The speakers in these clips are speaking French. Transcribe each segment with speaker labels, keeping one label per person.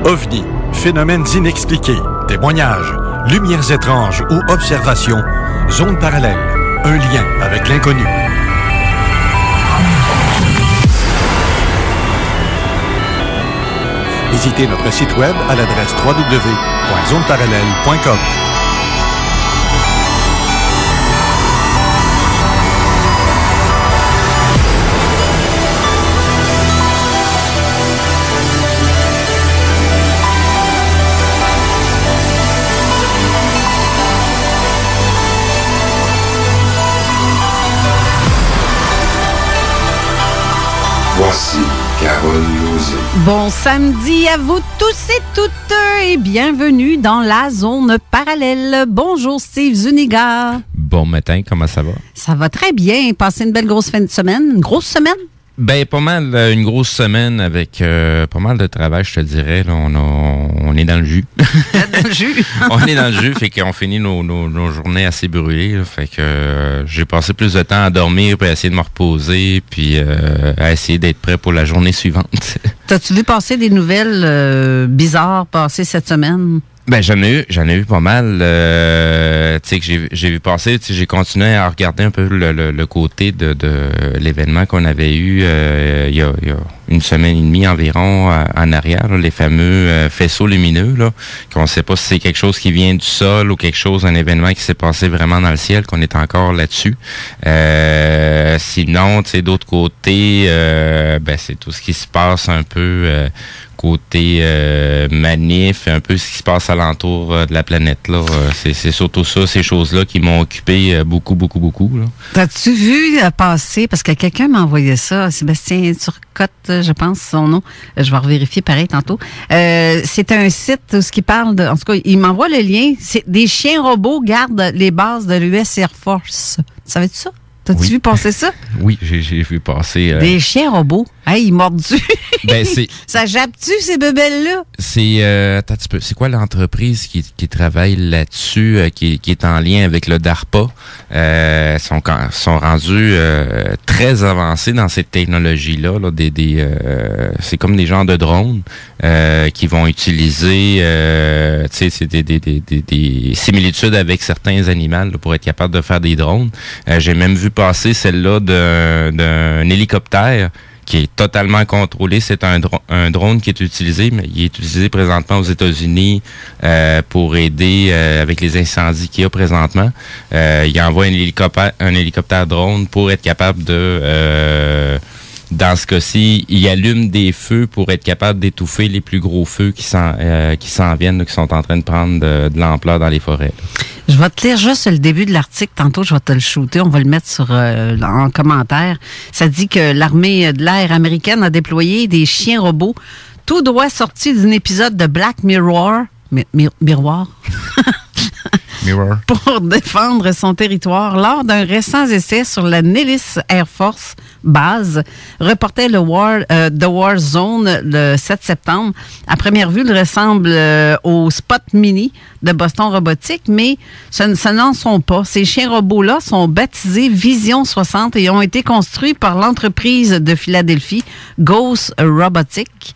Speaker 1: OVNI, phénomènes inexpliqués, témoignages, lumières étranges ou observations, zone parallèle, un lien avec l'inconnu. Visitez notre site web à l'adresse www.zoneparallèle.com.
Speaker 2: Voici Carole Lauzé.
Speaker 3: Bon samedi à vous tous et toutes et bienvenue dans la zone parallèle. Bonjour Steve Zuniga.
Speaker 4: Bon matin, comment ça va?
Speaker 3: Ça va très bien. Passez une belle grosse fin de semaine. Une grosse semaine?
Speaker 4: Ben, pas mal, une grosse semaine avec pas mal de travail, je te dirais. Là, on est dans le jus.
Speaker 3: Dans le jus?
Speaker 4: On est dans le jus, fait qu'on finit nos journées assez brûlées. Là, fait que j'ai passé plus de temps à dormir puis à essayer de me reposer puis à essayer d'être prêt pour la journée suivante.
Speaker 3: T'as-tu vu passer des nouvelles bizarres passer cette semaine?
Speaker 4: Ben, j'en ai eu pas mal. Tu sais, que j'ai vu passer. Tu sais, j'ai continué à regarder un peu le côté de l'événement qu'on avait eu il y a une semaine et demie environ en arrière, là, les fameux faisceaux lumineux, là, qu'on ne sait pas si c'est quelque chose qui vient du sol ou quelque chose, un événement qui s'est passé vraiment dans le ciel, qu'on est encore là-dessus. Sinon, tu sais, d'autre côté, ben, c'est tout ce qui se passe un peu côté manif, un peu ce qui se passe alentour de la planète, là. C'est surtout ça, ces choses-là qui m'ont occupé beaucoup, là.
Speaker 3: T'as-tu vu passer, parce que quelqu'un m'a envoyé ça, Sébastien Turcotte, je pense son nom, je vais revérifier pareil tantôt. C'est un site où ce qui parle de, en tout cas, il m'envoie le lien, c'est des chiens robots gardent les bases de l'US Air Force. Savais-tu ça? T'as-tu vu passer ça?
Speaker 4: Oui, j'ai vu passer.
Speaker 3: Des chiens robots. Hey, ils mordent-tu?
Speaker 4: Ben, c'est...
Speaker 3: Ça jappe-tu, ces bebelles-là?
Speaker 4: C'est quoi l'entreprise qui travaille là-dessus, qui est en lien avec le DARPA? Sont rendus très avancés dans cette technologie-là. Là, c'est comme des genres de drones qui vont utiliser tu sais, c'est des similitudes avec certains animaux là, pour être capable de faire des drones. J'ai même vu passer celle-là d'un hélicoptère qui est totalement contrôlé. C'est un drone qui est utilisé, mais il est utilisé présentement aux États-Unis pour aider avec les incendies qu'il y a présentement. Il envoie un hélicoptère drone pour être capable de... dans ce cas-ci, il allume des feux pour être capable d'étouffer les plus gros feux qui s'en viennent, là, qui sont en train de prendre de l'ampleur dans les forêts. Là.
Speaker 3: Je vais te lire juste le début de l'article. Tantôt, je vais te le shooter. On va le mettre en commentaire. Ça dit que l'armée de l'air américaine a déployé des chiens robots tout droit sortis d'un épisode de Black Mirror. Miroir?
Speaker 4: Mirror.
Speaker 3: Pour défendre son territoire lors d'un récent essai sur la Nellis Air Force Base, reportait The War Zone le 7 septembre. À première vue, il ressemble au Spot Mini de Boston Robotics, mais ce n'en sont pas. Ces chiens robots-là sont baptisés Vision 60 et ont été construits par l'entreprise de Philadelphie, Ghost Robotics.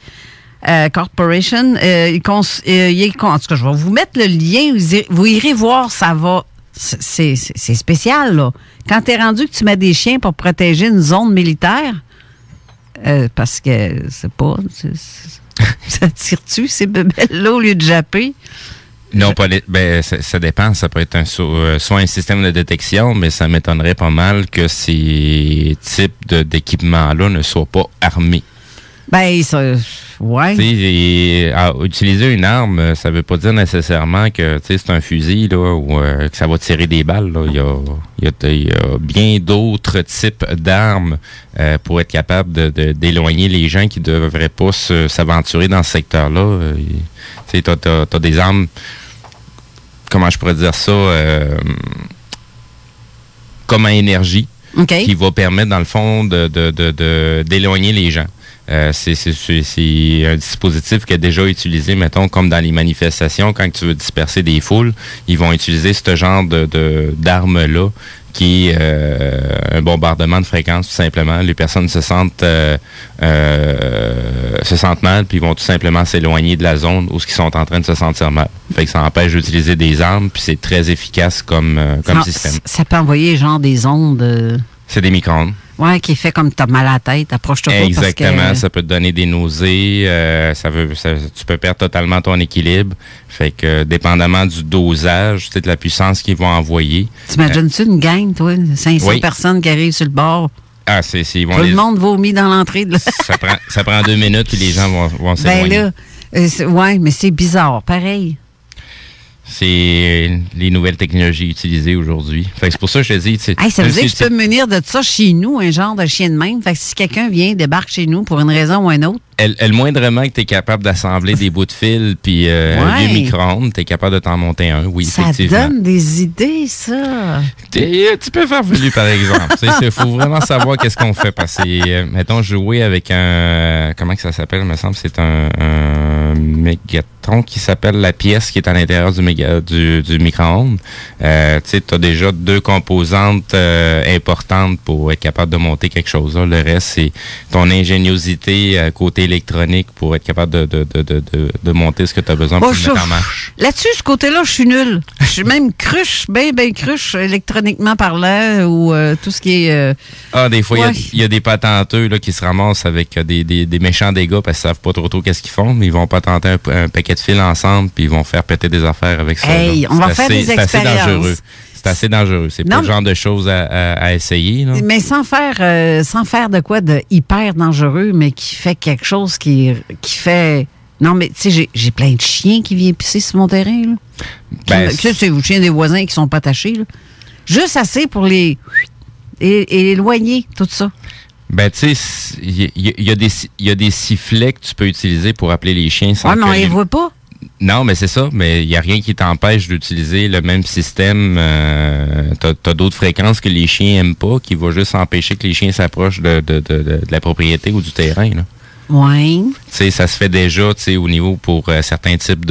Speaker 3: Corporation. En tout cas, je vais vous mettre le lien. Vous irez voir, ça va. C'est spécial, là. Quand t'es rendu que tu mets des chiens pour protéger une zone militaire, parce que c'est pas... ça tire-tu, ces bébelles-là, au lieu de japper?
Speaker 4: Non, ça dépend. Ça peut être soit un système de détection, mais ça m'étonnerait pas mal que ces types d'équipements-là ne soient pas armés.
Speaker 3: Ben, ça, ouais.
Speaker 4: Utiliser une arme, ça veut pas dire nécessairement que c'est un fusil là ou que ça va tirer des balles. Là. Il y a bien d'autres types d'armes pour être capable d'éloigner les gens qui ne devraient pas s'aventurer dans ce secteur-là. T'as des armes, comment je pourrais dire ça, comme à énergie,
Speaker 3: okay,
Speaker 4: qui va permettre, dans le fond, d'éloigner les gens. C'est un dispositif qui est déjà utilisé, mettons, comme dans les manifestations, quand tu veux disperser des foules, ils vont utiliser ce genre d'armes-là qui est un bombardement de fréquences, tout simplement. Les personnes se sentent mal, puis vont tout simplement s'éloigner de la zone où ils sont en train de se sentir mal. Fait que ça empêche d'utiliser des armes, puis c'est très efficace comme système.
Speaker 3: Ça peut envoyer genre des ondes...
Speaker 4: C'est des micro-ondes.
Speaker 3: Oui, qui fait comme t'as mal à la tête, approche-toi pas.
Speaker 4: Exactement,
Speaker 3: parce que...
Speaker 4: ça peut te donner des nausées, tu peux perdre totalement ton équilibre. Fait que, dépendamment du dosage, de la puissance qu'ils vont envoyer.
Speaker 3: T'imagines-tu une gang, toi, 500 personnes qui arrivent sur le bord?
Speaker 4: Ah, ils vont
Speaker 3: tout le monde vomit dans l'entrée.
Speaker 4: Ça prend 2 minutes, puis les gens vont s'éloigner.
Speaker 3: Ben là, oui, mais c'est bizarre, pareil.
Speaker 4: C'est les nouvelles technologies utilisées aujourd'hui. Fait que c'est pour ça que je te dis...
Speaker 3: ça veut dire que je peux me munir de ça chez nous, un genre de chien de même. Fait que si quelqu'un débarque chez nous pour une raison ou une autre...
Speaker 4: Le moindrement que tu es capable d'assembler des bouts de fil puis un vieux micro-ondes, tu es capable de t'en monter un, oui,
Speaker 3: ça
Speaker 4: effectivement.
Speaker 3: Ça donne des idées, ça.
Speaker 4: Tu peux faire velu, par exemple. Il faut vraiment savoir qu'est-ce qu'on fait. Parce que, mettons, jouer avec un... Comment que ça s'appelle, me semble? C'est un mégatron qui s'appelle la pièce qui est à l'intérieur du micro-ondes. Tu as déjà 2 composantes importantes pour être capable de monter quelque chose. Là. Le reste, c'est ton ingéniosité côté électronique pour être capable de monter ce que tu as besoin pour le mettre en marche.
Speaker 3: Là-dessus, ce côté-là, je suis nulle. Je suis même cruche, bien cruche, électroniquement parlant, ou tout ce qui est...
Speaker 4: des fois, il y a des patenteux là, qui se ramassent avec des méchants dégâts parce qu'ils savent pas trop qu'est-ce qu'ils font, mais ils vont patenter un paquet de fils ensemble puis ils vont faire péter des affaires avec ça.
Speaker 3: On va faire des expériences.
Speaker 4: C'est assez dangereux. C'est assez dangereux. C'est pas le genre de choses à essayer. Là.
Speaker 3: Mais sans faire de quoi de hyper dangereux, mais qui fait quelque chose qui fait... Non, mais tu sais, j'ai plein de chiens qui viennent pisser sur mon terrain. Là. C'est les chiens des voisins qui sont pas attachés. Là. Juste assez pour les éloigner, tout ça.
Speaker 4: Ben, tu sais, il y a des sifflets que tu peux utiliser pour appeler les chiens sans...
Speaker 3: Ouais, mais on les voit pas.
Speaker 4: Non, mais c'est ça. Mais il n'y a rien qui t'empêche d'utiliser le même système. T'as d'autres fréquences que les chiens n'aiment pas, qui va juste empêcher que les chiens s'approchent de la propriété ou du terrain. Là.
Speaker 3: Oui.
Speaker 4: Tu sais, ça se fait déjà, tu sais, au niveau pour certains types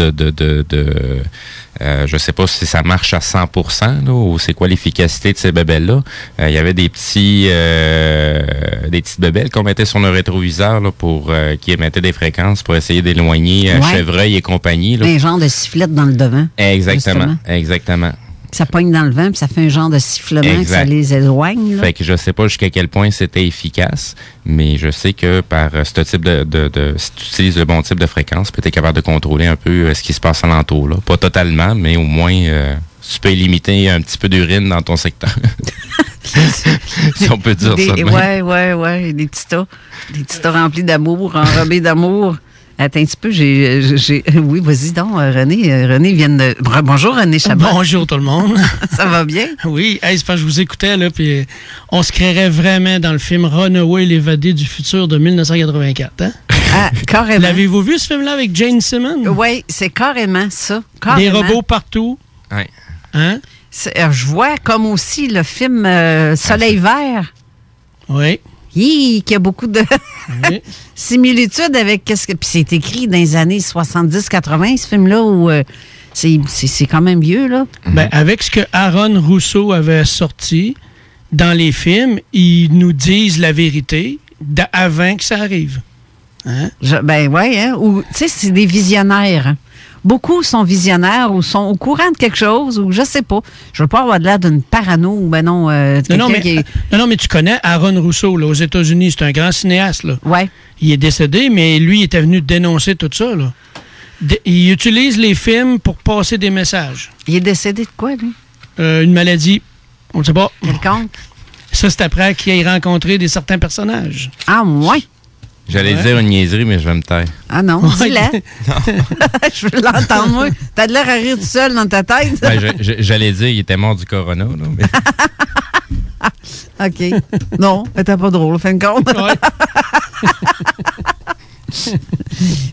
Speaker 4: je sais pas si ça marche à 100%, là, ou c'est quoi l'efficacité de ces bébelles-là. Il y avait des petites bébelles qu'on mettait sur nos rétroviseurs là, pour qui émettaient des fréquences pour essayer d'éloigner chevreuil et compagnie. Là.
Speaker 3: Un genre de sifflette dans le devant.
Speaker 4: Exactement.
Speaker 3: Ça pogne dans le vent, puis ça fait un genre de sifflement que ça les éloigne. Là.
Speaker 4: Fait que je sais pas jusqu'à quel point c'était efficace, mais je sais que par ce type si tu utilises le bon type de fréquence, tu es capable de contrôler un peu ce qui se passe alentour. Là. Pas totalement, mais au moins tu peux limiter un petit peu d'urine dans ton secteur. Si on peut dire ça.
Speaker 3: Oui, des petits tas. Des petits tas remplis d'amour, enrobés d'amour. Attends un petit peu, oui, vas-y donc, René. René vient de... Bonjour, René Chabot.
Speaker 5: Bonjour, tout le monde.
Speaker 3: Ça va bien?
Speaker 5: Oui, c'est parce que je vous écoutais, là, puis on se créerait vraiment dans le film Runaway, l'évadé du futur de 1984, hein?
Speaker 3: Ah, carrément.
Speaker 5: L'avez-vous vu, ce film-là, avec Jane Simmons?
Speaker 3: Oui, c'est carrément ça.
Speaker 5: Des robots partout.
Speaker 4: Oui.
Speaker 5: Hein?
Speaker 3: Je vois comme aussi le film Soleil vert.
Speaker 5: Oui.
Speaker 3: Qui a beaucoup de similitudes avec qu'est-ce que... Puis c'est écrit dans les années 70-80, ce film-là, où c'est quand même vieux, là.
Speaker 5: Ben, avec ce que Aaron Rousseau avait sorti dans les films, ils nous disent la vérité avant que ça arrive. Hein?
Speaker 3: Ou, tu sais, c'est des visionnaires, hein. Beaucoup sont visionnaires ou sont au courant de quelque chose ou je sais pas. Je veux pas avoir de l'air d'une parano ou
Speaker 5: non, mais tu connais Aaron Rousseau là, aux États-Unis. C'est un grand cinéaste. Là.
Speaker 3: Ouais.
Speaker 5: Il est décédé, mais lui, il était venu dénoncer tout ça. Là. Il utilise les films pour passer des messages.
Speaker 3: Il est décédé de quoi, lui?
Speaker 5: Une maladie. On ne sait pas.
Speaker 3: Quelconque? Ça,
Speaker 5: c'est après qu'il ait rencontré certains personnages.
Speaker 3: Ah, ouais.
Speaker 4: J'allais dire une niaiserie, mais je vais me taire. Ah non,
Speaker 3: dis-la. Je veux l'entendre, moi. T'as de l'air à rire tout seul dans ta tête.
Speaker 4: J'allais dire, il était mort du corona. Là,
Speaker 3: mais... OK. Non, t'es pas drôle, fin de compte.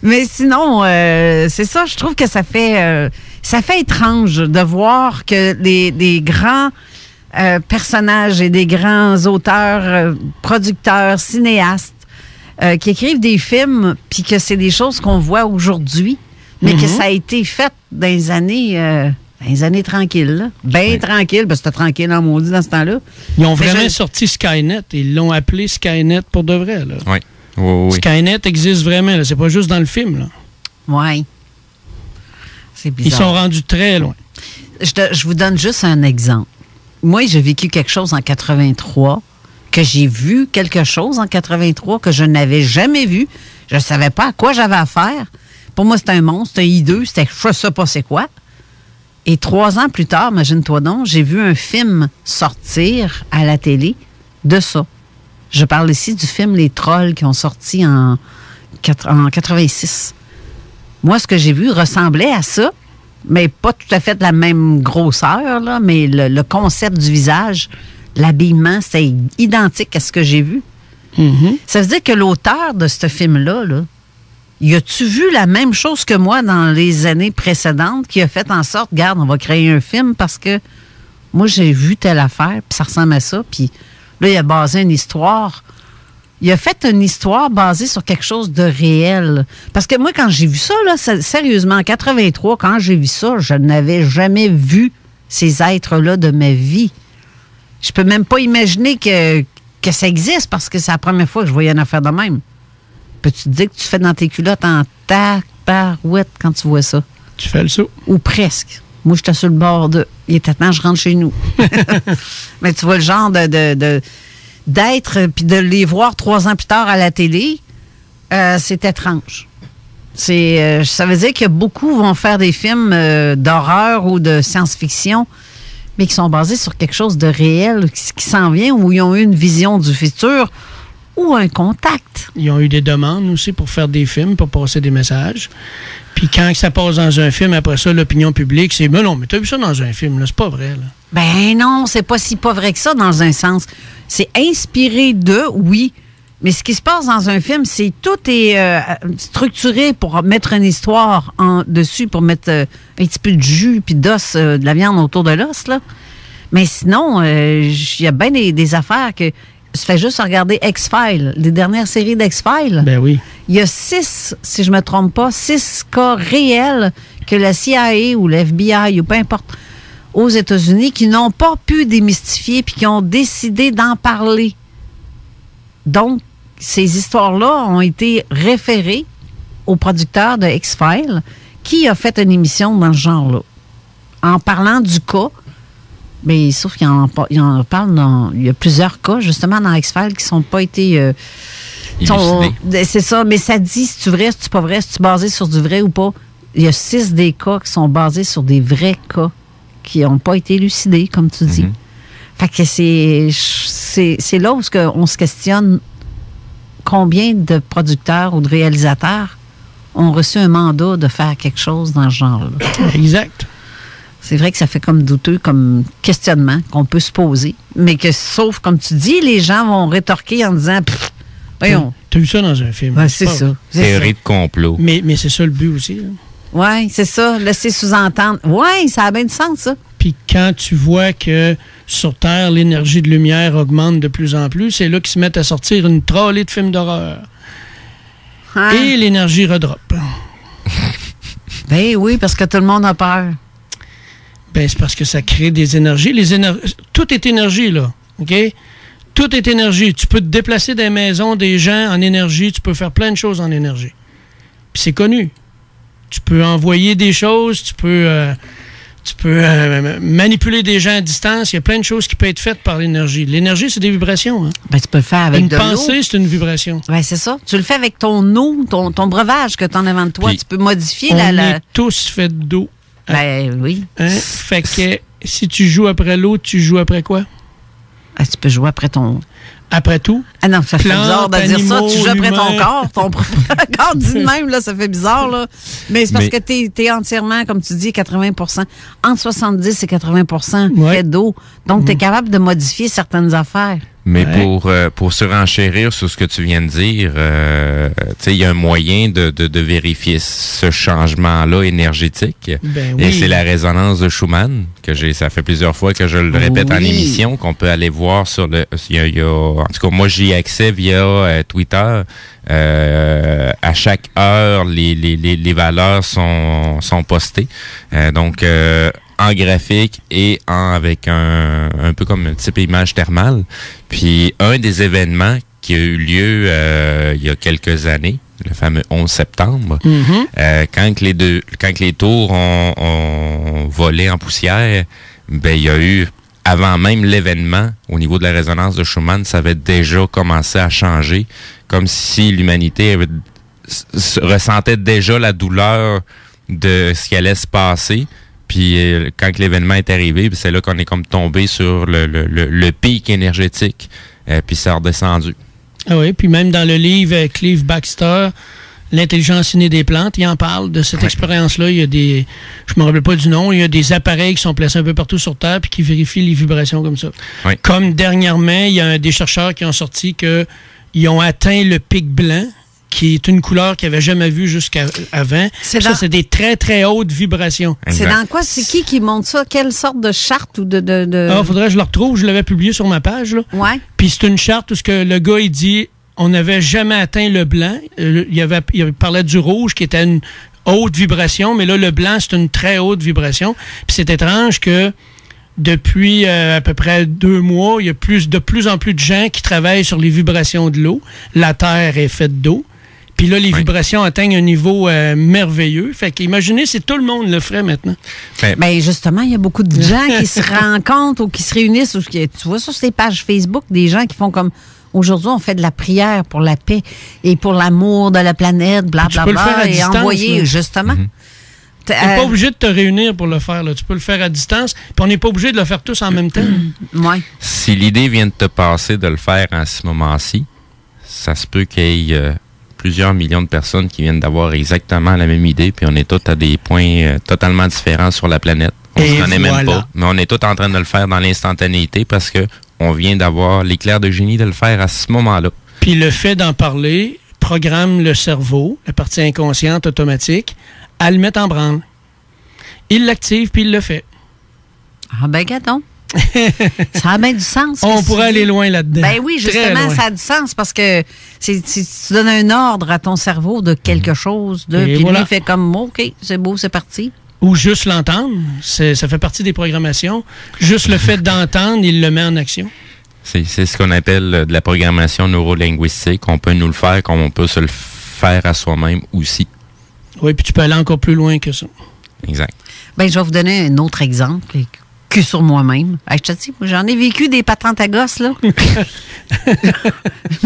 Speaker 3: Mais sinon, c'est ça, je trouve que ça fait étrange de voir que des grands personnages et des grands auteurs, producteurs, cinéastes, qui écrivent des films, puis que c'est des choses qu'on voit aujourd'hui, mais que ça a été fait dans les années les années tranquilles, là. Bien tranquille, parce que c'était tranquille en maudit dans ce temps-là.
Speaker 5: Ils ont vraiment sorti Skynet. Ils l'ont appelé Skynet pour de vrai, là.
Speaker 4: Oui. Oui.
Speaker 5: Skynet existe vraiment, là. C'est pas juste dans le film, là.
Speaker 3: Oui. C'est bizarre.
Speaker 5: Ils sont rendus très loin.
Speaker 3: Je vous donne juste un exemple. Moi, j'ai vécu quelque chose en 83, que j'ai vu quelque chose en 83 que je n'avais jamais vu. Je ne savais pas à quoi j'avais affaire. Pour moi, c'était un monstre, un hideux, c'était je sais pas c'est quoi. Et 3 ans plus tard, imagine-toi donc, j'ai vu un film sortir à la télé de ça. Je parle ici du film Les Trolls qui ont sorti en 86. Moi, ce que j'ai vu ressemblait à ça, mais pas tout à fait de la même grosseur, là, mais le concept du visage, l'habillement, c'était identique à ce que j'ai vu.
Speaker 5: Mm-hmm.
Speaker 3: Ça veut dire que l'auteur de ce film-là, là, y a-tu vu la même chose que moi dans les années précédentes qui a fait en sorte, regarde, on va créer un film parce que moi, j'ai vu telle affaire, puis ça ressemble à ça, puis là, il a basé une histoire. Il a fait une histoire basée sur quelque chose de réel. Parce que moi, quand j'ai vu ça, là, sérieusement, en 83, quand j'ai vu ça, je n'avais jamais vu ces êtres-là de ma vie. Je peux même pas imaginer que ça existe parce que c'est la première fois que je voyais une affaire de même. Peux-tu te dire que tu fais dans tes culottes en tabarouette quand tu vois ça?
Speaker 5: Tu fais le saut.
Speaker 3: Ou presque. Moi, j'étais sur le bord de... Il était temps, je rentre chez nous. Mais tu vois le genre d'être, puis de les voir 3 ans plus tard à la télé, c'est étrange. Ça veut dire que beaucoup vont faire des films d'horreur ou de science-fiction, mais qui sont basés sur quelque chose de réel, qui s'en vient, où ils ont eu une vision du futur ou un contact.
Speaker 5: Ils ont eu des demandes aussi pour faire des films, pour passer des messages. Puis quand ça passe dans un film, après ça, l'opinion publique, c'est « Mais non, mais t'as vu ça dans un film, là, c'est pas vrai, là. »
Speaker 3: Ben non, c'est pas si pas vrai que ça, dans un sens. C'est inspiré de, oui, mais ce qui se passe dans un film, c'est tout est structuré pour mettre une histoire dessus, pour mettre un petit peu de jus puis d'os, de la viande autour de l'os, là. Mais sinon, il y a bien des affaires que... Ça fait juste regarder X-Files, les dernières séries d'X-Files.
Speaker 5: Ben oui.
Speaker 3: Il y a 6, si je ne me trompe pas, 6 cas réels que la CIA ou l'FBI ou peu importe aux États-Unis qui n'ont pas pu démystifier puis qui ont décidé d'en parler. Donc, ces histoires-là ont été référées au producteur de X-Files qui a fait une émission dans ce genre-là. En parlant du cas, mais sauf qu'il en parle il y a plusieurs cas, justement, dans X-Files qui ne sont pas été... c'est ça, mais ça dit si c'est vrai, si c'est pas vrai, si c'est basé sur du vrai ou pas. Il y a 6 des cas qui sont basés sur des vrais cas qui n'ont pas été élucidés, comme tu dis. Fait que c'est là où on se questionne combien de producteurs ou de réalisateurs ont reçu un mandat de faire quelque chose dans ce genre-là.
Speaker 5: Exact.
Speaker 3: C'est vrai que ça fait comme douteux, comme questionnement qu'on peut se poser. Mais que, sauf, comme tu dis, les gens vont rétorquer en disant « Voyons. »
Speaker 5: T'as vu ça dans un film.
Speaker 3: Ouais, c'est ça.
Speaker 4: Théorie de complot.
Speaker 5: Mais c'est ça le but aussi.
Speaker 3: Oui, c'est ça. Laisser sous-entendre. Oui, ça a bien du sens, ça.
Speaker 5: Puis quand tu vois que sur Terre, l'énergie de lumière augmente de plus en plus, c'est là qu'ils se mettent à sortir une trolley de films d'horreur.
Speaker 3: Hein?
Speaker 5: Et l'énergie redroppe.
Speaker 3: Ben oui, parce que tout le monde a peur.
Speaker 5: Ben, c'est parce que ça crée des énergies. Tout est énergie, là. OK? Tout est énergie. Tu peux te déplacer des maisons, des gens en énergie. Tu peux faire plein de choses en énergie. Puis c'est connu. Tu peux envoyer des choses. Tu peux manipuler des gens à distance. Il y a plein de choses qui peuvent être faites par l'énergie. L'énergie, c'est des vibrations. Hein?
Speaker 3: Ben, tu peux le faire avec de l'eau.
Speaker 5: Une pensée, c'est une vibration.
Speaker 3: Ben, c'est ça. Tu le fais avec ton eau, ton breuvage que tu en as devant toi.
Speaker 5: Puis,
Speaker 3: tu peux modifier
Speaker 5: on est tous faits d'eau.
Speaker 3: Ben oui.
Speaker 5: Hein? Fait que si tu joues après l'eau, tu joues après quoi?
Speaker 3: Ah, tu peux jouer après ton...
Speaker 5: Après tout?
Speaker 3: Ah non, ça fait bizarre de dire ça. Tu joues après ton corps. Ton propre corps dit de même, là, ça fait bizarre. Là. Mais c'est parce que t'es entièrement, comme tu dis, 80%. Entre 70 et 80% fait d'eau. Donc, tu es capable de modifier certaines affaires.
Speaker 4: Mais pour surenchérir sur ce que tu viens de dire, il y a un moyen de vérifier ce changement-là énergétique.
Speaker 5: Ben oui.
Speaker 4: Et c'est la résonance de Schumann, ça fait plusieurs fois que je le répète en émission, qu'on peut aller voir sur en tout cas, moi, j'y ai accès via Twitter. À chaque heure, les valeurs sont postées. Donc, en graphique et avec un peu comme un type image thermale. Puis un des événements qui a eu lieu il y a quelques années, le fameux 11 septembre, quand les tours ont volé en poussière, ben il y a eu, avant même l'événement, au niveau de la résonance de Schumann, ça avait déjà commencé à changer, comme si l'humanité ressentait déjà la douleur de ce qui allait se passer. Puis quand l'événement est arrivé, c'est là qu'on est comme tombé sur le pic énergétique, puis ça a redescendu.
Speaker 5: Ah oui, puis même dans le livre Clive Baxter, L'intelligence innée des plantes, il en parle de cette expérience-là. Il y a des, je me rappelle pas du nom, il y a des appareils qui sont placés un peu partout sur Terre puis qui vérifient les vibrations comme ça. Oui. Comme dernièrement, il y a des chercheurs qui ont sorti qu'ils ont atteint le pic blanc, qui est une couleur qu'ils n'avaient jamais vue jusqu'avant. Ça, c'est des très, très hautes vibrations.
Speaker 3: Exact. C'est dans quoi? C'est qui montre ça? Quelle sorte de charte ou de...
Speaker 5: Ah, faudrait que je le retrouve. Je l'avais publié sur ma page, là.
Speaker 3: Ouais.
Speaker 5: Puis c'est une charte où le gars, il dit... On n'avait jamais atteint le blanc. Il parlait du rouge qui était une haute vibration, mais là, le blanc, c'est une très haute vibration. Puis c'est étrange que depuis à peu près 2 mois, il y a de plus en plus de gens qui travaillent sur les vibrations de l'eau. La Terre est faite d'eau. Puis là, les vibrations atteignent un niveau merveilleux. Fait qu'imaginez si tout le monde le ferait maintenant.
Speaker 3: Bien, justement, il y a beaucoup de gens qui se rencontrent ou qui se réunissent. Tu vois ça sur les pages Facebook, des gens qui font comme... Aujourd'hui, on fait de la prière pour la paix et pour l'amour de la planète, blablabla, et envoyer, là. Justement.
Speaker 5: Tu n'es pas obligé de te réunir pour le faire. Là. Tu peux le faire à distance, puis on n'est pas obligé de le faire tous en même temps.
Speaker 3: Ouais.
Speaker 4: Si l'idée vient de te passer de le faire à ce moment-ci, ça se peut qu'il y ait plusieurs millions de personnes qui viennent d'avoir exactement la même idée, puis on est tous à des points totalement différents sur la planète. On ne se connaît même pas, mais on est tous en train de le faire dans l'instantanéité parce que on vient d'avoir l'éclair de génie de le faire à ce moment-là.
Speaker 5: Puis le fait d'en parler programme le cerveau, la partie inconsciente automatique, à le mettre en branle. Il l'active, puis il le fait.
Speaker 3: Ah ben, gâteau. Ça a bien du sens.
Speaker 5: On pourrait aller loin là-dedans.
Speaker 3: Ben oui, justement, ça a du sens parce que tu donnes un ordre à ton cerveau de quelque chose, puis voilà. Lui, il fait comme, OK, c'est beau, c'est parti.
Speaker 5: Ou juste l'entendre, ça fait partie des programmations. Juste le fait d'entendre, il le met en action.
Speaker 4: C'est ce qu'on appelle de la programmation neurolinguistique. On peut nous le faire comme on peut se le faire à soi-même aussi.
Speaker 5: Oui, puis tu peux aller encore plus loin que ça.
Speaker 4: Exact.
Speaker 3: Bien, je vais vous donner un autre exemple que sur moi-même. Je te dis, j'en ai vécu des patentes à gosses, là.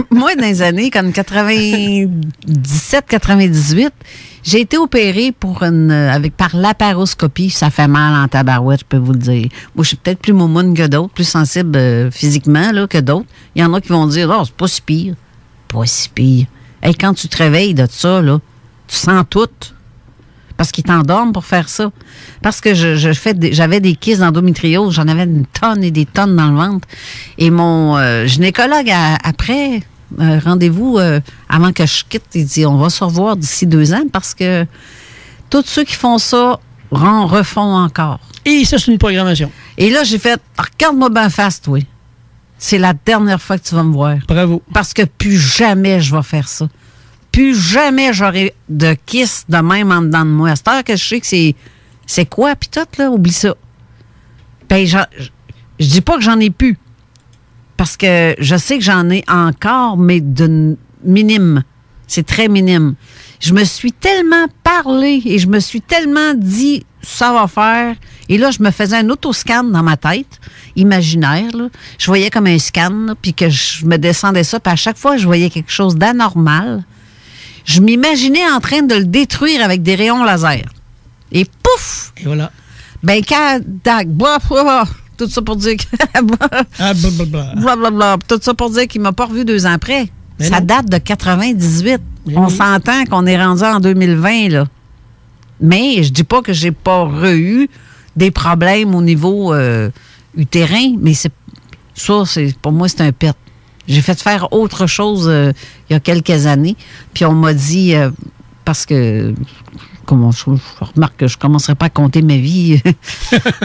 Speaker 3: Moi, dans les années comme 97-98, j'ai été opérée par laparoscopie. Ça fait mal en tabarouette, je peux vous le dire. Moi, je suis peut-être plus moumoune que d'autres, plus sensible physiquement là, que d'autres. Il y en a qui vont dire, oh, c'est pas si pire. Pas si pire. Hey, quand tu te réveilles de ça, là, tu sens tout. Parce qu'ils t'endorment pour faire ça. Parce que j'avais des kystes d'endométriose. J'en avais une tonne et des tonnes dans le ventre. Et mon gynécologue, après... rendez-vous avant que je quitte, il dit on va se revoir d'ici 2 ans parce que tous ceux qui font ça refont encore.
Speaker 5: Et ça, c'est une programmation.
Speaker 3: Et là, j'ai fait regarde-moi bien face, toi. C'est la dernière fois que tu vas me voir.
Speaker 5: Bravo.
Speaker 3: Parce que plus jamais je vais faire ça. Plus jamais j'aurai de kiss de même en dedans de moi. À cette heure que je sais que c'est quoi, puis tout, là, oublie ça. Ben, je dis pas que j'en ai plus. Parce que je sais que j'en ai encore, mais de minime. C'est très minime. Je me suis tellement parlé et je me suis tellement dit ça va faire. Et là, je me faisais un autoscan dans ma tête, imaginaire. Là. Je voyais comme un scan, puis que je me descendais ça. Puis à chaque fois, je voyais quelque chose d'anormal. Je m'imaginais en train de le détruire avec des rayons laser. Et pouf!
Speaker 5: Et voilà.
Speaker 3: Ben, tout ça pour dire que... Blablabla. Tout ça pour dire qu'il m'a pas revu 2 ans après. Mais ça date de 98. Mais on s'entend qu'on est rendu en 2020, là. Mais je dis pas que j'ai pas eu des problèmes au niveau utérin, mais pour moi, c'est un pet. J'ai fait faire autre chose il y a quelques années. Puis on m'a dit, parce que... je remarque que je ne commencerai pas à compter ma vie.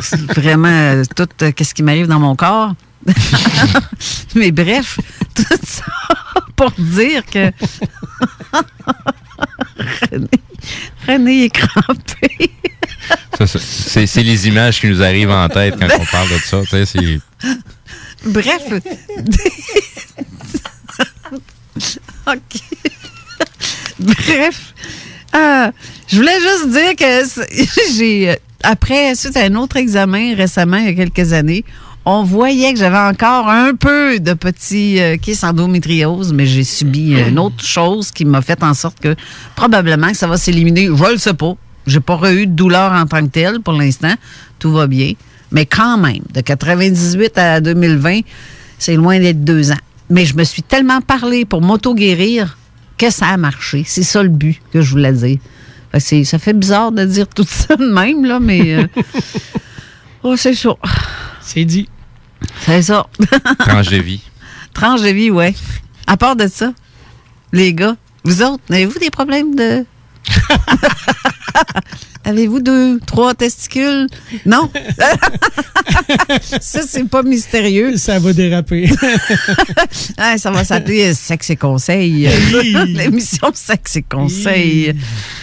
Speaker 3: C'est vraiment tout ce qui m'arrive dans mon corps. Mais bref, tout ça pour dire que René est crampé.
Speaker 4: C'est les images qui nous arrivent en tête quand on parle de ça. Tu sais,
Speaker 3: Bref. OK. Bref. Je voulais juste dire que j'ai... Après, suite à un autre examen récemment, il y a quelques années, on voyait que j'avais encore un peu de petit kyste endométriose, mais j'ai subi une autre chose qui m'a fait en sorte que probablement que ça va s'éliminer. Je le sais pas. J'ai pas eu de douleur en tant que telle pour l'instant. Tout va bien. Mais quand même, de 98 à 2020, c'est loin d'être 2 ans. Mais je me suis tellement parlé pour m'auto-guérir que ça a marché. C'est ça le but que je voulais dire. Ça fait bizarre de dire tout ça de même, là, mais... oh, c'est ça.
Speaker 5: C'est dit.
Speaker 3: C'est ça.
Speaker 4: Tranche de vie.
Speaker 3: Tranche de vie, oui. À part de ça, les gars, vous autres, avez-vous des problèmes de... Avez-vous 2, 3 testicules? Non? Ça, c'est pas mystérieux.
Speaker 5: Ça va déraper.
Speaker 3: Ça va s'appeler Sexe et Conseils. L'émission Sexe et Conseils.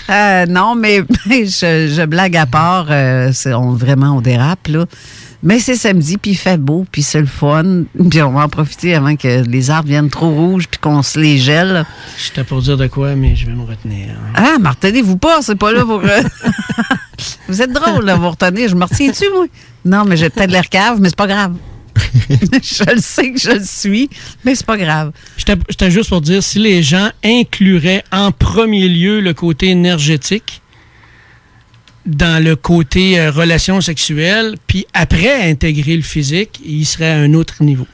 Speaker 3: Non, mais je blague à part. Vraiment, on dérape, là. Mais c'est samedi, puis il fait beau, puis c'est le fun. Puis on va en profiter avant que les arbres viennent trop rouges, puis qu'on se les gèle.
Speaker 5: J'étais pour dire de quoi, mais je vais me retenir.
Speaker 3: Ah, mais retenez-vous pas, c'est pas là pour... Vous êtes drôle, là, vous retenez. Je me retiens-tu, moi? Non, mais j'ai peut-être l'air cave, mais c'est pas grave. Je le sais que je le suis, mais c'est pas grave.
Speaker 5: J'étais juste pour dire, si les gens incluraient en premier lieu le côté énergétique dans le côté relations sexuelles, puis après intégrer le physique, il serait à un autre niveau.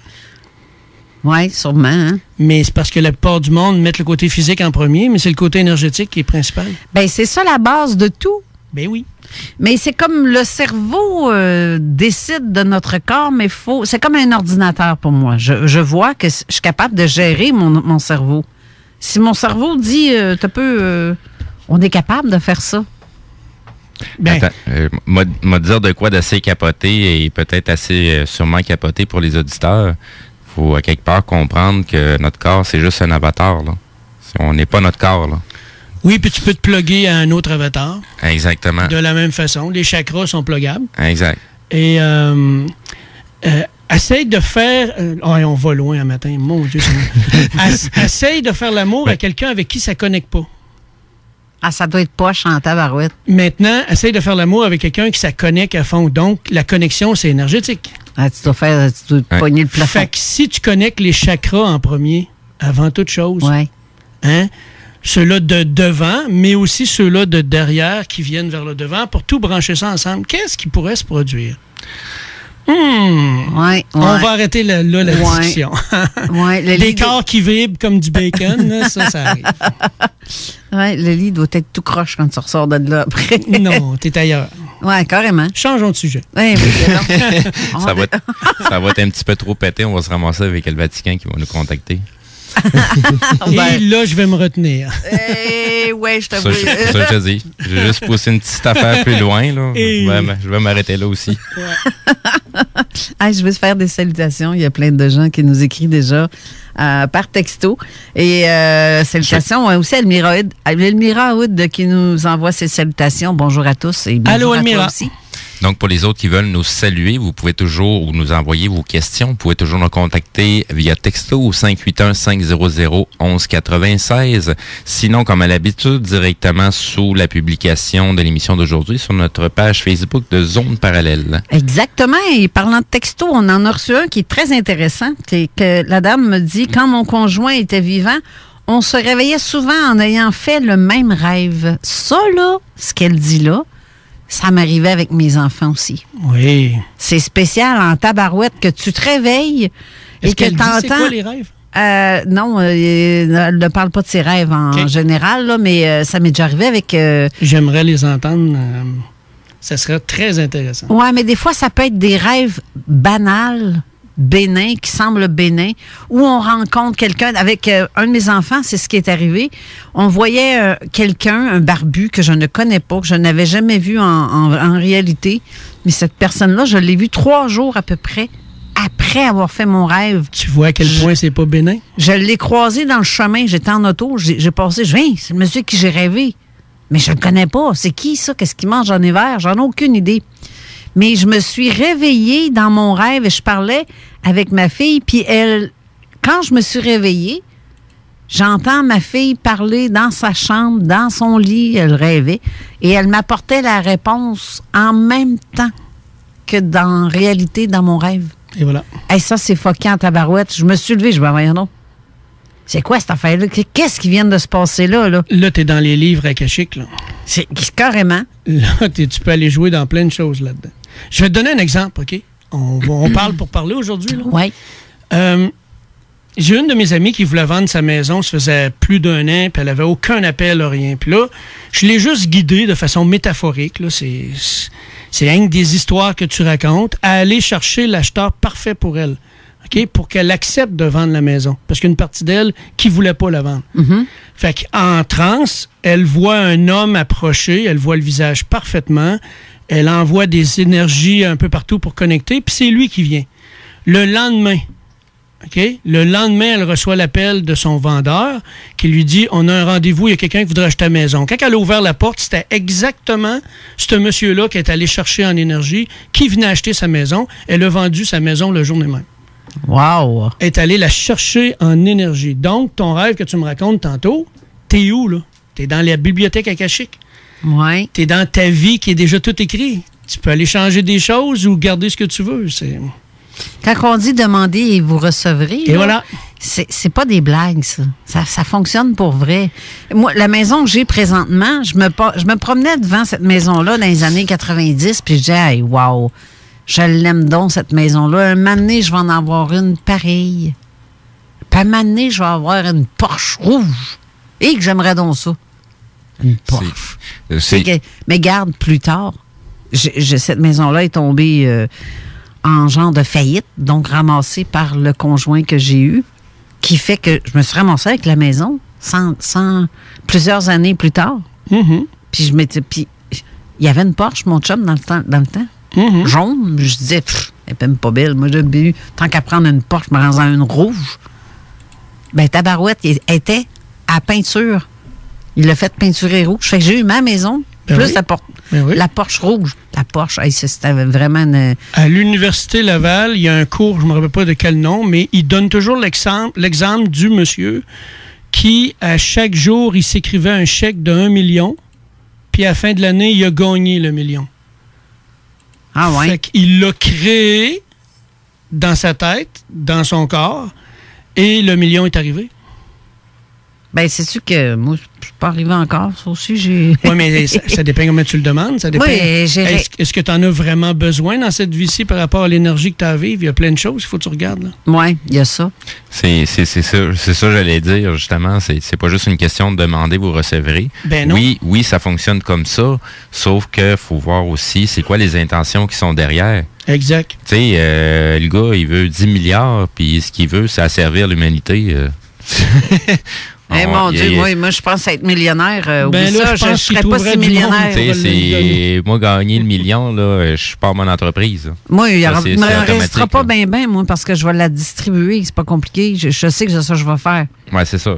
Speaker 3: Oui, sûrement. Hein?
Speaker 5: Mais c'est parce que la plupart du monde met le côté physique en premier, mais c'est le côté énergétique qui est principal.
Speaker 3: Bien, c'est ça la base de tout.
Speaker 5: Ben oui.
Speaker 3: Mais c'est comme le cerveau décide de notre corps, mais c'est comme un ordinateur pour moi. Je vois que je suis capable de gérer mon cerveau. Si mon cerveau dit, on est capable de faire ça.
Speaker 4: Ben. Attends, m'a dire de quoi d'assez capoté et peut-être assez sûrement capoté pour les auditeurs. Il faut à quelque part comprendre que notre corps, c'est juste un avatar. Là. On n'est pas notre corps. Là.
Speaker 5: Oui, puis tu peux te plugger à un autre avatar.
Speaker 4: Exactement.
Speaker 5: De la même façon. Les chakras sont pluggables.
Speaker 4: Exact.
Speaker 5: Et essaye de faire... on va loin un matin. Mon Dieu. Essaye de faire l'amour à quelqu'un avec qui ça ne connecte pas.
Speaker 3: Ah, ça doit être poche en tabarouette.
Speaker 5: Maintenant, essaye de faire l'amour avec quelqu'un qui ça connecte à fond. Donc, la connexion, c'est énergétique.
Speaker 3: Ah, tu dois pogner le plafond.
Speaker 5: Fait que si tu connectes les chakras en premier, avant toute chose,
Speaker 3: ouais.
Speaker 5: Hein, ceux-là de devant, mais aussi ceux-là de derrière qui viennent vers le devant, pour tout brancher ça ensemble, qu'est-ce qui pourrait se produire?
Speaker 3: Ouais.
Speaker 5: On va arrêter la discussion. Des corps qui vibrent comme du bacon, là, ça arrive.
Speaker 3: Oui, le lit doit être tout croche quand tu ressors de là après.
Speaker 5: Non, t'es ailleurs.
Speaker 3: Oui, carrément.
Speaker 5: Changeons de sujet.
Speaker 3: Oui,
Speaker 4: ça va être un petit peu trop pété. On va se ramasser avec le Vatican qui va nous contacter.
Speaker 5: Et là, je vais me retenir.
Speaker 3: Ouais, je t'avoue.
Speaker 4: Ça, je dis. Je vais juste pousser une petite affaire plus loin. Là. Je vais m'arrêter là aussi.
Speaker 3: Je vais se faire des salutations. Il y a plein de gens qui nous écrivent déjà par texto. Et salutations aussi à Elmira Hood qui nous envoie ses salutations. Bonjour à tous et bonjour
Speaker 5: Allô,
Speaker 3: à
Speaker 5: Elmira.
Speaker 3: toi aussi.
Speaker 4: Donc, pour les autres qui veulent nous saluer, vous pouvez toujours nous envoyer vos questions. Vous pouvez toujours nous contacter via texto au 581-500-1196. Sinon, comme à l'habitude, directement sous la publication de l'émission d'aujourd'hui sur notre page Facebook de Zone Parallèle.
Speaker 3: Exactement. Et parlant de texto, on en a reçu un qui est très intéressant. C'est que la dame me dit, quand mon conjoint était vivant, on se réveillait souvent en ayant fait le même rêve. Ça, là, ce qu'elle dit là, ça m'arrivait avec mes enfants aussi.
Speaker 5: Oui.
Speaker 3: C'est spécial en tabarouette que tu te réveilles et que tu entends...
Speaker 5: C'est quoi les rêves?
Speaker 3: Non, elle ne parle pas de ses rêves en général, là, mais ça m'est déjà arrivé avec...
Speaker 5: J'aimerais les entendre. Ça serait très intéressant.
Speaker 3: Oui, mais des fois, ça peut être des rêves banals, bénins, qui semblent bénins, où on rencontre quelqu'un. Avec un de mes enfants, c'est ce qui est arrivé. On voyait quelqu'un, un barbu que je ne connais pas, que je n'avais jamais vu en réalité. Mais cette personne-là, je l'ai vue 3 jours à peu près après avoir fait mon rêve.
Speaker 5: Tu vois à quel point c'est pas bénin?
Speaker 3: Je l'ai croisé dans le chemin. J'étais en auto. J'ai passé. C'est le monsieur qui j'ai rêvé. Mais je le connais pas. C'est qui, ça? Qu'est-ce qu'il mange en hiver? J'en ai aucune idée. Mais je me suis réveillée dans mon rêve et je parlais avec ma fille, puis elle, quand je me suis réveillée, j'entends ma fille parler dans sa chambre, dans son lit, elle rêvait, et elle m'apportait la réponse en même temps que dans réalité, dans mon rêve.
Speaker 5: Et voilà.
Speaker 3: Hey, ça, c'est fucké en tabarouette. Je me suis levée, je me voyons non. C'est quoi cette affaire-là? Qu'est-ce qui vient de se passer là?
Speaker 5: Là, t'es dans les livres akashiques, là.
Speaker 3: C'est carrément.
Speaker 5: Là, tu peux aller jouer dans plein de choses là-dedans. Je vais te donner un exemple, OK? On parle pour parler aujourd'hui, là.
Speaker 3: Oui.
Speaker 5: J'ai une de mes amies qui voulait vendre sa maison, ça faisait plus d'1 an, puis elle avait aucun appel, rien. Puis là, je l'ai juste guidée de façon métaphorique, là. C'est rien que des histoires que tu racontes, à aller chercher l'acheteur parfait pour elle, OK? Pour qu'elle accepte de vendre la maison. Parce qu'il y a une partie d'elle qui ne voulait pas la vendre.
Speaker 3: Mm-hmm.
Speaker 5: Fait qu'en transe, elle voit un homme approcher, elle voit le visage parfaitement, elle envoie des énergies un peu partout pour connecter, puis c'est lui qui vient. Le lendemain, OK? Le lendemain, elle reçoit l'appel de son vendeur qui lui dit « On a un rendez-vous, il y a quelqu'un qui voudrait acheter la maison. » Quand elle a ouvert la porte, c'était exactement ce monsieur-là qui est allé chercher en énergie, qui venait acheter sa maison. Elle a vendu sa maison le jour même.
Speaker 3: Wow!
Speaker 5: Elle est allée la chercher en énergie. Donc, ton rêve que tu me racontes tantôt, t'es où, là? T'es dans la bibliothèque akashique.
Speaker 3: Oui.
Speaker 5: T'es dans ta vie qui est déjà tout écrit. Tu peux aller changer des choses ou garder ce que tu veux.
Speaker 3: Quand on dit demander et vous recevrez,
Speaker 5: et
Speaker 3: là,
Speaker 5: voilà.
Speaker 3: C'est pas des blagues, ça. Ça fonctionne pour vrai. Moi, la maison que j'ai présentement, je me promenais devant cette maison-là dans les années 90, puis je disais, hey, wow, je l'aime donc, cette maison-là. Un moment donné, je vais en avoir une pareille. Puis un moment donné, je vais avoir une Porsche rouge. Et que j'aimerais donc ça. Une Porsche. Mais garde, plus tard, cette maison-là est tombée en genre de faillite, donc ramassée par le conjoint que j'ai eu, qui fait que je me suis ramassée avec la maison sans plusieurs années plus tard.
Speaker 5: Mm-hmm.
Speaker 3: Puis il y avait une Porsche, mon chum, dans le temps.
Speaker 5: Mm-hmm.
Speaker 3: Jaune. Je disais, elle est même pas belle. Moi, j'ai eu, tant qu'à prendre une Porsche, je me rends à une rouge. Ben, tabarouette, elle était à peinture. Il l'a fait peinturer rouge. Fait que j'ai eu ma maison,
Speaker 5: ben
Speaker 3: plus
Speaker 5: oui.
Speaker 3: la Porsche rouge. La Porsche, c'était vraiment une...
Speaker 5: À l'Université Laval, il y a un cours, je ne me rappelle pas de quel nom, mais il donne toujours l'exemple du monsieur qui, à chaque jour, il s'écrivait un chèque de 1 million, puis à la fin de l'année, il a gagné le million.
Speaker 3: Ah ouais?
Speaker 5: Fait qu'il l'a créé dans sa tête, dans son corps, et le million est arrivé.
Speaker 3: Ben, c'est-tu que moi, je suis pas arrivé encore. Ça aussi, j'ai...
Speaker 5: Oui, mais ça dépend comment tu le demandes. Ça dépend.
Speaker 3: Oui,
Speaker 5: est-ce que tu en as vraiment besoin dans cette vie-ci par rapport à l'énergie que tu as à vivre? Il y a plein de choses, il faut que tu regardes.
Speaker 3: Oui, il y a ça.
Speaker 4: C'est ça, j'allais dire, justement. C'est pas juste une question de demander, vous recevrez.
Speaker 5: Ben non.
Speaker 4: Oui, ça fonctionne comme ça, sauf qu'il faut voir aussi c'est quoi les intentions qui sont derrière.
Speaker 5: Exact.
Speaker 4: Tu sais, le gars, il veut 10 milliards, puis ce qu'il veut, c'est asservir l'humanité.
Speaker 3: Mon Dieu, moi, je pense être millionnaire.
Speaker 5: Ben là,
Speaker 3: ça, je ne serais pas si millionnaire.
Speaker 4: Moi, gagner le million, là, je pars mon entreprise.
Speaker 3: Moi, il ne me restera pas bien, moi, parce que je vais la distribuer. C'est pas compliqué. Je sais que c'est ça que je vais faire.
Speaker 4: Oui, c'est ça.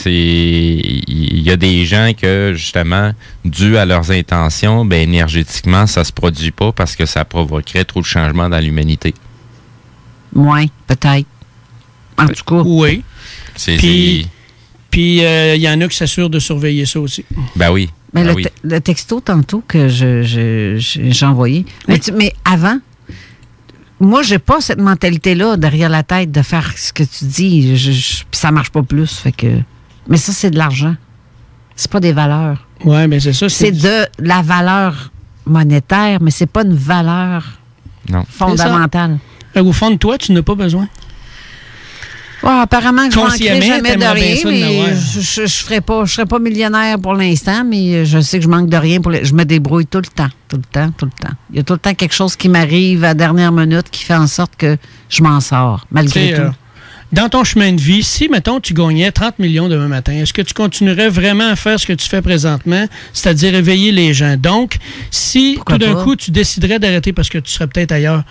Speaker 4: Il y a des gens que, justement, dû à leurs intentions, ben, énergétiquement, ça se produit pas parce que ça provoquerait trop de changements dans l'humanité.
Speaker 3: Oui, peut-être. En tout cas.
Speaker 5: Oui. Puis, il y en a qui s'assurent de surveiller ça aussi.
Speaker 4: Ben oui.
Speaker 3: Mais le texto, tantôt, que j'ai envoyé. Oui. Mais avant, moi, j'ai pas cette mentalité-là derrière la tête de faire ce que tu dis. Puis ça marche pas plus. Fait que... Mais ça, c'est de l'argent. C'est pas des valeurs.
Speaker 5: Oui, mais c'est ça.
Speaker 3: C'est de la valeur monétaire, mais c'est pas une valeur fondamentale.
Speaker 5: Au fond de toi, tu n'as pas besoin.
Speaker 3: Oh, apparemment que je ne manquerai jamais de rien, mais je ne serai pas millionnaire pour l'instant, mais je sais que je manque de rien. Je me débrouille tout le temps. Il y a tout le temps quelque chose qui m'arrive à la dernière minute qui fait en sorte que je m'en sors, malgré tout.
Speaker 5: Dans ton chemin de vie, si, mettons, tu gagnais 30 millions demain matin, est-ce que tu continuerais vraiment à faire ce que tu fais présentement, c'est-à-dire éveiller les gens? Donc, si tout d'un coup, tu déciderais d'arrêter parce que tu serais peut-être ailleurs,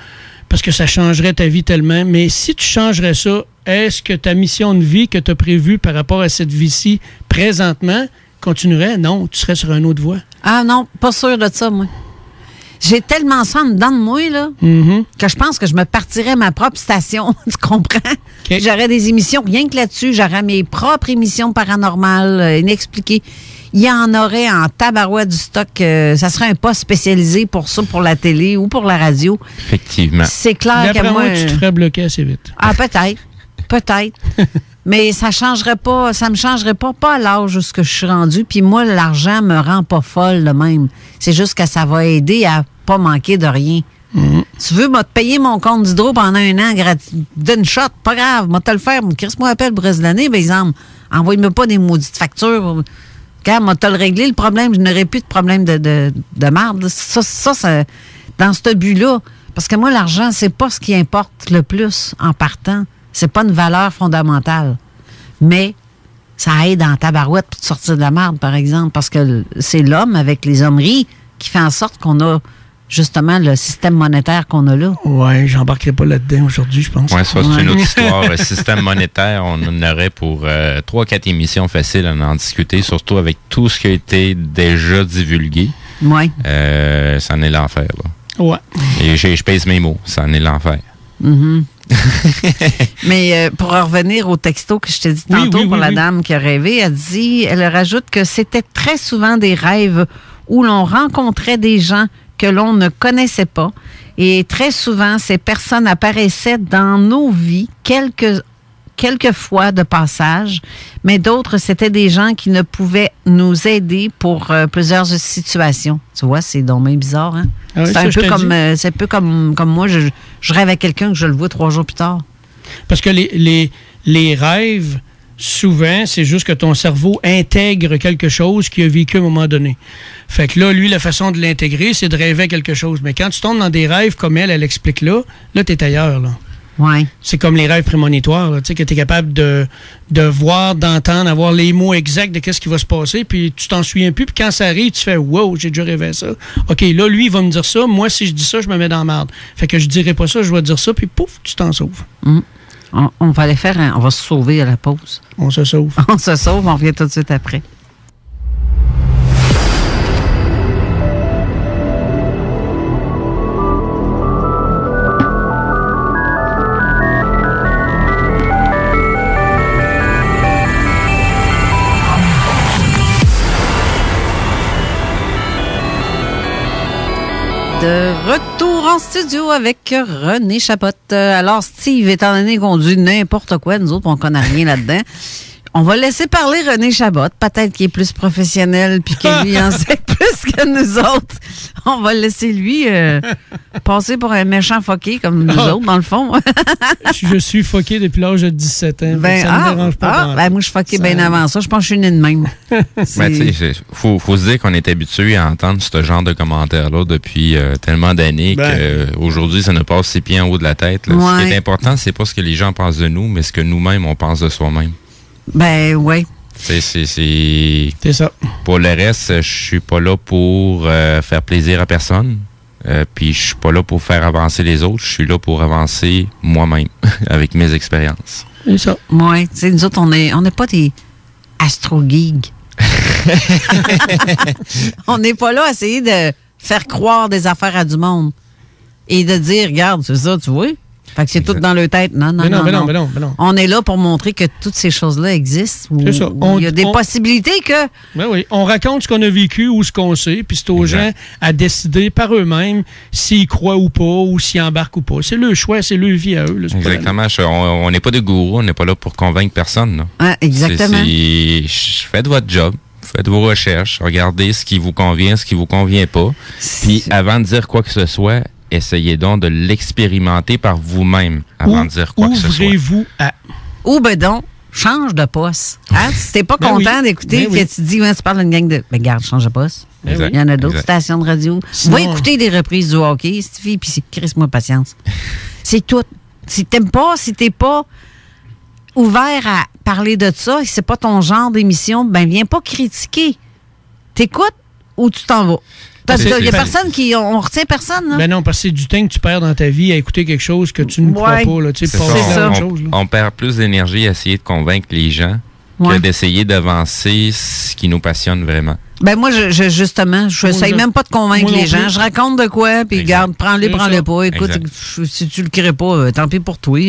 Speaker 5: parce que ça changerait ta vie tellement, mais si tu changerais ça, est-ce que ta mission de vie que tu as prévue par rapport à cette vie-ci présentement continuerais? Non, tu serais sur une autre voie.
Speaker 3: Ah non, pas sûr de ça, moi. J'ai tellement ça en dedans de moi, là, que je pense que je me partirais ma propre station. Tu comprends?
Speaker 5: Okay.
Speaker 3: J'aurais des émissions rien que là-dessus. J'aurais mes propres émissions paranormales, inexpliquées. Il y en aurait en tabarouette du stock. Ça serait un poste spécialisé pour ça, pour la télé ou pour la radio.
Speaker 4: Effectivement.
Speaker 3: C'est clair
Speaker 5: D'après
Speaker 3: que moi...
Speaker 5: tu te ferais bloquer assez vite.
Speaker 3: Ah, peut-être. Peut-être. Mais ça changerait pas, ça me changerait pas à l'âge où je suis rendue. Puis moi, l'argent me rend pas folle de même. C'est juste que ça va aider à pas manquer de rien. Tu veux, te payer mon compte d'hydro pendant 1 an d'une shot, pas grave, moi te le faire. Chris-moi appelle pour le reste de l'année, par exemple. Envoie-moi pas des maudites factures. Quand moi te le régler, le problème, je n'aurai plus de problème de marde. Ça, dans ce but-là. Parce que moi, l'argent, c'est pas ce qui importe le plus en partant. C'est pas une valeur fondamentale. Mais ça aide en tabarouette pour te sortir de la merde, par exemple, parce que c'est l'homme avec les hommeries qui fait en sorte qu'on a justement le système monétaire qu'on a là.
Speaker 5: Ouais, j'embarquerai pas là-dedans aujourd'hui, je pense.
Speaker 4: Oui, ça, c'est une autre histoire. Le système monétaire, on en aurait pour 3-4 émissions faciles à en discuter, surtout avec tout ce qui a été déjà divulgué.
Speaker 3: Oui.
Speaker 4: Ça en est l'enfer, là.
Speaker 5: Ouais.
Speaker 4: Et je pèse mes mots, ça en est l'enfer.
Speaker 3: Mais pour revenir au texto que je t'ai dit tantôt pour la dame qui a rêvé, elle rajoute que c'était très souvent des rêves où l'on rencontrait des gens que l'on ne connaissait pas. Et très souvent, ces personnes apparaissaient dans nos vies quelques fois de passage, mais d'autres, c'était des gens qui ne pouvaient nous aider pour plusieurs situations. Tu vois, c'est donc bien bizarre, hein?
Speaker 5: Ah oui,
Speaker 3: c'est un peu comme moi, je rêve à quelqu'un que je le vois 3 jours plus tard.
Speaker 5: Parce que les rêves, souvent, c'est juste que ton cerveau intègre quelque chose qu'il a vécu à un moment donné. Fait que là, lui, la façon de l'intégrer, c'est de rêver à quelque chose. Mais quand tu tombes dans des rêves comme elle explique là, t'es ailleurs, là.
Speaker 3: Ouais.
Speaker 5: C'est comme les rêves prémonitoires, là, tu sais, que tu es capable de voir, d'entendre, avoir les mots exacts de qu'est-ce qui va se passer, puis tu t'en souviens plus, puis quand ça arrive, tu fais « Wow, j'ai déjà rêvé à ça. OK, là, lui, il va me dire ça. Moi, si je dis ça, je me mets dans la merde. Fait que je dirai pas ça, je vais dire ça, puis pouf, tu t'en sauves.
Speaker 3: On va aller faire on va se sauver à la pause.
Speaker 5: On se sauve.
Speaker 3: On se sauve, on revient tout de suite après. De retour en studio avec René Chabot. Alors, Steve, étant donné qu'on dit n'importe quoi, nous autres, on ne connaît rien là-dedans, on va laisser parler René Chabot. Peut-être qu'il est plus professionnel puis que lui en sait plus que nous autres. On va laisser lui passer pour un méchant fucké comme nous autres, dans le fond.
Speaker 5: Je suis fucké depuis l'âge de 17 ans. Ça ne me dérange pas.
Speaker 3: Moi, je suis fucké bien avant ça. Je pense que je suis né de même.
Speaker 4: Faut se dire qu'on est habitué à entendre ce genre de commentaires-là depuis tellement d'années qu'aujourd'hui, ça nous passe 6 pieds en haut de la tête. Là. Ouais. Ce qui est important, c'est pas ce que les gens pensent de nous, mais ce que nous-mêmes, on pense de soi-même.
Speaker 3: Ben, oui.
Speaker 4: C'est
Speaker 5: ça.
Speaker 4: Pour le reste, je suis pas là pour faire plaisir à personne. Puis je suis pas là pour faire avancer les autres. Je suis là pour avancer moi-même avec mes expériences.
Speaker 5: C'est ça.
Speaker 3: Oui. Nous autres, on n'est pas des astro-geeks. On n'est pas là à essayer de faire croire des affaires à du monde. Et de dire, regarde, c'est ça, tu vois? Fait que c'est tout dans leur tête. Non. On est là pour montrer que toutes ces choses-là existent.
Speaker 5: C'est ça.
Speaker 3: Il y a des possibilités que...
Speaker 5: Ben oui. On raconte ce qu'on a vécu ou ce qu'on sait, puis c'est aux gens à décider par eux-mêmes s'ils croient ou pas, ou s'ils embarquent ou pas. C'est leur choix, c'est leur vie à eux. Là,
Speaker 4: exactement. On n'est pas des gourous, on n'est pas là pour convaincre personne. Là.
Speaker 3: Ah, exactement.
Speaker 4: Faites votre job. Faites vos recherches. Regardez ce qui vous convient, ce qui vous convient pas. Puis avant de dire quoi que ce soit, essayez donc de l'expérimenter par vous-même avant de dire quoi que ce soit.
Speaker 5: Ouvrez-vous à...
Speaker 3: Ou ben donc, change de poste. Hein? Si t'es pas content d'écouter, que tu dis, tu parles d'une gang de... Ben garde, change de poste. Il y en a d'autres stations de radio. Va écouter des reprises du hockey, Stevie, puis crisse-moi patience. C'est tout. Si t'aimes pas, si t'es pas ouvert à parler de ça, si c'est pas ton genre d'émission, ben viens pas critiquer. T'écoutes ou tu t'en vas. Parce qu'il y a personne qui... On retient personne, là.
Speaker 5: Ben non, parce que c'est du temps que tu perds dans ta vie à écouter quelque chose que tu ne crois pas, là. Tu sais,
Speaker 4: on perd plus d'énergie à essayer de convaincre les gens que d'essayer d'avancer ce qui nous passionne vraiment.
Speaker 3: Ben moi, justement, je n'essaye même pas de convaincre les gens. Je raconte de quoi, puis garde, prends-le pas. Écoute, si tu le crées pas, tant pis pour toi.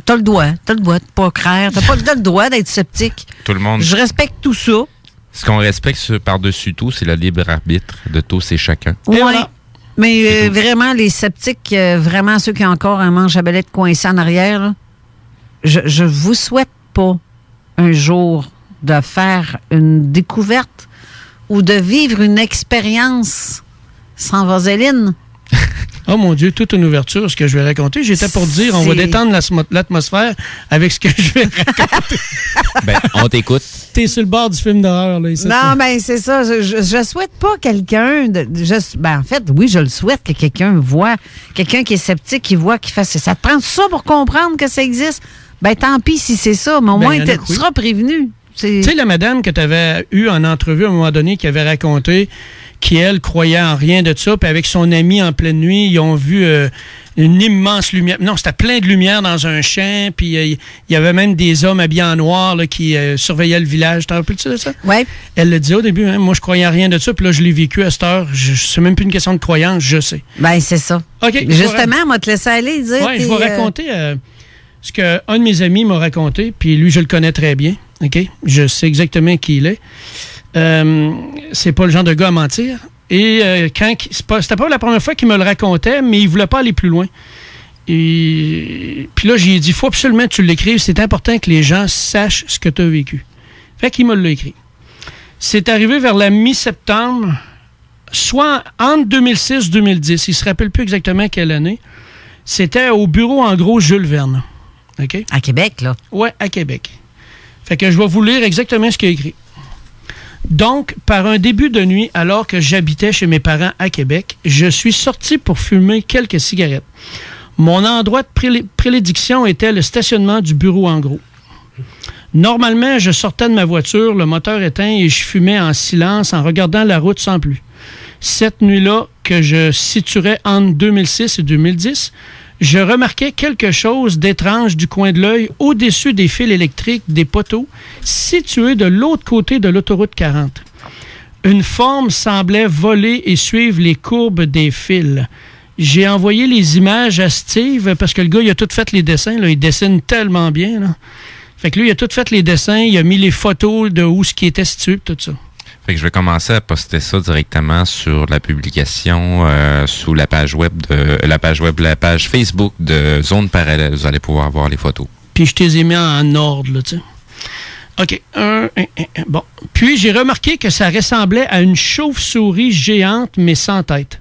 Speaker 3: T'as le droit de pas craindre. T'as pas le droit d'être sceptique.
Speaker 4: Tout le monde.
Speaker 3: Je respecte tout ça.
Speaker 4: Ce qu'on respecte par-dessus tout, c'est le libre arbitre de tous et chacun.
Speaker 3: Oui. Voilà. Mais vraiment, les sceptiques, vraiment ceux qui ont encore un manche à balai de coincé en arrière, là, je vous souhaite pas un jour de faire une découverte ou de vivre une expérience sans vaseline.
Speaker 5: Oh mon Dieu, toute une ouverture, ce que je vais raconter. J'étais pour dire, on va détendre l'atmosphère avec ce que je vais raconter.
Speaker 4: Ben, on t'écoute.
Speaker 5: T'es sur le bord du film d'horreur, là.
Speaker 3: Non, ben c'est ça. Je souhaite pas quelqu'un en fait, oui, je le souhaite que quelqu'un qui est sceptique, qui voit, qui fasse ça. Te prend ça pour comprendre que ça existe. Ben tant pis si c'est ça, mais au moins tu seras prévenu. Tu
Speaker 5: sais, la madame que tu avais eue en entrevue à un moment donné, qui avait raconté qui, elle, croyait en rien de ça, puis avec son ami en pleine nuit, ils ont vu une immense lumière. Non, c'était plein de lumière dans un champ, puis il y avait même des hommes habillés en noir là, qui surveillaient le village. T'en rappelles-tu de ça?
Speaker 3: Oui.
Speaker 5: Elle le disait au début, hein, moi, je croyais en rien de ça, puis là, je l'ai vécu à cette heure. C'est même plus une question de croyance, je sais.
Speaker 3: Ben c'est ça.
Speaker 5: OK.
Speaker 3: Justement, on va te laisser aller dire.
Speaker 5: Oui, je vais raconter ce qu'un de mes amis m'a raconté, puis lui, je le connais très bien. OK? Je sais exactement qui il est. C'est pas le genre de gars à mentir. Et c'était pas la première fois qu'il me le racontait, mais il voulait pas aller plus loin. Et puis là, j'ai dit, il faut absolument que tu l'écrives. C'est important que les gens sachent ce que tu as vécu. Fait qu'il me l'a écrit. C'est arrivé vers la mi-septembre, soit entre 2006 et 2010. Il se rappelle plus exactement quelle année. C'était au bureau, en gros, Jules Verne. OK?
Speaker 3: À Québec, là?
Speaker 5: Oui, à Québec. Fait que je vais vous lire exactement ce qu'il a écrit. Donc, par un début de nuit, alors que j'habitais chez mes parents à Québec, je suis sorti pour fumer quelques cigarettes. Mon endroit de prédilection était le stationnement du bureau en gros. Normalement, je sortais de ma voiture, le moteur éteint, et je fumais en silence en regardant la route sans plus. Cette nuit-là, que je situerais entre 2006 et 2010, je remarquais quelque chose d'étrange du coin de l'œil au-dessus des fils électriques des poteaux situés de l'autre côté de l'autoroute 40. Une forme semblait voler et suivre les courbes des fils. J'ai envoyé les images à Steve parce que le gars, il a tout fait les dessins. Là, il dessine tellement bien. Là. Fait que lui, il a tout fait les dessins. Il a mis les photos de où ce qui était situé, tout ça.
Speaker 4: Fait que je vais commencer à poster ça directement sur la publication sous la page web, la page Facebook de Zone Parallèle. Vous allez pouvoir voir les photos.
Speaker 5: Puis je t'ai mis en ordre, là, tu sais. OK. Bon. Puis j'ai remarqué que ça ressemblait à une chauve-souris géante, mais sans tête.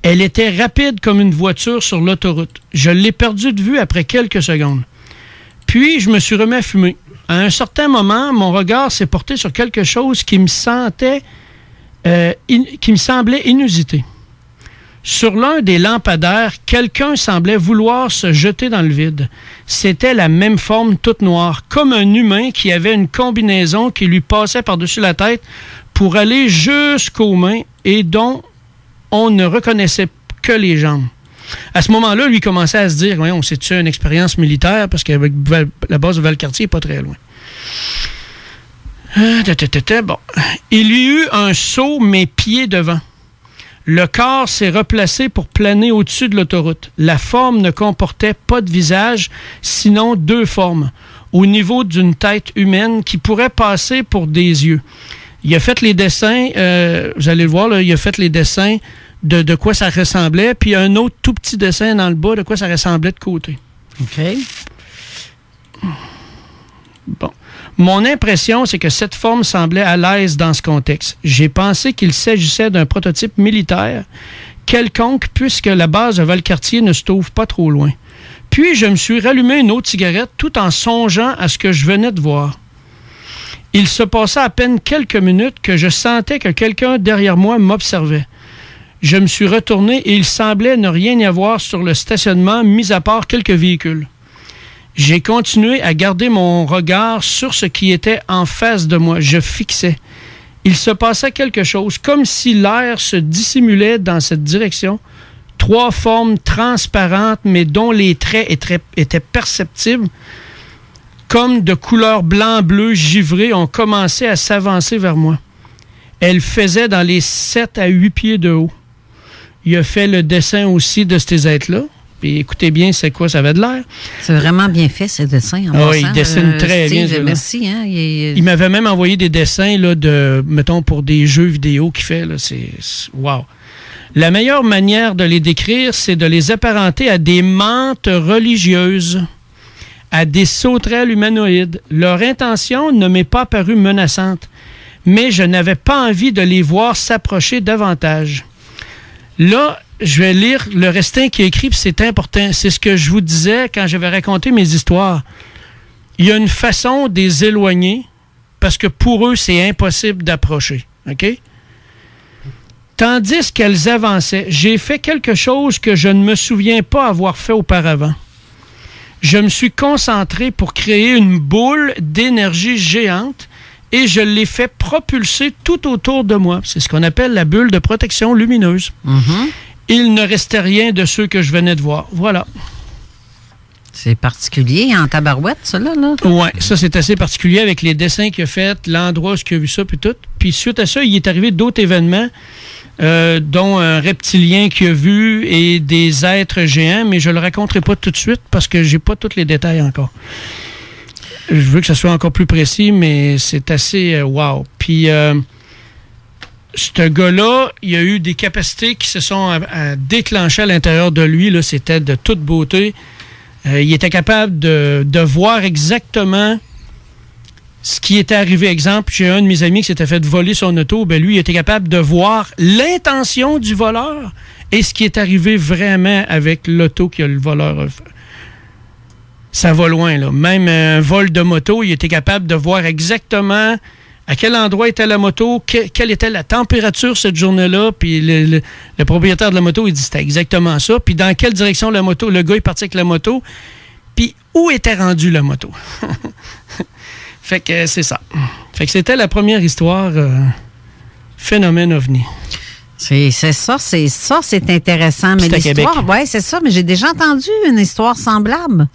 Speaker 5: Elle était rapide comme une voiture sur l'autoroute. Je l'ai perdue de vue après quelques secondes. Puis je me suis remis à fumer. À un certain moment, mon regard s'est porté sur quelque chose qui me semblait inusité. Sur l'un des lampadaires, quelqu'un semblait vouloir se jeter dans le vide. C'était la même forme toute noire, comme un humain qui avait une combinaison qui lui passait par-dessus la tête pour aller jusqu'aux mains et dont on ne reconnaissait que les jambes. À ce moment-là, lui commençait à se dire, voyons, c'est-tu une expérience militaire? Parce que la base de Valcartier n'est pas très loin. Bon. Il y eut un saut, mais pieds devant. Le corps s'est replacé pour planer au-dessus de l'autoroute. La forme ne comportait pas de visage, sinon deux formes, au niveau d'une tête humaine qui pourrait passer pour des yeux. Il a fait les dessins, vous allez le voir, là, il a fait les dessins de quoi ça ressemblait, puis un autre tout petit dessin dans le bas de quoi ça ressemblait de côté.
Speaker 3: OK.
Speaker 5: Bon. Mon impression, c'est que cette forme semblait à l'aise dans ce contexte. J'ai pensé qu'il s'agissait d'un prototype militaire quelconque, puisque la base de Valcartier ne se trouve pas trop loin. Puis, je me suis rallumé une autre cigarette tout en songeant à ce que je venais de voir. Il se passait à peine quelques minutes que je sentais que quelqu'un derrière moi m'observait. Je me suis retourné et il semblait ne rien y avoir sur le stationnement, mis à part quelques véhicules. J'ai continué à garder mon regard sur ce qui était en face de moi. Je fixais. Il se passait quelque chose, comme si l'air se dissimulait dans cette direction. Trois formes transparentes, mais dont les traits étaient perceptibles, comme de couleur blanc-bleu givré, ont commencé à s'avancer vers moi. Elle faisait dans les 7 à 8 pieds de haut. Il a fait le dessin aussi de ces êtres-là. Puis écoutez bien, c'est quoi ça avait de l'air.
Speaker 3: C'est vraiment bien fait, ce dessin.
Speaker 5: Oui, il dessine très
Speaker 3: Steve,
Speaker 5: bien.
Speaker 3: Merci. Hein,
Speaker 5: il m'avait même envoyé des dessins là, mettons, pour des jeux vidéo qu'il fait. Là, c'est wow. La meilleure manière de les décrire, c'est de les apparenter à des mantes religieuses, à des sauterelles humanoïdes. Leur intention ne m'est pas parue menaçante, mais je n'avais pas envie de les voir s'approcher davantage. Là, je vais lire le restant qui est écrit, puis c'est important. C'est ce que je vous disais quand j'avais raconté mes histoires. Il y a une façon de les éloigner, parce que pour eux, c'est impossible d'approcher. OK? Tandis qu'elles avançaient, j'ai fait quelque chose que je ne me souviens pas avoir fait auparavant. Je me suis concentré pour créer une boule d'énergie géante et je l'ai fait propulser tout autour de moi. C'est ce qu'on appelle la bulle de protection lumineuse. Mm-hmm. Il ne restait rien de ceux que je venais de voir. Voilà.
Speaker 3: C'est particulier en tabarouette, ça, là?
Speaker 5: Oui, ça, c'est assez particulier avec les dessins qu'il a fait, l'endroit où il a vu ça, puis tout. Puis suite à ça, il est arrivé d'autres événements, dont un reptilien qu'il a vu et des êtres géants, mais je ne le raconterai pas tout de suite parce que j'ai pas tous les détails encore. Je veux que ça soit encore plus précis, mais c'est assez wow. Puis, ce gars-là, il y a eu des capacités qui se sont déclenchées à l'intérieur de lui. Là, c'était de toute beauté. Il était capable de voir exactement ce qui était arrivé. Exemple, j'ai un de mes amis qui s'était fait voler son auto. Ben lui, il était capable de voir l'intention du voleur et ce qui est arrivé vraiment avec l'auto que le voleur a fait. Ça va loin, là. Même un vol de moto, il était capable de voir exactement à quel endroit était la moto, quelle était la température cette journée-là, puis le propriétaire de la moto, il dit c'était exactement ça, puis dans quelle direction la moto, le gars est parti avec la moto, puis où était rendue la moto. Fait que c'est ça. Fait que c'était la première histoire phénomène OVNI.
Speaker 3: C'est intéressant. Mais l'histoire, oui, c'est ça, mais j'ai déjà entendu une histoire semblable.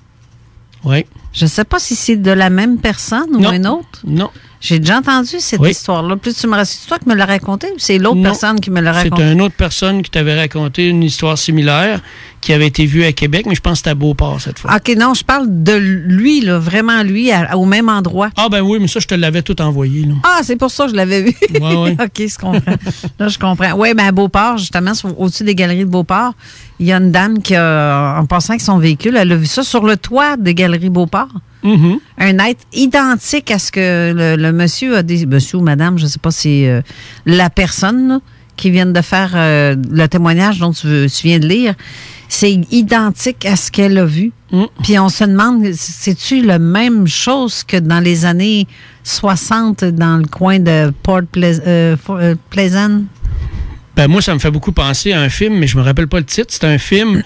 Speaker 5: Oui.
Speaker 3: Je ne sais pas si c'est de la même personne ou une autre.
Speaker 5: Non.
Speaker 3: J'ai déjà entendu cette histoire-là. Plus tu me racontes, c'est toi qui me l'as raconté ou c'est l'autre personne qui me l'a raconté?
Speaker 5: C'est une autre personne qui t'avait raconté une histoire similaire qui avait été vue à Québec, mais je pense que c'était à Beauport cette fois.
Speaker 3: OK, non, je parle de lui, là, vraiment lui, au même endroit.
Speaker 5: Ah ben oui, mais ça, je te l'avais tout envoyé. Là.
Speaker 3: Ah, c'est pour ça que je l'avais vu.
Speaker 5: Oui, oui.
Speaker 3: OK, je comprends. Là, je comprends. Oui, mais à Beauport, justement, au-dessus des galeries de Beauport, il y a une dame qui, en passant avec son véhicule, elle a vu ça sur le toit des galeries Beauport. Mm-hmm. Un être identique à ce que le monsieur a dit. Monsieur ou madame, je ne sais pas si la personne là, qui vient de faire le témoignage dont tu viens de lire, c'est identique à ce qu'elle a vu. Mm. Puis on se demande, c'est-tu la même chose que dans les années 60 dans le coin de Port Pleasant?
Speaker 5: Ben moi, ça me fait beaucoup penser à un film, mais je me rappelle pas le titre. C'est un film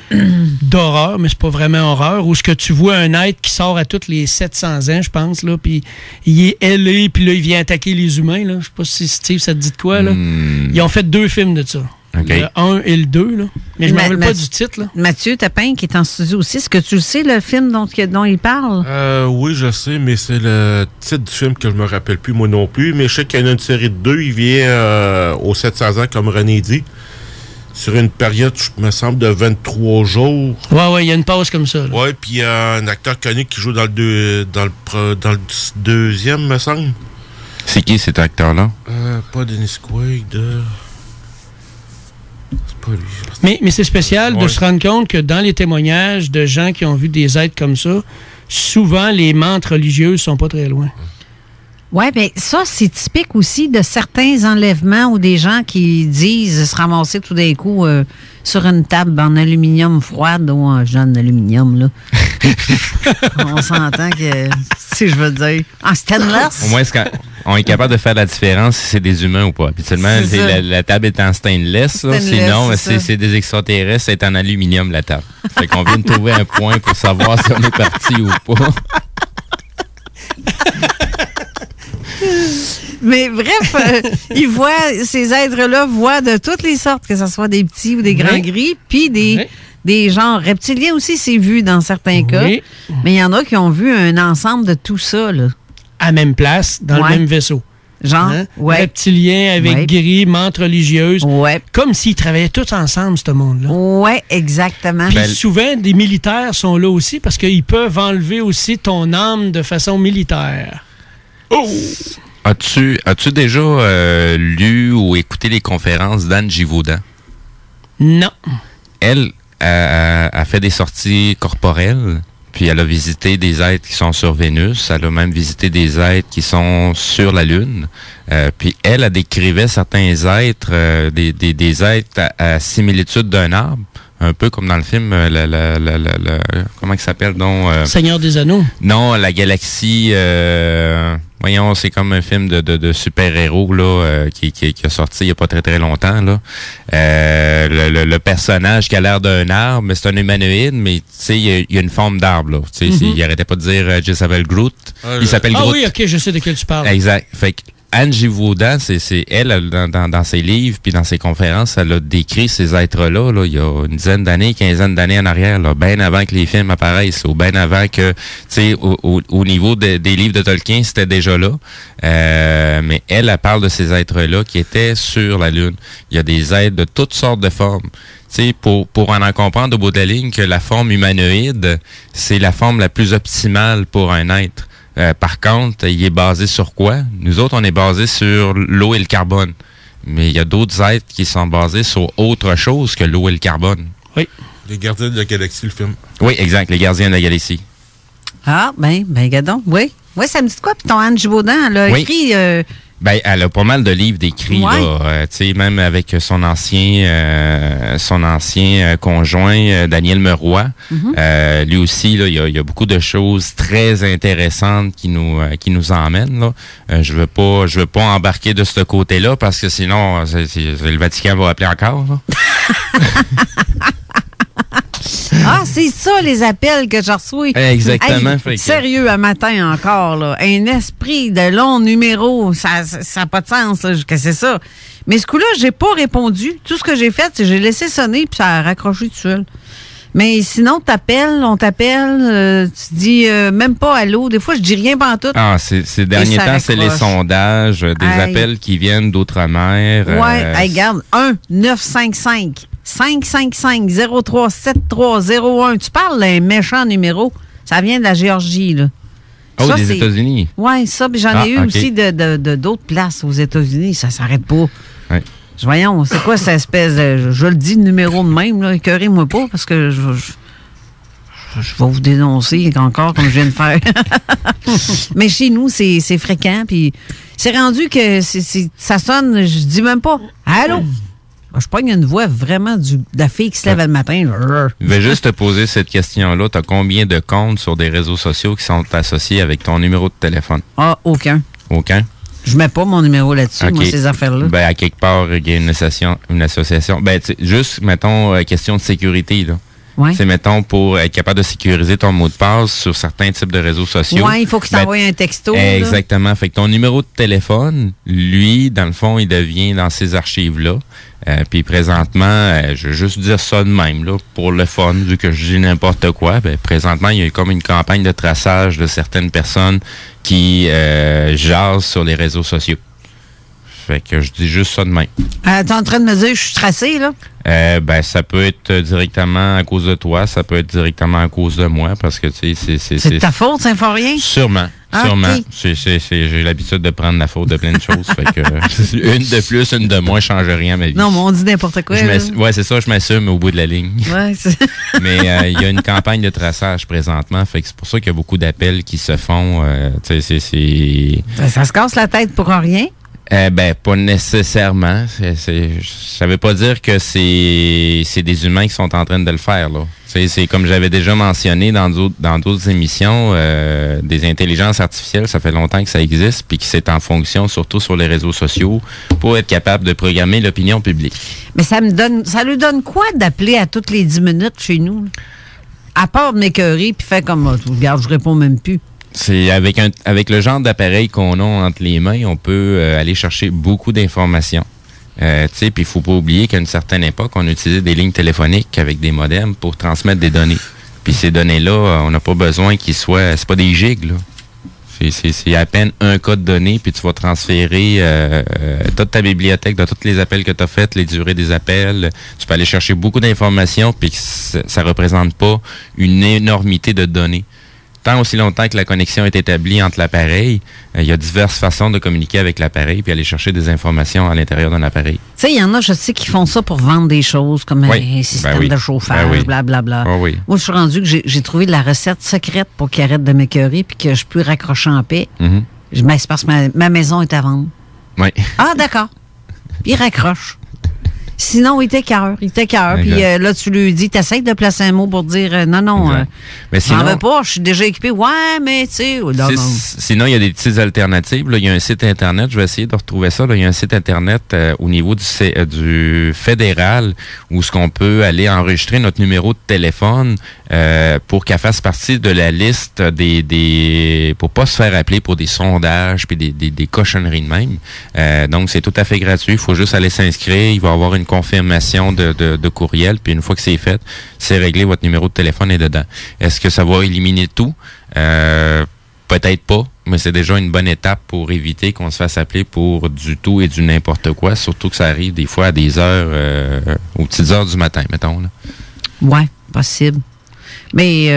Speaker 5: d'horreur, mais c'est pas vraiment horreur, où ce que tu vois un être qui sort à tous les 700 ans, je pense, là, puis il est ailé, puis là, il vient attaquer les humains, là. Je sais pas si Steve, ça te dit de quoi, là. Ils ont fait 2 films de ça. Okay. Le 1 et le 2, là. Mais je me rappelle pas du titre, là.
Speaker 3: Mathieu Tapin, qui est en studio aussi, est-ce que tu le sais, le film dont il parle?
Speaker 6: Oui, je sais, mais c'est le titre du film que je me rappelle plus, moi non plus. Mais je sais qu'il y en a une série de 2, il vient aux 700 ans, comme René dit, sur une période, je me semble, de 23 jours.
Speaker 5: Ouais, il y a une pause comme ça.
Speaker 6: Oui, puis il y a un acteur connu qui joue dans le deuxième, me semble.
Speaker 4: C'est qui cet acteur-là?
Speaker 6: Pas Dennis Quaid,
Speaker 5: Mais c'est spécial de se rendre compte que dans les témoignages de gens qui ont vu des êtres comme ça, souvent les mantes religieuses sont pas très loin.
Speaker 3: Oui, mais ça, c'est typique aussi de certains enlèvements où des gens qui disent se ramasser tout d'un coup sur une table en aluminium froide ou en jeune aluminium, là. On s'entend que, si je veux dire, en stainless.
Speaker 4: Au moins, on est capable de faire la différence si c'est des humains ou pas. Habituellement, la table est en stainless, là. Sinon, c'est des extraterrestres, c'est en aluminium, la table. Fait qu'on vient de trouver un point pour savoir si on est parti ou pas.
Speaker 3: Mais bref, ces êtres-là voient de toutes les sortes, que ce soit des petits ou des grands gris, puis des des genres reptiliens aussi, c'est vu dans certains cas.
Speaker 5: Oui.
Speaker 3: Mais il y en a qui ont vu un ensemble de tout ça, là.
Speaker 5: À même place, dans le même vaisseau.
Speaker 3: Genre,
Speaker 5: Hein?
Speaker 3: ouais.
Speaker 5: Reptiliens avec
Speaker 3: Ouais.
Speaker 5: gris, menthe religieuse.
Speaker 3: Ouais.
Speaker 5: Comme s'ils travaillaient tous ensemble, ce monde-là.
Speaker 3: Ouais, exactement.
Speaker 5: Puis
Speaker 4: Ben,
Speaker 5: souvent, des militaires sont là aussi parce qu'ils peuvent enlever aussi ton âme de façon militaire. Oh!
Speaker 4: As-tu déjà lu ou écouté les conférences d'Anne Givaudan?
Speaker 5: Non.
Speaker 4: Elle a fait des sorties corporelles, puis elle a visité des êtres qui sont sur Vénus. Elle a même visité des êtres qui sont sur la Lune. Puis elle décrivait certains êtres, des êtres à similitude d'un arbre. Un peu comme dans le film, comment il s'appelle donc?
Speaker 5: Seigneur des Anneaux.
Speaker 4: Non, la galaxie. Voyons, c'est comme un film de super-héros là qui a sorti il n'y a pas très très longtemps là. Le personnage qui a l'air d'un arbre, mais c'est un humanoïde, mais tu sais il y a une forme d'arbre là. Tu sais, il arrêtait pas de dire je s'appelle Groot. Il s'appelle
Speaker 5: Ah
Speaker 4: Groot.
Speaker 5: oui, ok, je sais de quel tu parles.
Speaker 4: Exact. Fait que Anne Givaudan, c'est elle dans ses livres puis dans ses conférences, elle a décrit ces êtres-là là, il y a une dizaine d'années, quinzaine d'années en arrière, là, bien avant que les films apparaissent, ou bien avant que, tu sais, au niveau des livres de Tolkien, c'était déjà là. Mais elle parle de ces êtres-là qui étaient sur la Lune. Il y a des êtres de toutes sortes de formes. Tu sais, pour en comprendre au bout de la ligne que la forme humanoïde, c'est la forme la plus optimale pour un être. Par contre, il est basé sur quoi? Nous autres, on est basé sur l'eau et le carbone. Mais il y a d'autres êtres qui sont basés sur autre chose que l'eau et le carbone.
Speaker 5: Oui.
Speaker 6: Les Gardiens de la Galaxie, le film.
Speaker 4: Oui, exact. Les Gardiens de la Galaxie.
Speaker 3: Ah, ben, gadon. Oui. Oui, ça me dit de quoi? Puis ton Anne Givaudan, elle a
Speaker 4: Oui.
Speaker 3: écrit...
Speaker 4: Ben, elle a pas mal de livres d'écrits,
Speaker 3: Ouais.
Speaker 4: là. Tu sais, même avec son ancien conjoint, Daniel Meroy. Lui aussi, là, il y a beaucoup de choses très intéressantes qui nous emmènent, là. Je veux pas embarquer de ce côté-là parce que sinon, le Vatican va appeler encore, là.
Speaker 3: Ah, c'est ça, les appels que j'ai reçus.
Speaker 4: Exactement.
Speaker 3: Hey,
Speaker 4: Fait que-
Speaker 3: sérieux, un matin encore, là. Un esprit de long numéro. Ça n'a pas de sens, là. Qu'est-ce que c'est ça? Mais ce coup-là, j'ai pas répondu. Tout ce que j'ai fait, c'est que j'ai laissé sonner puis ça a raccroché tout seul. Mais sinon, on t'appelle, tu dis même pas allô. Des fois, je dis rien pantoute.
Speaker 4: Ah, ces derniers
Speaker 3: ça
Speaker 4: temps, c'est les
Speaker 3: raccroche.
Speaker 4: sondages, des
Speaker 3: Aïe.
Speaker 4: appels qui viennent d'outre-mer.
Speaker 3: Ouais, hey, regarde, 1-955-555-037301. Tu parles d'un méchant numéro. Ça vient de la Géorgie, là.
Speaker 4: Oh,
Speaker 3: Ça,
Speaker 4: des
Speaker 3: c'est-
Speaker 4: États-Unis.
Speaker 3: Oui, ça, puis j'en ai eu
Speaker 4: ok.
Speaker 3: aussi d'autres places aux États-Unis. Ça s'arrête pas.
Speaker 4: Ouais.
Speaker 3: Voyons, c'est quoi cette espèce de... Je le dis, le numéro de même, là. Écœurez-moi pas, parce que je vais vous dénoncer encore, comme je viens de faire. Mais chez nous, c'est fréquent, puis c'est rendu que ça sonne, je dis même pas « Allô? » Je pogne une voix vraiment de la fille qui se lève le matin.
Speaker 4: Je vais juste te poser cette question-là. Tu as combien de comptes sur des réseaux sociaux qui sont associés avec ton numéro de téléphone?
Speaker 3: Ah, aucun.
Speaker 4: Aucun?
Speaker 3: Je mets pas mon numéro là-dessus,
Speaker 4: Ok.
Speaker 3: moi, ces affaires-là.
Speaker 4: Ben, à quelque part, il y a une association. Ben, juste, mettons, question de sécurité, là.
Speaker 3: Ouais.
Speaker 4: C'est, mettons, pour être capable de sécuriser ton mot de passe sur certains types de réseaux sociaux.
Speaker 3: Ouais, il faut que tu
Speaker 4: Ben,
Speaker 3: t'envoies un texto. là.
Speaker 4: Exactement. Fait que ton numéro de téléphone, lui, dans le fond, il devient dans ces archives-là. Puis présentement, je vais juste dire ça de même, là, pour le fun, vu que je dis n'importe quoi. Ben, présentement, il y a comme une campagne de traçage de certaines personnes qui jasent sur les réseaux sociaux. Fait que je dis juste ça de même.
Speaker 3: T'es en train de me dire que je suis tracé, là?
Speaker 4: Ben, ça peut être directement à cause de toi, ça peut être directement à cause de moi, parce que, tu sais,
Speaker 3: C'est de ta faute, ça ne rien?
Speaker 4: Sûrement.
Speaker 3: Ah,
Speaker 4: Sûrement.
Speaker 3: ok.
Speaker 4: J'ai l'habitude de prendre la faute de plein de choses. Fait que une de plus, une de moins, je change rien à ma vie.
Speaker 3: Non, mais on dit n'importe quoi. là.
Speaker 4: Ouais, c'est ça, je m'assume au bout de la ligne.
Speaker 3: Ouais,
Speaker 4: Mais il y a une campagne de traçage présentement, fait que c'est pour ça qu'il y a beaucoup d'appels qui se font. Tu sais,
Speaker 3: ça se casse la tête pour rien.
Speaker 4: ben, pas nécessairement. Ça veut pas dire que c'est des humains qui sont en train de le faire, là. C'est comme j'avais déjà mentionné dans d'autres émissions, des intelligences artificielles, ça fait longtemps que ça existe, puis que c'est en fonction, surtout sur les réseaux sociaux, pour être capable de programmer l'opinion publique.
Speaker 3: Mais ça lui donne quoi d'appeler à toutes les 10 minutes chez nous? Là? À part de m'écœurer, puis faire comme, regarde, je réponds même plus.
Speaker 4: C'est avec le genre d'appareil qu'on a entre les mains, on peut aller chercher beaucoup d'informations. Tu sais, puis il faut pas oublier qu'à une certaine époque, on utilisait des lignes téléphoniques avec des modems pour transmettre des données. Puis ces données-là, on n'a pas besoin qu'ils soient... C'est pas des gigs, là. C'est à peine un code donné, puis tu vas transférer toute ta bibliothèque de tous les appels que tu as faits, les durées des appels. Tu peux aller chercher beaucoup d'informations, puis ça représente pas une énormité de données. Tant aussi longtemps que la connexion est établie entre l'appareil, il y a diverses façons de communiquer avec l'appareil puis aller chercher des informations à l'intérieur d'un appareil.
Speaker 3: Tu sais, il y en a, je sais, qui font ça pour vendre des choses comme un système de chauffage, blablabla.
Speaker 4: Oh oui.
Speaker 3: Moi, je suis rendu que j'ai trouvé la recette secrète pour qu'il arrête de m'écœurer puis que je peux raccrocher en paix.
Speaker 4: Mm-hmm.
Speaker 3: Mais c'est parce que ma maison est à vendre.
Speaker 4: Oui.
Speaker 3: Ah, d'accord. Puis il raccroche. Sinon, il t'écœure. Puis là, tu lui dis, t'essayes de placer un mot pour dire non,
Speaker 4: mais sinon,
Speaker 3: j'en veux pas, je suis déjà équipé. Ouais, mais tu sais.
Speaker 4: Sinon, il y a des petites alternatives. Là, il y a un site Internet, je vais essayer de retrouver ça. Là, il y a un site Internet au niveau du fédéral où ce qu'on peut aller enregistrer notre numéro de téléphone pour qu'elle fasse partie de la liste pour pas se faire appeler pour des sondages puis des cochonneries de même. Donc, c'est tout à fait gratuit. Il faut juste aller s'inscrire. Il va y avoir une confirmation de courriel, puis une fois que c'est fait, c'est réglé, votre numéro de téléphone est dedans. Est-ce que ça va éliminer tout? Peut-être pas, mais c'est déjà une bonne étape pour éviter qu'on se fasse appeler pour du tout et du n'importe quoi, surtout que ça arrive des fois à des heures, aux petites heures du matin, mettons. Là.
Speaker 3: Ouais, possible. Mais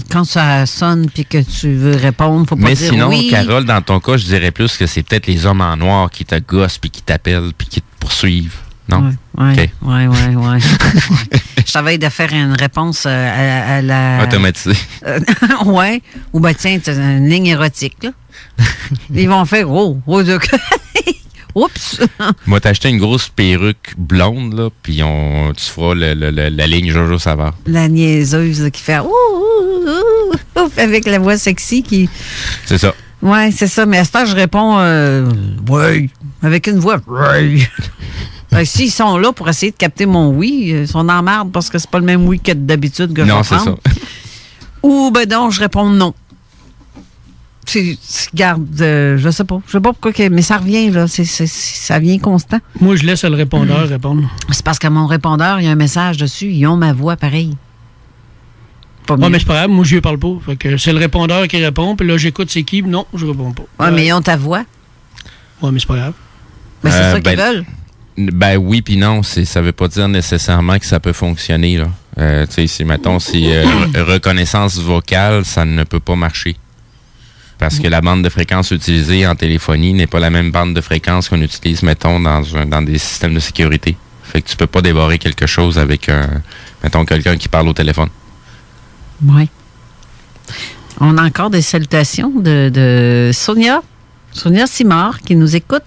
Speaker 3: quand ça sonne puis que tu veux répondre, faut pas dire
Speaker 4: sinon,
Speaker 3: oui.
Speaker 4: Carole, dans ton cas, je dirais plus que c'est peut-être les hommes en noir qui te gossent puis qui t'appellent puis qui te poursuivent. Non?
Speaker 3: Oui,
Speaker 4: okay.
Speaker 3: ouais. Je t'avais de faire une réponse à la...
Speaker 4: Automatisée.
Speaker 3: Ouais. Ou ben tiens, tu as une ligne érotique, là. Ils vont faire oups!
Speaker 4: Moi, t'as acheté une grosse perruque blonde, là, puis tu feras la ligne Jojo Savard.
Speaker 3: La niaiseuse là, qui fait ouh, avec la voix sexy qui...
Speaker 4: C'est ça.
Speaker 3: Ouais, c'est ça. Mais à ce temps, je réponds ouais, avec une voix ouais. S'ils sont là pour essayer de capter mon oui, ils sont en marde parce que c'est pas le même oui que d'habitude que je vais prendre.
Speaker 4: Non, c'est ça.
Speaker 3: Ou ben donc, je réponds non. Garde, je sais pas pourquoi, mais ça revient, là. Ça vient constant.
Speaker 5: Moi, je laisse le répondeur répondre.
Speaker 3: C'est parce que mon répondeur, il y a un message dessus. Ils ont ma voix pareil.
Speaker 5: Oui, mais c'est pas grave. Moi, je lui parle pas. Fait que c'est le répondeur qui répond. Puis là, j'écoute c'est qui. Non, je réponds pas.
Speaker 3: Oui, mais ils ont ta voix.
Speaker 5: Oui, mais c'est pas grave.
Speaker 3: Ben, c'est ça qu'ils veulent.
Speaker 4: Ben oui, puis non. Ça veut pas dire nécessairement que ça peut fonctionner, là. Tu sais, si reconnaissance vocale, ça ne peut pas marcher. Parce que la bande de fréquence utilisée en téléphonie n'est pas la même bande de fréquence qu'on utilise, mettons, dans des systèmes de sécurité. Fait que tu peux pas débarrer quelque chose avec, mettons, quelqu'un qui parle au téléphone.
Speaker 3: Oui. On a encore des salutations de Sonia. Sonia Simard qui nous écoute.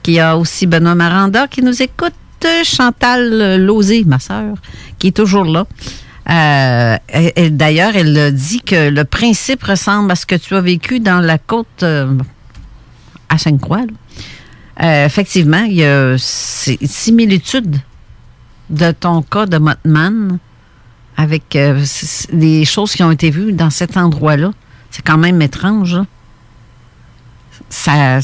Speaker 3: Qui y a aussi Benoît Maranda qui nous écoute. Chantal Lauzé, ma sœur, qui est toujours là. D'ailleurs, elle dit que le principe ressemble à ce que tu as vécu dans la côte à Sainte-Croix. Effectivement, il y a une similitude de ton cas de Mottman avec les choses qui ont été vues dans cet endroit-là. C'est quand même étrange. Là. Ça...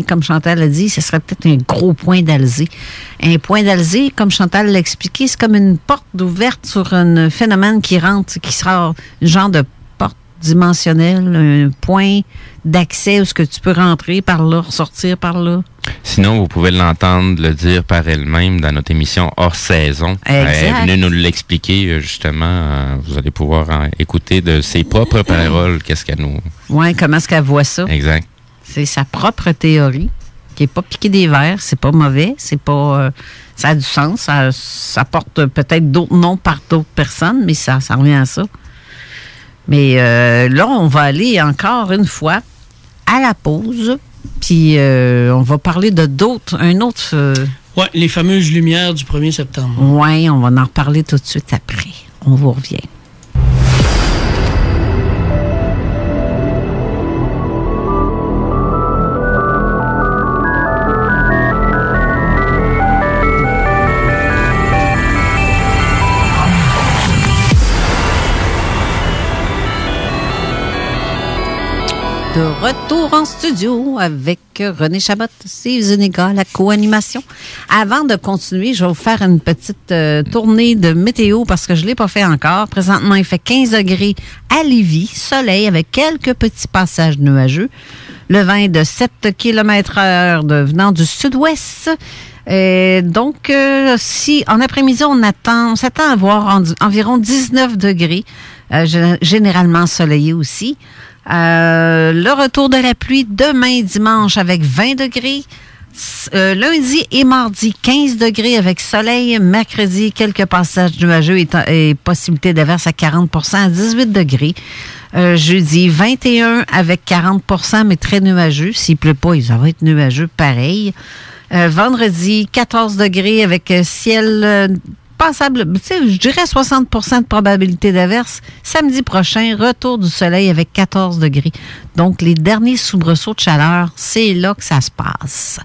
Speaker 3: Comme Chantal l'a dit, ce serait peut-être un gros point d'Alzé. Un point d'Alzé, comme Chantal l'a expliqué, c'est comme une porte ouverte sur un phénomène qui rentre, qui sera un genre de porte dimensionnelle, un point d'accès où ce que tu peux rentrer par là, ressortir par là.
Speaker 4: Sinon, vous pouvez l'entendre le dire par elle-même dans notre émission hors saison. Elle est venue nous l'expliquer, justement. Vous allez pouvoir écouter de ses propres paroles, qu'est-ce qu'elle nous...
Speaker 3: Oui, comment est-ce qu'elle voit ça.
Speaker 4: Exact.
Speaker 3: C'est sa propre théorie, qui n'est pas piquée des verres, c'est pas mauvais, c'est pas... ça a du sens, ça porte peut-être d'autres noms par d'autres personnes, mais ça revient à ça. Mais là, on va aller encore une fois à la pause, puis on va parler un autre...
Speaker 5: Oui, les fameuses lumières du 1er septembre.
Speaker 3: Oui, on va en reparler tout de suite après. On vous revient. De retour en studio avec René Chabot, Steve Zuniga, la co-animation. Avant de continuer, je vais vous faire une petite tournée de météo parce que je ne l'ai pas fait encore. Présentement, il fait 15 degrés à Lévis, soleil avec quelques petits passages nuageux. Le vent est de 7 km/h venant du sud-ouest. Donc, si en après-midi, on s'attend à voir environ 19 degrés, généralement ensoleillé aussi. Le retour de la pluie demain dimanche avec 20 degrés. Lundi et mardi, 15 degrés avec soleil. Mercredi, quelques passages nuageux et possibilité d'averse à 40 à 18 degrés. Jeudi, 21 avec 40 mais très nuageux. S'il pleut pas, ça va être nuageux pareil. Vendredi, 14 degrés avec ciel passable, je dirais 60 de probabilité d'averse. Samedi prochain, retour du soleil avec 14 degrés. Donc, les derniers soubresauts de chaleur, c'est là que ça se passe.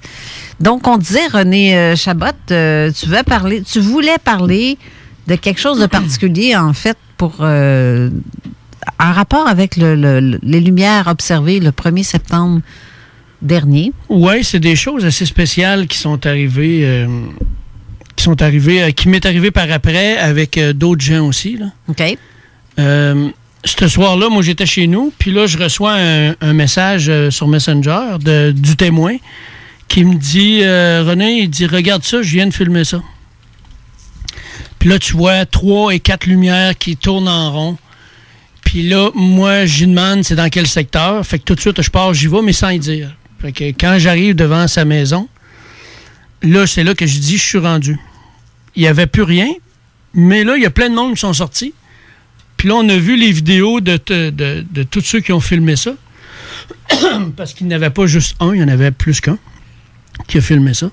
Speaker 3: Donc, on disait, René Chabot, tu voulais parler de quelque chose de particulier, en fait, en rapport avec les lumières observées le 1er septembre dernier.
Speaker 5: Oui, c'est des choses assez spéciales qui sont arrivées... qui m'est arrivé par après avec d'autres gens aussi. Là.
Speaker 3: OK.
Speaker 5: Ce soir-là, moi, j'étais chez nous, puis là, je reçois un message sur Messenger du témoin qui me dit, René, il dit, regarde ça, je viens de filmer ça. Puis là, tu vois 3 et 4 lumières qui tournent en rond. Puis là, moi, je lui demande c'est dans quel secteur. Fait que tout de suite, je pars, j'y vais, mais sans y dire. Fait que quand j'arrive devant sa maison, là, c'est là que je dis, je suis rendu. Il n'y avait plus rien, mais là, il y a plein de monde qui sont sortis. Puis là, on a vu les vidéos de tous ceux qui ont filmé ça. Parce qu'il n'y en avait pas juste un, il y en avait plus qu'un qui a filmé ça.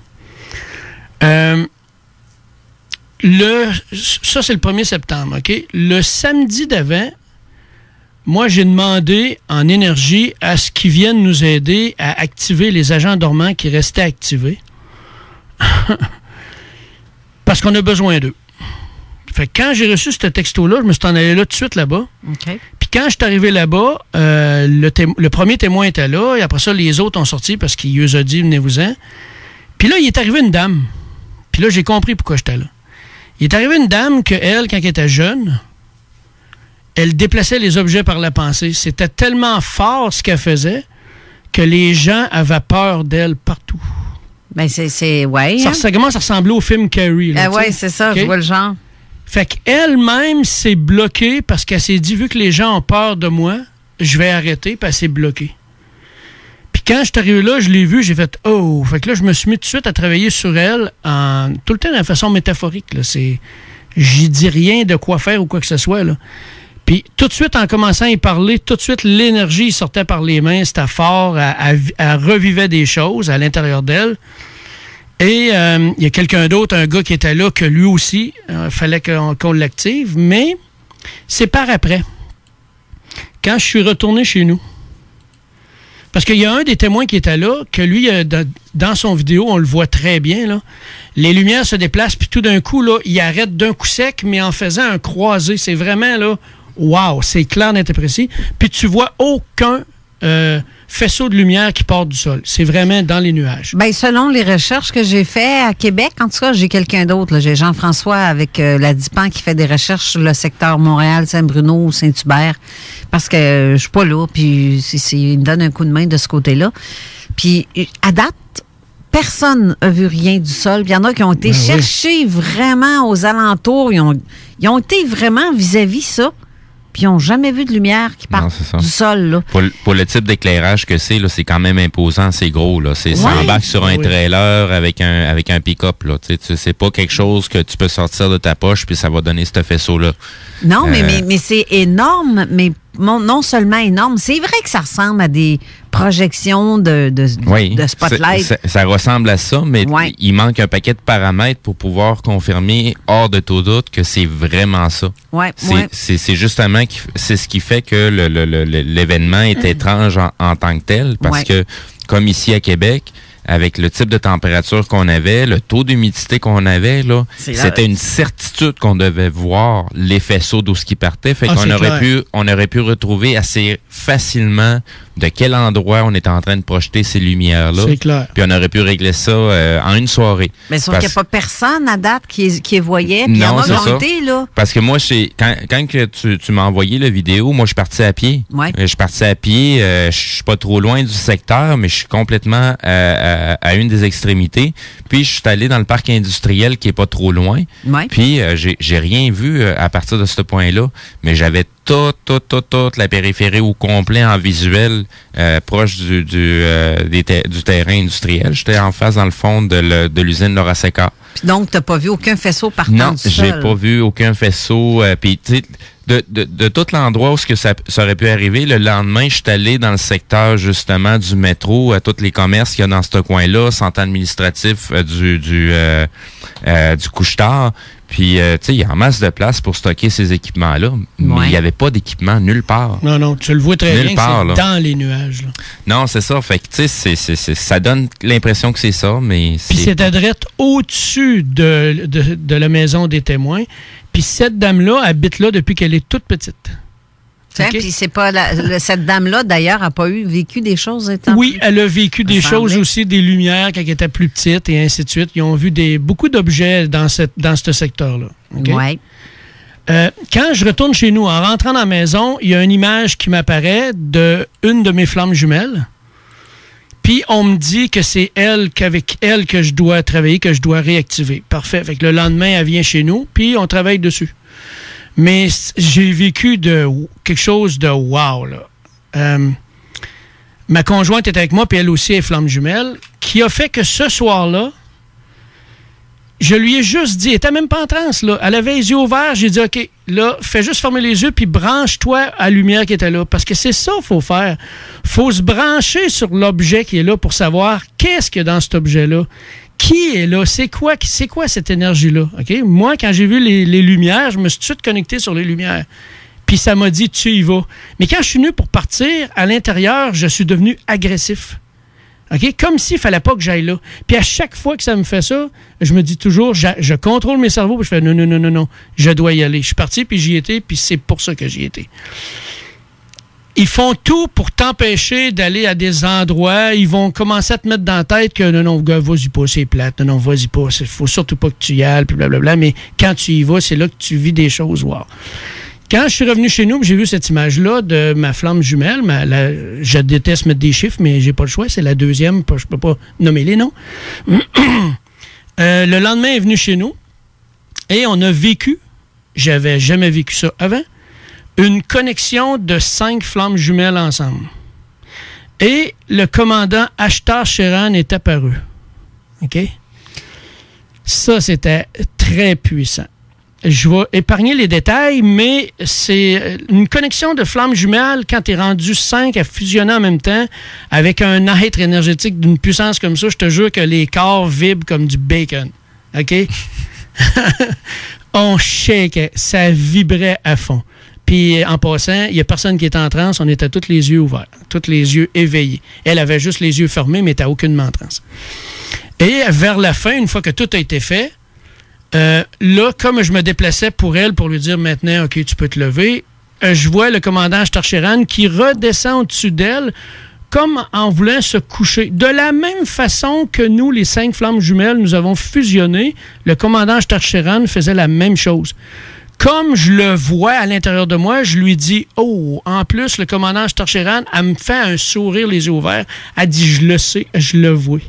Speaker 5: Ça, c'est le 1er septembre, OK? Le samedi d'avant, moi, j'ai demandé en énergie à ce qu'ils viennent nous aider à activer les agents dormants qui restaient activés. Parce qu'on a besoin d'eux. Fait que quand j'ai reçu ce texto-là, je me suis en allé là tout de suite là-bas.
Speaker 3: Okay.
Speaker 5: Puis quand je suis arrivé là-bas, le premier témoin était là, et après ça, les autres ont sorti parce qu'il nous a dit, venez-vous-en. Puis là, il est arrivé une dame. Puis là, j'ai compris pourquoi j'étais là. Il est arrivé une dame que elle, quand elle était jeune, elle déplaçait les objets par la pensée. C'était tellement fort ce qu'elle faisait que les gens avaient peur d'elle partout.
Speaker 3: Ben, ouais.
Speaker 5: Ça commence à ressembler au film Carrie.
Speaker 3: Oui, c'est ça, okay? Je vois le genre.
Speaker 5: Fait qu'elle-même s'est bloquée parce qu'elle s'est dit, vu que les gens ont peur de moi, je vais arrêter, puis elle s'est bloquée. Puis quand je suis arrivé là, je l'ai vu, j'ai fait « Oh! » Fait que là, je me suis mis tout de suite à travailler sur elle, tout le temps de façon métaphorique. J'y dis rien de quoi faire ou quoi que ce soit. Là. Puis tout de suite, en commençant à y parler, tout de suite, l'énergie sortait par les mains, c'était fort, elle revivait des choses à l'intérieur d'elle. Et il y a quelqu'un d'autre, un gars qui était là, que lui aussi, il fallait qu'on l'active, mais c'est par après. Quand je suis retourné chez nous, parce qu'il y a un des témoins qui était là, que lui, dans son vidéo, on le voit très bien, là, les lumières se déplacent, puis tout d'un coup, là, il arrête d'un coup sec, mais en faisant un croisé. C'est vraiment, là, wow, c'est clair, net et précis. Puis tu vois aucun faisceau de lumière qui part du sol. C'est vraiment dans les nuages. Bien,
Speaker 3: selon les recherches que j'ai faites à Québec, en tout cas, j'ai quelqu'un d'autre. Là. J'ai Jean-François avec la DIPAN qui fait des recherches sur le secteur Montréal, Saint-Bruno, Saint-Hubert, parce que je suis pas là, puis il me donne un coup de main de ce côté-là. Puis, à date, personne n'a vu rien du sol. Il y en a qui ont été chercher vraiment aux alentours. Ils ont été vraiment vis-à-vis ça. Puis ils n'ont jamais vu de lumière qui part du sol. Là.
Speaker 4: Pour le type d'éclairage que c'est quand même imposant, c'est gros. Là. Ça embarque sur un trailer avec un pick-up. Là. C'est pas quelque chose que tu peux sortir de ta poche puis ça va donner ce faisceau-là.
Speaker 3: Non, mais c'est énorme, mais non seulement énorme, c'est vrai que ça ressemble à des projections de spotlight.
Speaker 4: Ça ressemble à ça, mais il manque un paquet de paramètres pour pouvoir confirmer hors de tout doute que c'est vraiment ça. C'est justement c'est ce qui fait que l'événement est étrange en tant que tel, parce que, comme ici à Québec, avec le type de température qu'on avait, le taux d'humidité qu'on avait, là, c'était une certitude qu'on devait voir les faisceaux d'où ce qui partait. Fait qu'on aurait pu retrouver assez facilement de quel endroit on était en train de projeter ces lumières-là.
Speaker 5: C'est clair.
Speaker 4: Puis on aurait pu régler ça en une soirée.
Speaker 3: Mais sauf qu'il n'y a pas personne à date qui les voyait. Puis il y en a qui ont été, là.
Speaker 4: Parce que moi, quand que tu m'as envoyé la vidéo, moi, je suis parti à pied.
Speaker 3: Ouais.
Speaker 4: Je suis parti à pied. Je suis pas trop loin du secteur, mais je suis complètement à une des extrémités. Puis, je suis allé dans le parc industriel qui est pas trop loin.
Speaker 3: Ouais.
Speaker 4: Puis, j'ai rien vu à partir de ce point-là. Mais j'avais toute la périphérie au complet en visuel proche du terrain industriel. J'étais en face, dans le fond, de l'usine Laura Seca.
Speaker 3: Puis donc, tu n'as pas vu aucun faisceau partant
Speaker 4: Non,
Speaker 3: du sol?
Speaker 4: j'ai pas vu aucun faisceau. Puis, tu sais, de tout l'endroit où ça aurait pu arriver, le lendemain, je suis allé dans le secteur, justement, du métro, à tous les commerces qu'il y a dans ce coin-là, centre administratif du couche-tard. Puis, tu sais, il y a en masse de place pour stocker ces équipements-là, mais il n'y avait pas d'équipement nulle part.
Speaker 5: Non, tu le vois très
Speaker 4: nulle
Speaker 5: bien
Speaker 4: part,
Speaker 5: que c'est dans les nuages. Là.
Speaker 4: Non, c'est ça. Fait que, tu sais, ça donne l'impression que c'est ça, mais
Speaker 5: Puis c'est adrette au-dessus de la maison des témoins. Puis cette dame-là habite là depuis qu'elle est toute petite.
Speaker 3: Okay. Puis c'est pas cette dame-là, d'ailleurs, n'a pas vécu des choses étant
Speaker 5: Oui, elle a vécu des choses aussi, des lumières quand elle était plus petite et ainsi de suite. Ils ont vu beaucoup d'objets dans ce secteur-là. Okay?
Speaker 3: Oui.
Speaker 5: Quand je retourne chez nous, en rentrant dans la maison, il y a une image qui m'apparaît d'une de mes flammes jumelles. Puis on me dit que c'est qu'avec elle que je dois travailler, que je dois réactiver. Parfait. Fait que le lendemain, elle vient chez nous, puis on travaille dessus. Mais j'ai vécu quelque chose de wow, là. Ma conjointe est avec moi, puis elle aussi est flamme jumelle, qui a fait que ce soir-là, je lui ai juste dit, elle n'était même pas en transe, là. Elle avait les yeux ouverts, j'ai dit, OK, là, fais juste fermer les yeux, puis branche-toi à la lumière qui était là. Parce que c'est ça qu'il faut faire. Il faut se brancher sur l'objet qui est là pour savoir qu'est-ce qu'il y a dans cet objet-là. Qui est là? C'est quoi cette énergie-là? Okay? Moi, quand j'ai vu les lumières, je me suis tout de suite connecté sur les lumières. Puis ça m'a dit, tu y vas. Mais quand je suis venu pour partir, à l'intérieur, je suis devenu agressif. Okay? Comme s'il ne fallait pas que j'aille là. Puis à chaque fois que ça me fait ça, je me dis toujours, je contrôle mes cerveaux, puis je fais non, je dois y aller. Je suis parti, puis j'y étais, puis c'est pour ça que j'y étais. Ils font tout pour t'empêcher d'aller à des endroits. Ils vont commencer à te mettre dans la tête que non, gars, vas-y pas, c'est plate. Non, vas-y pas, il faut surtout pas que tu y ailles, puis blablabla. Mais quand tu y vas, c'est là que tu vis des choses. Wow. Quand je suis revenu chez nous, j'ai vu cette image-là de ma flamme jumelle. Je déteste mettre des chiffres, mais j'ai pas le choix. C'est la deuxième. Je peux pas nommer les noms. Le lendemain, elle est venue chez nous et on a vécu, j'avais jamais vécu ça avant, une connexion de 5 flammes jumelles ensemble. Et le commandant Ashtar Sheran est apparu. OK? Ça, c'était très puissant. Je vais épargner les détails, mais c'est une connexion de flammes jumelles quand tu es rendu 5 à fusionner en même temps avec un être énergétique d'une puissance comme ça. Je te jure que les corps vibrent comme du bacon. OK? On shake, ça vibrait à fond. Puis, en passant, il n'y a personne qui était en transe. On était tous les yeux ouverts, tous les yeux éveillés. Elle avait juste les yeux fermés, mais elle n'était aucunement en transe. Et vers la fin, une fois que tout a été fait, là, comme je me déplaçais pour elle, pour lui dire maintenant, OK, tu peux te lever, je vois le commandant Ashtar Sheran qui redescend au-dessus d'elle comme en voulant se coucher. De la même façon que nous, les 5 flammes jumelles, nous avons fusionné, le commandant Ashtar Sheran faisait la même chose. Comme je le vois à l'intérieur de moi, je lui dis, oh, en plus, le commandant Ashtar Sheran, elle me fait un sourire les yeux ouverts. Elle dit, je le sais, je le vois.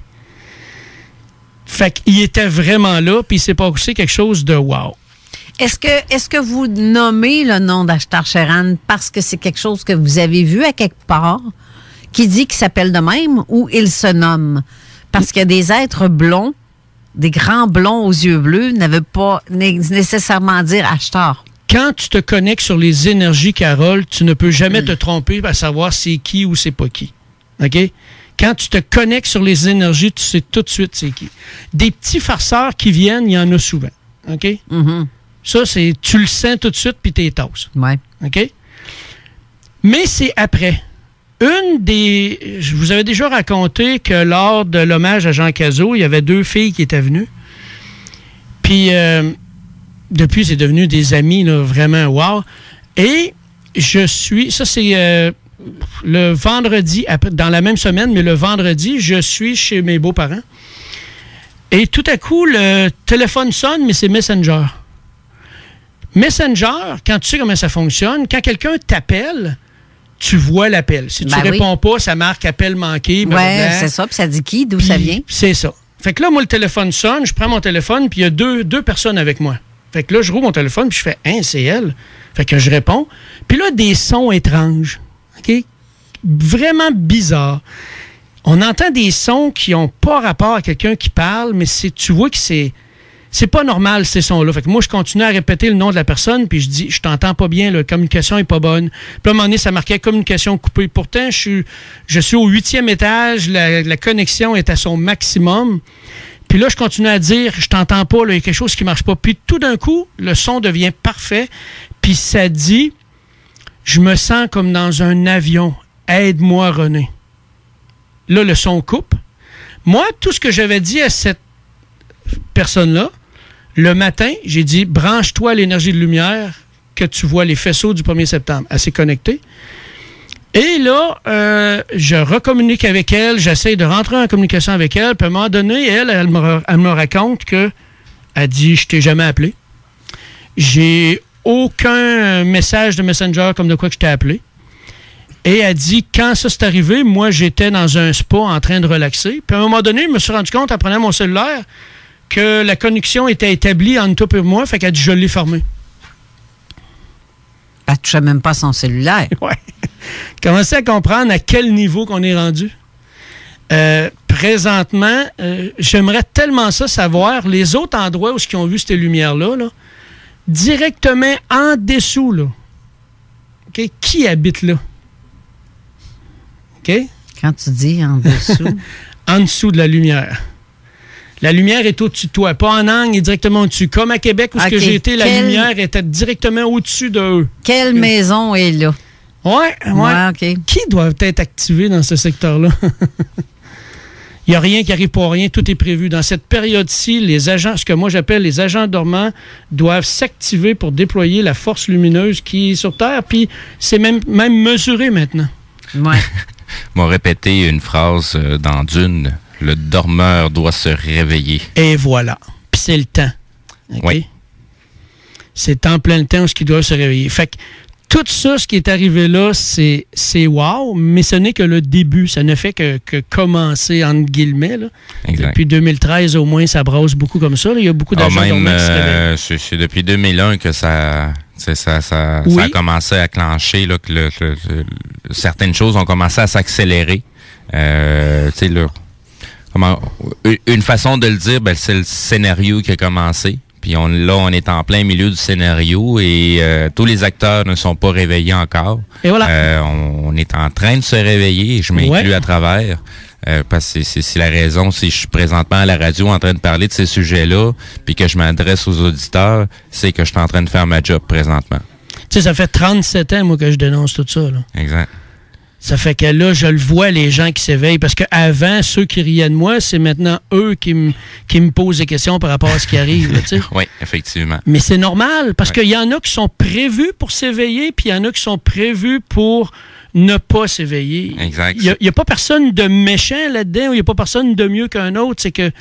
Speaker 5: Fait qu'il était vraiment là, puis il s'est passé quelque chose de wow.
Speaker 3: Est-ce que vous nommez le nom d'Ashtar Sheran parce que c'est quelque chose que vous avez vu à quelque part qui dit qu'il s'appelle de même ou il se nomme? Parce qu'il y a des êtres blonds, des grands blonds aux yeux bleus, ne veut pas nécessairement dire Ashtar.
Speaker 5: Quand tu te connectes sur les énergies, Carole, tu ne peux jamais te tromper à savoir c'est qui ou c'est pas qui. OK? Quand tu te connectes sur les énergies, tu sais tout de suite c'est qui. Des petits farceurs qui viennent, il y en a souvent. OK? Mm-hmm. Ça, tu le sens tout de suite, puis t'es tasses.
Speaker 3: Ouais.
Speaker 5: OK? Mais c'est après. Je vous avais déjà raconté que lors de l'hommage à Jean Cazot, il y avait 2 filles qui étaient venues. Puis, depuis, c'est devenu des amis, là, vraiment wow. Et ça, c'est le vendredi, dans la même semaine, mais le vendredi, je suis chez mes beaux-parents. Et tout à coup, le téléphone sonne, mais c'est Messenger. Messenger, quand tu sais comment ça fonctionne, quand quelqu'un t'appelle, tu vois l'appel. Si tu réponds pas, ça marque appel manqué.
Speaker 3: Oui, c'est ça. Puis ça dit qui, d'où ça vient.
Speaker 5: C'est ça. Fait que là, moi, le téléphone sonne, je prends mon téléphone, puis il y a deux personnes avec moi. Fait que là, je roule mon téléphone, puis je fais « Hein, c'est elle ». Fait que je réponds. Puis là, des sons étranges. OK? Vraiment bizarres. On entend des sons qui n'ont pas rapport à quelqu'un qui parle, mais tu vois que c'est pas normal, ces sons-là. Fait que moi, je continue à répéter le nom de la personne, puis je dis, je t'entends pas bien, la communication est pas bonne. Puis à un moment donné, ça marquait communication coupée. Pourtant, je suis au 8e étage, la connexion est à son maximum. Puis là, je continue à dire, je t'entends pas, il y a quelque chose qui marche pas. Puis tout d'un coup, le son devient parfait, puis ça dit, je me sens comme dans un avion. Aide-moi, René. Là, le son coupe. Moi, tout ce que j'avais dit à cette personne-là, le matin, j'ai dit, branche-toi à l'énergie de lumière que tu vois les faisceaux du 1er septembre. Elle s'est connectée. Et là, je recommunique avec elle, j'essaie de rentrer en communication avec elle, puis à un moment donné, elle me raconte que elle dit, je t'ai jamais appelé. J'ai aucun message de Messenger comme de quoi que je t'ai appelé. Et elle dit, quand ça s'est arrivé, moi, j'étais dans un spa en train de relaxer. Puis à un moment donné, je me suis rendu compte, en prenant mon cellulaire, que la connexion était établie entre toi et moi. Fait qu'elle dit, je l'ai fermé.
Speaker 3: Elle ne touchait même pas son cellulaire.
Speaker 5: Ouais. Commencez à comprendre à quel niveau qu'on est rendu. Présentement, j'aimerais tellement ça savoir les autres endroits où ils ont vu ces lumières-là, là, directement en dessous, là. Okay? Qui habite là? OK?
Speaker 3: Quand tu dis en dessous.
Speaker 5: En dessous de la lumière. La lumière est au-dessus de toi, pas en angle, elle est directement au-dessus. Comme à Québec, où ce que j'ai été, la lumière était directement au-dessus d'eux.
Speaker 3: Quelle maison est là?
Speaker 5: Ouais.
Speaker 3: OK.
Speaker 5: Qui doit être activé dans ce secteur-là? Il n'y a rien qui arrive pour rien, tout est prévu. Dans cette période-ci, les agents, ce que moi j'appelle les agents dormants, doivent s'activer pour déployer la force lumineuse qui est sur Terre, puis c'est même mesuré maintenant.
Speaker 3: Ouais.
Speaker 4: M'ont répété une phrase dans Dune. Le dormeur doit se réveiller.
Speaker 5: Et voilà. Puis c'est le temps. Okay? Oui. C'est en plein le temps où il doit se réveiller. Fait que tout ça, ce qui est arrivé là, c'est wow, mais ce n'est que le début. Ça ne fait que commencer, entre guillemets. Là. Depuis 2013, au moins, ça brasse beaucoup comme ça. Là. Il y a beaucoup d'agents dormants qui se réveillent.
Speaker 4: C'est depuis 2001 que ça a commencé à clencher, là, que certaines choses ont commencé à s'accélérer. Une façon de le dire, c'est le scénario qui a commencé. Puis on est en plein milieu du scénario et tous les acteurs ne sont pas réveillés encore.
Speaker 5: Et voilà.
Speaker 4: On est en train de se réveiller et je m'inclus à travers. Parce que c'est la raison, si je suis présentement à la radio en train de parler de ces sujets-là, puis que je m'adresse aux auditeurs, c'est que je suis en train de faire ma job présentement.
Speaker 5: Tu sais, ça fait 37 ans, moi, que je dénonce tout ça. Là.
Speaker 4: Exact.
Speaker 5: Ça fait que là, je le vois, les gens qui s'éveillent. Parce qu'avant, ceux qui riaient de moi, c'est maintenant eux qui me posent des questions par rapport à ce qui arrive. Là,
Speaker 4: oui, effectivement.
Speaker 5: Mais c'est normal, parce qu'il y en a qui sont prévus pour s'éveiller, puis il y en a qui sont prévus pour ne pas s'éveiller.
Speaker 4: Exact.
Speaker 5: Il n'y a pas personne de méchant là-dedans, ou il n'y a pas personne de mieux qu'un autre. C'est que...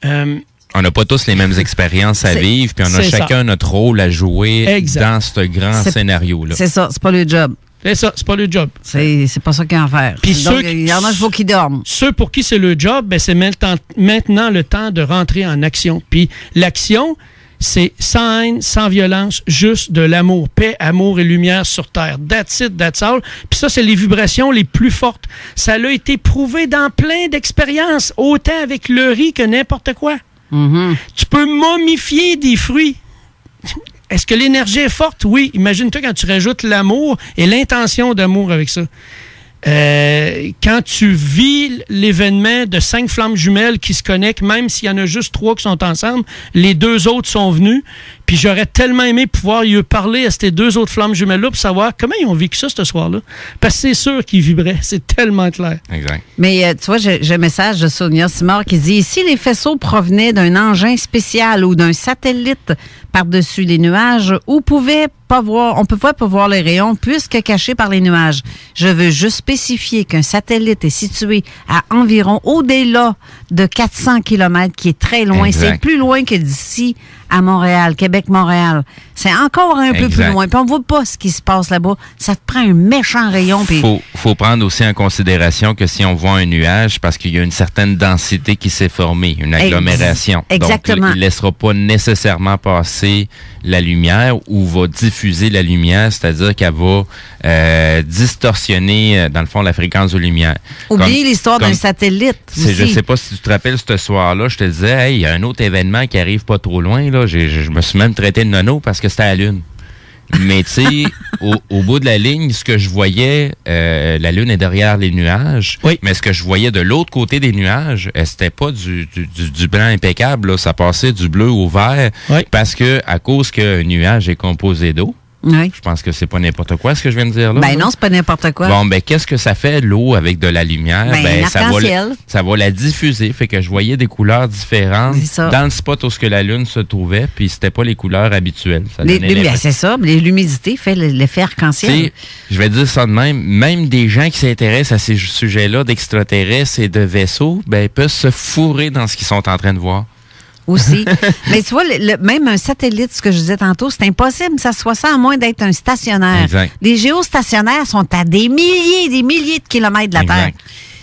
Speaker 4: on n'a pas tous les mêmes expériences à vivre, puis on a chacun notre rôle à jouer dans ce grand scénario-là.
Speaker 3: C'est ça, c'est pas le job.
Speaker 5: C'est ça, c'est pas le job.
Speaker 3: C'est pas ça qu'il y a à faire.
Speaker 5: Puis
Speaker 3: il y en a il faut qu'ils dorment.
Speaker 5: Ceux pour qui c'est le job, c'est maintenant le temps de rentrer en action. Puis l'action, c'est sans haine, sans violence, juste de l'amour. Paix, amour et lumière sur Terre. That's it, that's all. Puis ça, c'est les vibrations les plus fortes. Ça a été prouvé dans plein d'expériences, autant avec le riz que n'importe quoi.
Speaker 3: Mm-hmm. Tu
Speaker 5: peux momifier des fruits. Est-ce que l'énergie est forte? Oui. Imagine-toi quand tu rajoutes l'amour et l'intention d'amour avec ça. Quand tu vis l'événement de 5 flammes jumelles qui se connectent, même s'il y en a juste 3 qui sont ensemble, les 2 autres sont venus, puis Puis j'aurais tellement aimé pouvoir y parler à ces deux autres flammes jumelles-là pour savoir comment ils ont vécu ça ce soir-là. Parce que c'est sûr qu'ils vibraient. C'est tellement clair.
Speaker 4: Exact.
Speaker 3: Mais tu vois, j'ai un message de Sonia Simard qui dit « Si les faisceaux provenaient d'un engin spécial ou d'un satellite par-dessus les nuages, on ne pouvait pas voir les rayons puisque cachés par les nuages. Je veux juste spécifier qu'un satellite est situé à environ au-delà de 400 km, qui est très loin.
Speaker 4: Exact.
Speaker 3: C'est plus loin que d'ici à Montréal, Québec-Montréal. C'est encore un peu plus loin. Puis on ne voit pas ce qui se passe là-bas. Ça te prend un méchant rayon. Puis
Speaker 4: faut prendre aussi en considération que si on voit un nuage, parce qu'il y a une certaine densité qui s'est formée, une agglomération.
Speaker 3: Exactement.
Speaker 4: Donc, il ne laissera pas nécessairement passer la lumière ou va diffuser la lumière, c'est-à-dire qu'elle va distorsionner, dans le fond, la fréquence de lumière.
Speaker 3: Oublie l'histoire d'un satellite.
Speaker 4: Je ne sais pas si tu te rappelles ce soir-là, je te disais, hey, il y a un autre événement qui arrive pas trop loin. Là. Je me suis même traité de nono parce que c'était à la Lune. Mais tu sais, au bout de la ligne, ce que je voyais, la Lune est derrière les nuages,
Speaker 5: oui.
Speaker 4: Mais ce que je voyais de l'autre côté des nuages, c'était pas du blanc impeccable, là, ça passait du bleu au vert,
Speaker 5: oui.
Speaker 4: Parce que à cause qu'un nuage est composé d'eau,
Speaker 3: oui.
Speaker 4: Je pense que c'est pas n'importe quoi ce que je viens de dire là.
Speaker 3: Ben non, c'est pas n'importe quoi.
Speaker 4: Bon, ben qu'est-ce que ça fait l'eau avec de la lumière?
Speaker 3: Ben
Speaker 4: ça va la diffuser, fait que je voyais des couleurs différentes dans le spot où ce que la Lune se trouvait, puis c'était pas les couleurs habituelles.
Speaker 3: C'est ça, l'humidité fait l'effet arc-en-ciel.
Speaker 4: Je vais dire ça de même des gens qui s'intéressent à ces sujets-là d'extraterrestres et de vaisseaux, ben peuvent se fourrer dans ce qu'ils sont en train de voir.
Speaker 3: Aussi. Mais tu vois, même un satellite, ce que je disais tantôt, c'est impossible que ça soit ça, à moins d'être un stationnaire.
Speaker 4: Exact.
Speaker 3: Les géostationnaires sont à des milliers de kilomètres de la
Speaker 4: exact.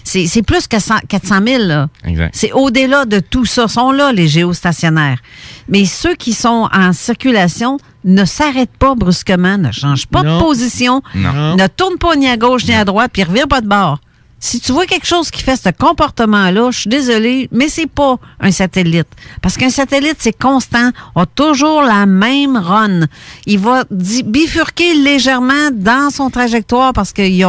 Speaker 3: Terre. C'est plus que 400 000. Là.
Speaker 4: Exact.
Speaker 3: C'est au-delà de tout ça. Sont là, les géostationnaires. Mais ceux qui sont en circulation ne s'arrêtent pas brusquement, ne changent pas de position, ne tournent pas ni à gauche ni à droite, puis ne revirent pas de bord. Si tu vois quelque chose qui fait ce comportement-là, je suis désolée, mais c'est pas un satellite. Parce qu'un satellite, c'est constant, a toujours la même run. Il va bifurquer légèrement dans son trajectoire parce qu'il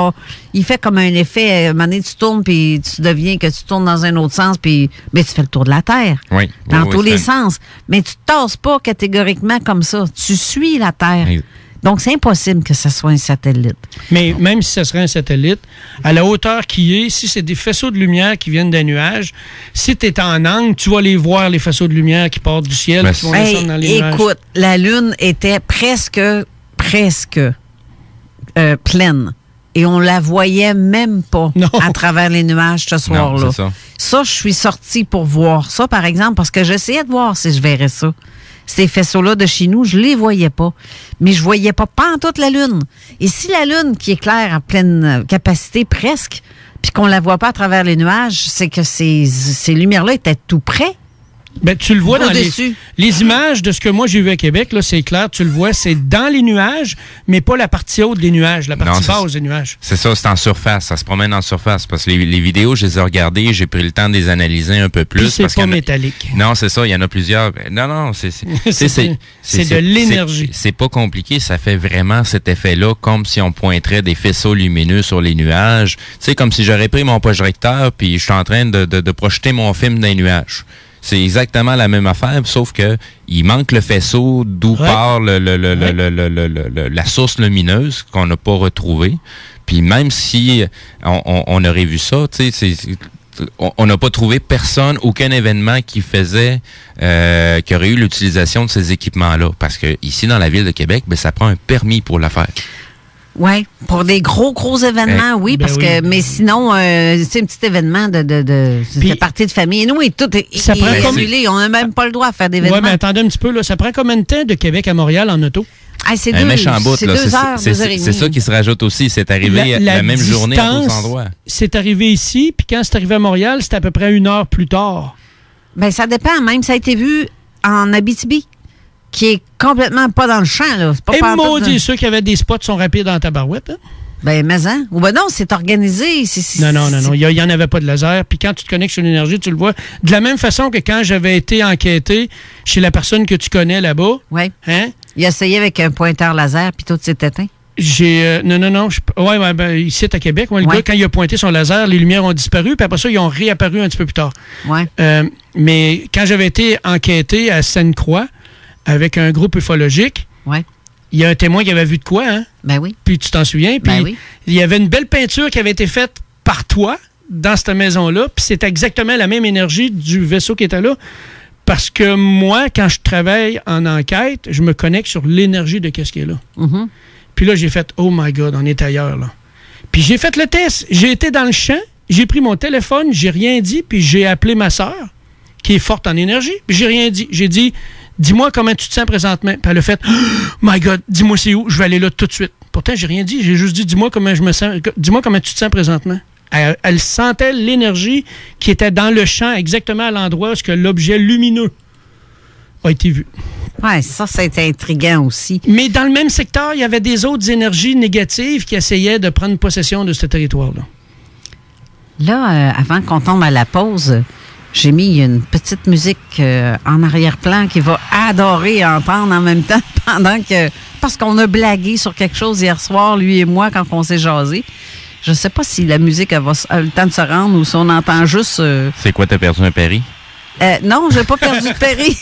Speaker 3: fait comme un effet, à un moment donné, tu tournes, puis tu deviens que tu tournes dans un autre sens, puis tu fais le tour de la Terre.
Speaker 4: Oui.
Speaker 3: Dans tous les sens. Mais tu te tasses pas catégoriquement comme ça. Tu suis la Terre. Oui. Donc, c'est impossible que ce soit un satellite.
Speaker 5: Mais même si ce serait un satellite, à la hauteur qu'il est, si c'est des faisceaux de lumière qui viennent d'un nuage, si tu es en angle, tu vas les voir, les faisceaux de lumière qui partent du ciel, qui vont descendre dans les nuages.
Speaker 3: Écoute, la Lune était presque pleine. Et on la voyait même pas à travers les nuages ce soir-là.
Speaker 4: Non, c'est
Speaker 3: ça, je suis sortie pour voir ça, par exemple, parce que j'essayais de voir si je verrais ça. Ces faisceaux-là de chez nous, je les voyais pas. Mais je voyais pas pantoute la Lune. Et si la Lune, qui éclaire à pleine capacité presque, puis qu'on la voit pas à travers les nuages, c'est que ces lumières-là étaient tout près.
Speaker 5: Ben, tu le vois dans les images de ce que moi j'ai vu à Québec, là, c'est clair, tu le vois, c'est dans les nuages, mais pas la partie haute des nuages, la partie basse des nuages.
Speaker 4: C'est ça, c'est en surface, ça se promène en surface. Parce que les vidéos, je les ai regardées, j'ai pris le temps de les analyser un peu plus.
Speaker 5: Puis c'est pas métallique.
Speaker 4: Non, c'est ça, il y en a plusieurs. Non, c'est
Speaker 5: de l'énergie.
Speaker 4: C'est pas compliqué, ça fait vraiment cet effet-là, comme si on pointerait des faisceaux lumineux sur les nuages. Tu sais, comme si j'aurais pris mon projecteur, puis je suis en train de projeter mon film dans les nuages. C'est exactement la même affaire, sauf que il manque le faisceau d'où part la source lumineuse qu'on n'a pas retrouvée. Puis même si on aurait vu ça, tu sais, on n'a pas trouvé personne, aucun événement qui faisait qui aurait eu l'utilisation de ces équipements-là. Parce que ici, dans la ville de Québec, ben, ça prend un permis pour le faire.
Speaker 3: Oui, pour des gros événements, oui, parce que, mais sinon, c'est un petit événement de partie de famille. Et nous, tout est annulé. On n'a même pas le droit de faire d'événements.
Speaker 5: Oui, mais attendez un petit peu, là, ça prend combien de temps de Québec à Montréal en auto?
Speaker 3: Ah, c'est
Speaker 4: un méchant bout,
Speaker 3: c'est
Speaker 4: là.
Speaker 3: 2 heures, 2 heures et demie.
Speaker 4: C'est ça qui se rajoute aussi. C'est arrivé la même journée à d'autres endroits.
Speaker 5: C'est arrivé ici, puis quand c'est arrivé à Montréal, c'était à peu près 1 heure plus tard.
Speaker 3: Bien, ça dépend. Même, ça a été vu en Abitibi, qui est complètement pas dans le champ, là. C'est pas
Speaker 5: maudit, ceux qui avaient des spots sont rapides dans ta barouette, hein?
Speaker 3: Ben, mais hein? Ou ben non, c'est organisé.
Speaker 5: Non. Il n'y en avait pas de laser. Puis quand tu te connectes sur l'énergie, tu le vois. De la même façon que quand j'avais été enquêté chez la personne que tu connais là-bas.
Speaker 3: Oui.
Speaker 5: Hein?
Speaker 3: Il a essayé avec un pointeur laser, puis tout s'est éteint.
Speaker 5: Ici à Québec, le gars, quand il a pointé son laser, les lumières ont disparu, puis après ça, ils ont réapparu un petit peu plus tard.
Speaker 3: Ouais.
Speaker 5: Mais quand j'avais été enquêté à Sainte-Croix, avec un groupe ufologique.
Speaker 3: Ouais.
Speaker 5: Il y a un témoin qui avait vu de quoi, hein?
Speaker 3: Ben oui.
Speaker 5: Puis tu t'en souviens. Puis
Speaker 3: Ben oui.
Speaker 5: il y avait une belle peinture qui avait été faite par toi dans cette maison-là. Puis c'était exactement la même énergie du vaisseau qui était là. Parce que moi, quand je travaille en enquête, je me connecte sur l'énergie de qu'est-ce qui est là.
Speaker 3: Mhm.
Speaker 5: Puis là, j'ai fait « Oh my God, on est ailleurs, là. » Puis j'ai fait le test. J'ai été dans le champ, j'ai pris mon téléphone, j'ai rien dit, puis j'ai appelé ma sœur, qui est forte en énergie, puis j'ai rien dit. J'ai dit « Dis-moi comment tu te sens présentement. » Puis elle a fait « Oh my God, dis-moi c'est où, je vais aller là tout de suite. » Pourtant, j'ai rien dit, j'ai juste dit « Dis-moi comment je me sens, dis-moi comment tu te sens présentement. » Elle sentait l'énergie qui était dans le champ, exactement à l'endroit où l'objet lumineux a été vu.
Speaker 3: Ouais, ça, c'était intriguant aussi.
Speaker 5: Mais dans le même secteur, il y avait des autres énergies négatives qui essayaient de prendre possession de ce territoire-là.
Speaker 3: Là, avant qu'on tombe à la pause, j'ai mis une petite musique en arrière-plan qu'il va adorer entendre en même temps pendant que... Parce qu'on a blagué sur quelque chose hier soir, lui et moi, quand on s'est jasé. Je sais pas si la musique a le temps de se rendre ou si on entend juste...
Speaker 4: C'est quoi, t'as perdu un péri?
Speaker 3: Non, j'ai pas perdu de péri.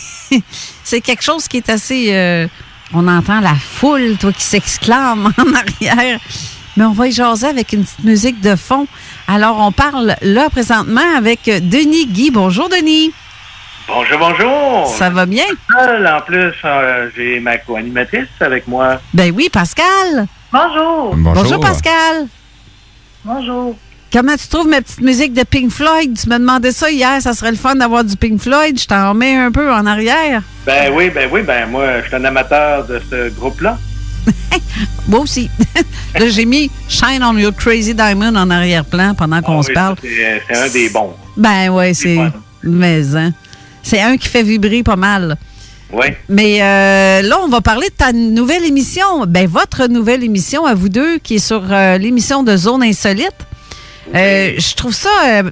Speaker 3: C'est quelque chose qui est assez... on entend la foule, toi, qui s'exclame en arrière. Mais on va y jaser avec une petite musique de fond. Alors, on parle là, présentement, avec Denis Guy. Bonjour, Denis.
Speaker 7: Bonjour, bonjour.
Speaker 3: Ça va bien?
Speaker 7: En plus, j'ai ma co-animatrice avec moi.
Speaker 3: Ben oui, Pascal.
Speaker 8: Bonjour.
Speaker 3: Bonjour, Pascal.
Speaker 8: Bonjour.
Speaker 3: Comment tu trouves ma petite musique de Pink Floyd? Tu me demandais ça hier, ça serait le fun d'avoir du Pink Floyd. Je t'en remets un peu en arrière.
Speaker 7: Ben oui, moi, je suis un amateur de ce groupe-là.
Speaker 3: Moi aussi. Là, j'ai mis Shine on Your Crazy Diamond en arrière-plan pendant qu'on se parle.
Speaker 7: C'est un des bons.
Speaker 3: Ben oui, c'est... Mais, hein, c'est un qui fait vibrer pas mal.
Speaker 7: Oui.
Speaker 3: Mais là, on va parler de ta nouvelle émission. Ben, votre nouvelle émission à vous deux, qui est sur l'émission de Zone Insolite. Je trouve ça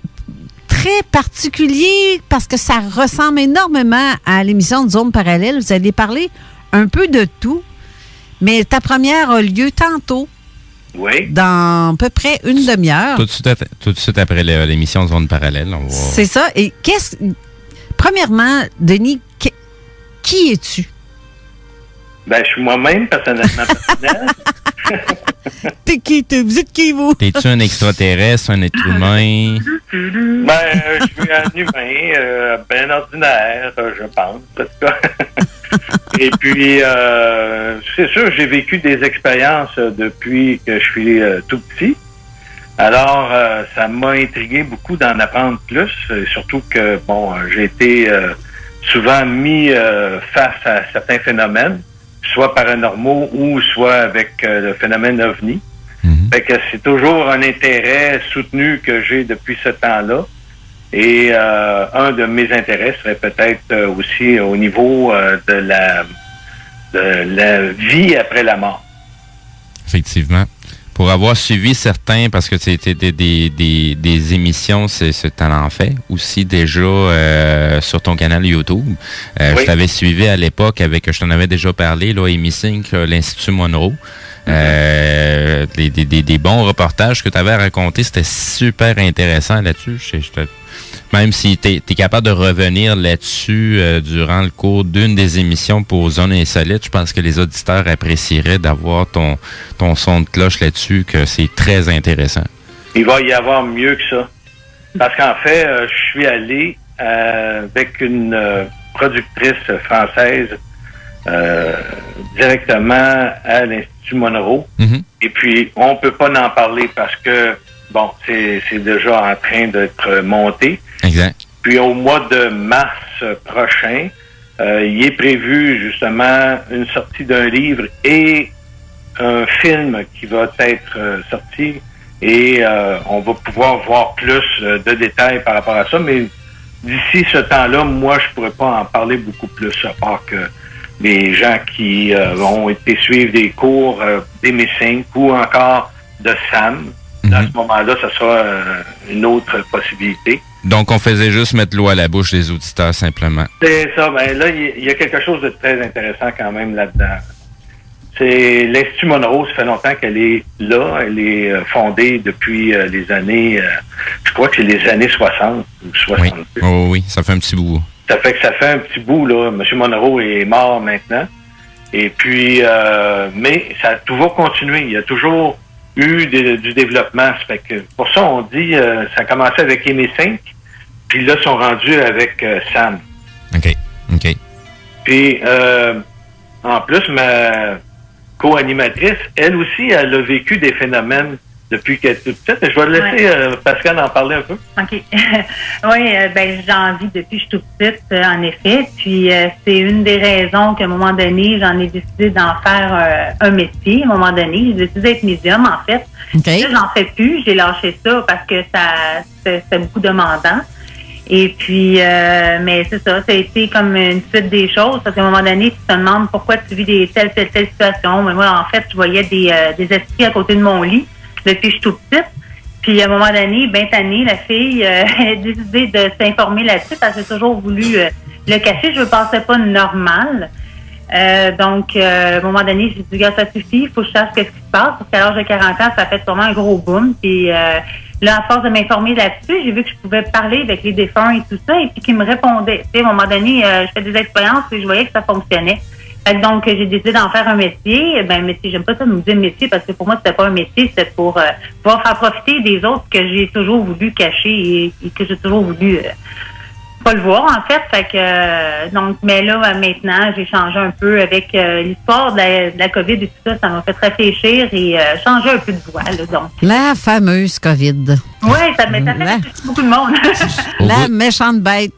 Speaker 3: très particulier parce que ça ressemble énormément à l'émission de Zone Parallèle. Vous allez parler un peu de tout, mais ta première a lieu tantôt.
Speaker 7: Oui.
Speaker 3: Dans à peu près une demi-heure.
Speaker 4: Tout de suite après l'émission de Zone Parallèle.
Speaker 3: C'est ça. Et premièrement, Denis, qui es-tu?
Speaker 7: Ben, je suis moi-même, personnellement.
Speaker 3: T'es qui? Vous êtes qui, vous?
Speaker 4: T'es-tu un extraterrestre, un être humain?
Speaker 7: Ben, je suis un humain, ben ordinaire, je pense. Et puis, c'est sûr, j'ai vécu des expériences depuis que je suis tout petit. Alors, ça m'a intrigué beaucoup d'en apprendre plus, surtout que, bon, j'ai été souvent mis face à certains phénomènes, soit paranormaux ou soit avec le phénomène OVNI. Fait que c'est toujours un intérêt soutenu que j'ai depuis ce temps-là. Et un de mes intérêts serait peut-être aussi au niveau de la vie après la mort.
Speaker 4: Effectivement. Pour avoir suivi certains, parce que c'était des émissions, c'est en fait aussi déjà sur ton canal YouTube. Oui. Je t'avais suivi à l'époque avec, je t'en avais déjà parlé, là, Amy Sink, l'Institut Monroe. Des bons reportages que tu avais racontés, c'était super intéressant là-dessus. Même si tu es capable de revenir là-dessus durant le cours d'une des émissions pour Zone Insolite, je pense que les auditeurs apprécieraient d'avoir ton son de cloche là-dessus, que c'est très intéressant.
Speaker 7: Il va y avoir mieux que ça. Parce qu'en fait, je suis allé avec une productrice française directement à l'Institut Monroe. Et puis, on peut pas en parler parce que, bon, c'est déjà en train d'être monté.
Speaker 4: Exact.
Speaker 7: Puis, au mois de mars prochain, il est prévu, justement, une sortie d'un livre et un film qui va être sorti. Et on va pouvoir voir plus de détails par rapport à ça. Mais d'ici ce temps-là, moi, je pourrais pas en parler beaucoup plus, à part que les gens qui ont été suivre des cours d'Amy Sink ou encore de Sam. À ce moment-là, ça sera une autre possibilité.
Speaker 4: Donc, on faisait juste mettre l'eau à la bouche des auditeurs, simplement.
Speaker 7: C'est ça. Ben là, il y a quelque chose de très intéressant quand même là-dedans. C'est l'Institut Monroe, ça fait longtemps qu'elle est là. Elle est fondée depuis les années, je crois que c'est les années 60 ou 62.
Speaker 4: Oui. Oh, oui, ça fait un petit bout.
Speaker 7: Ça fait que ça fait un petit bout, là. M. Monroe est mort maintenant. Et puis, mais ça a toujours continué. Il y a toujours eu du développement. Ça fait que pour ça, on dit, ça a commencé avec Amy 5, puis là, ils sont rendus avec Sam.
Speaker 4: OK.
Speaker 7: Puis, en plus, ma co-animatrice, elle aussi, elle a vécu des phénomènes depuis qu'elle est toute petite. Je vais laisser Pascal en parler un peu.
Speaker 8: OK. Oui, j'ai envie depuis que je suis toute petite, en effet. Puis c'est une des raisons qu'à un moment donné, j'en ai décidé d'en faire un métier. À un moment donné, j'ai décidé d'être médium, en fait.
Speaker 3: Okay.
Speaker 8: Là, j'en fais plus. J'ai lâché ça parce que c'était beaucoup demandant. Et puis, mais c'est ça, ça a été comme une suite des choses. Parce qu'à un moment donné, tu te demandes pourquoi tu vis telle situation. Mais moi, en fait, je voyais des esprits à côté de mon lit depuis que je suis toute petite. Puis, à un moment donné, tannée, la fille a décidé de s'informer là-dessus parce que j'ai toujours voulu le cacher. Je ne pensais pas normal. Donc, à un moment donné, j'ai dit, gars, ça suffit, il faut que je sache ce qui se passe. Parce qu'à l'âge de 40 ans, ça a fait sûrement un gros boom. Puis, là, à force de m'informer là-dessus, j'ai vu que je pouvais parler avec les défunts et tout ça, et puis qu'ils me répondaient. Tu sais, à un moment donné, je fais des expériences et je voyais que ça fonctionnait. Donc, j'ai décidé d'en faire un métier. Métier, j'aime pas ça nous dire métier parce que pour moi, c'était pas un métier, c'était pour pouvoir faire profiter des autres que j'ai toujours voulu cacher et que j'ai toujours voulu pas le voir, en fait. Fait que, donc, mais là, maintenant, j'ai changé un peu avec l'histoire de la COVID et tout ça. Ça m'a fait réfléchir et changer un peu de voix, là, donc.
Speaker 3: La fameuse COVID.
Speaker 8: Oui, ça fait beaucoup de monde.
Speaker 3: La méchante bête.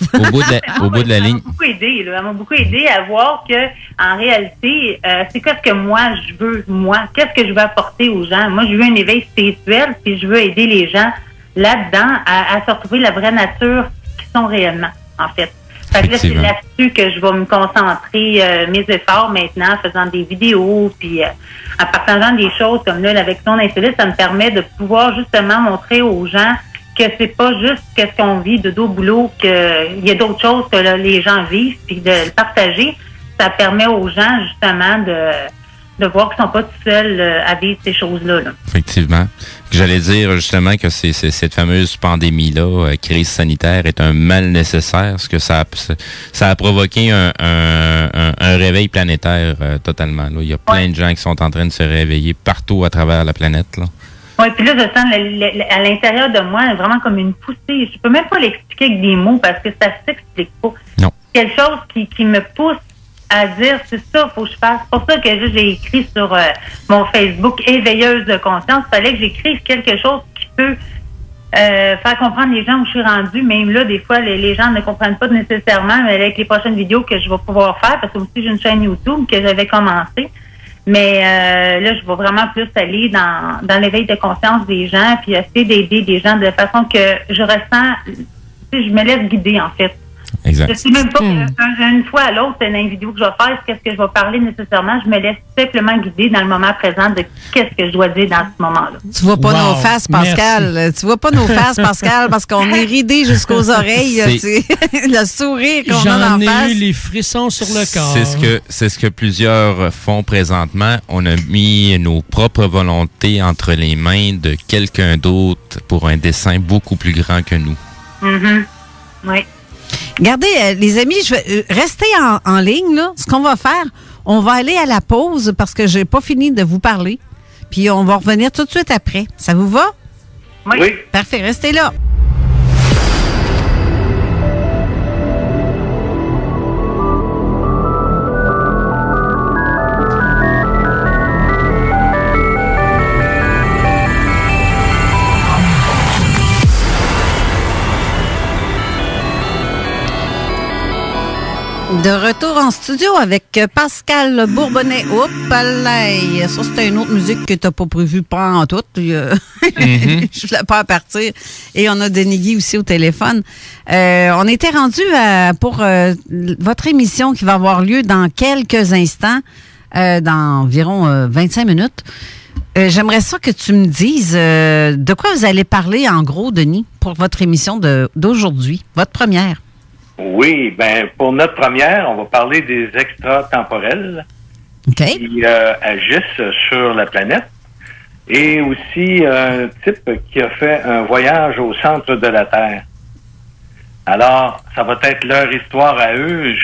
Speaker 4: Au bout de la ligne.
Speaker 8: Elle m'a beaucoup aidé à voir que, en réalité, c'est qu'est-ce que moi je veux, qu'est-ce que je veux apporter aux gens. Moi, je veux un éveil spirituel, puis je veux aider les gens là-dedans à se retrouver la vraie nature qu'ils sont réellement, en fait. Fait que là, c'est là-dessus que je vais me concentrer mes efforts maintenant, en faisant des vidéos, puis en partageant des choses comme là, avec Son Insolite, ça me permet de pouvoir justement montrer aux gens que c'est pas juste qu'est-ce qu'on vit de dos au boulot, qu'il y a d'autres choses que là, les gens vivent, puis de le partager. Ça permet aux gens justement de voir qu'ils sont pas tout seuls à vivre ces choses-là. Là.
Speaker 4: Effectivement. J'allais dire justement que cette fameuse pandémie-là, crise sanitaire, est un mal nécessaire, parce que ça a provoqué un réveil planétaire totalement. Là. Il y a plein de gens qui sont en train de se réveiller partout à travers la planète. Là.
Speaker 8: Oui, puis là, je sens à l'intérieur de moi vraiment comme une poussée. Je peux même pas l'expliquer avec des mots parce que ça s'explique pas.
Speaker 4: Non.
Speaker 8: Quelque chose qui me pousse à dire, c'est ça, faut que je fasse. C'est pour ça que j'ai écrit sur mon Facebook Éveilleuse de conscience. Il fallait que j'écrive quelque chose qui peut faire comprendre les gens où je suis rendue. Même là, des fois, les gens ne comprennent pas nécessairement, mais avec les prochaines vidéos que je vais pouvoir faire, parce que aussi j'ai une chaîne YouTube que j'avais commencé. Mais là, je vais vraiment plus aller dans l'éveil de conscience des gens, puis essayer d'aider des gens de façon que je ressens, je me laisse guider, en fait.
Speaker 4: Exact.
Speaker 8: Je sais même pas une fois à l'autre, dans une vidéo que je vais faire, qu'est-ce que je vais parler nécessairement. Je me laisse simplement guider dans le moment présent de qu'est-ce que je dois dire dans ce moment-là.
Speaker 3: Tu vois pas nos faces, Pascal. Merci. Tu vois pas nos faces, Pascal, parce qu'on est ridés jusqu'aux oreilles. Le sourire qu'on a dans la face.
Speaker 5: J'en ai eu les frissons sur le corps.
Speaker 4: C'est ce que plusieurs font présentement. On a mis nos propres volontés entre les mains de quelqu'un d'autre pour un dessein beaucoup plus grand que nous.
Speaker 8: Mm-hmm. Oui.
Speaker 3: Regardez, les amis, restez en ligne. Là. Ce qu'on va faire, on va aller à la pause parce que j'ai pas fini de vous parler. Puis on va revenir tout de suite après. Ça vous va?
Speaker 8: Oui.
Speaker 3: Parfait, restez là. De retour en studio avec Pascal Bourbonnais. Oups, ça c'était une autre musique que t'as pas prévue, pas en tout. Je voulais pas partir. Et on a Denis Guy aussi au téléphone. On était rendu pour votre émission qui va avoir lieu dans quelques instants, dans environ 25 minutes. J'aimerais ça que tu me dises de quoi vous allez parler en gros, Denis, pour votre émission d'aujourd'hui, votre première.
Speaker 7: Oui, pour notre première, on va parler des extratemporels qui agissent sur la planète et aussi un type qui a fait un voyage au centre de la Terre. Alors, ça va être leur histoire à eux.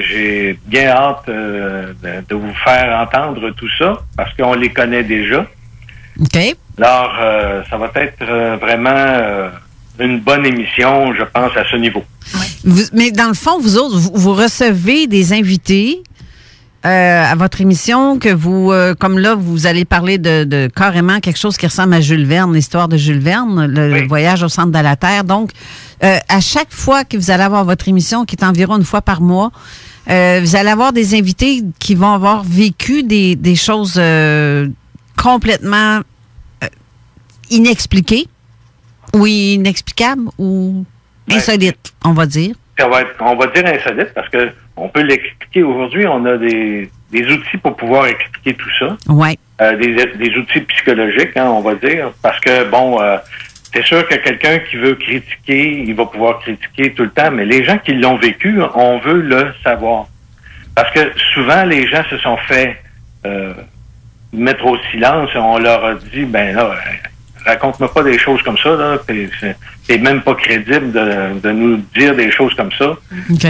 Speaker 7: J'ai bien hâte de vous faire entendre tout ça parce qu'on les connaît déjà.
Speaker 3: OK.
Speaker 7: Alors, ça va être vraiment une bonne émission, je pense, à ce niveau.
Speaker 3: Mais dans le fond, vous autres, vous recevez des invités à votre émission que vous, comme là, vous allez parler de carrément quelque chose qui ressemble à Jules Verne, l'histoire de Jules Verne, le voyage au centre de la Terre. Donc, à chaque fois que vous allez avoir votre émission, qui est environ une fois par mois, vous allez avoir des invités qui vont avoir vécu des choses complètement inexpliquées ou inexplicables ou insolites, on va dire.
Speaker 7: On va dire insolite parce que on peut l'expliquer aujourd'hui. On a des outils pour pouvoir expliquer tout ça.
Speaker 3: Ouais.
Speaker 7: Des outils psychologiques, hein, on va dire. Parce que, bon, c'est sûr que quelqu'un qui veut critiquer, il va pouvoir critiquer tout le temps, mais les gens qui l'ont vécu, on veut le savoir. Parce que souvent, les gens se sont fait mettre au silence. On leur a dit, ben là, raconte-moi pas des choses comme ça, là. C'est même pas crédible de nous dire des choses comme ça.
Speaker 3: OK.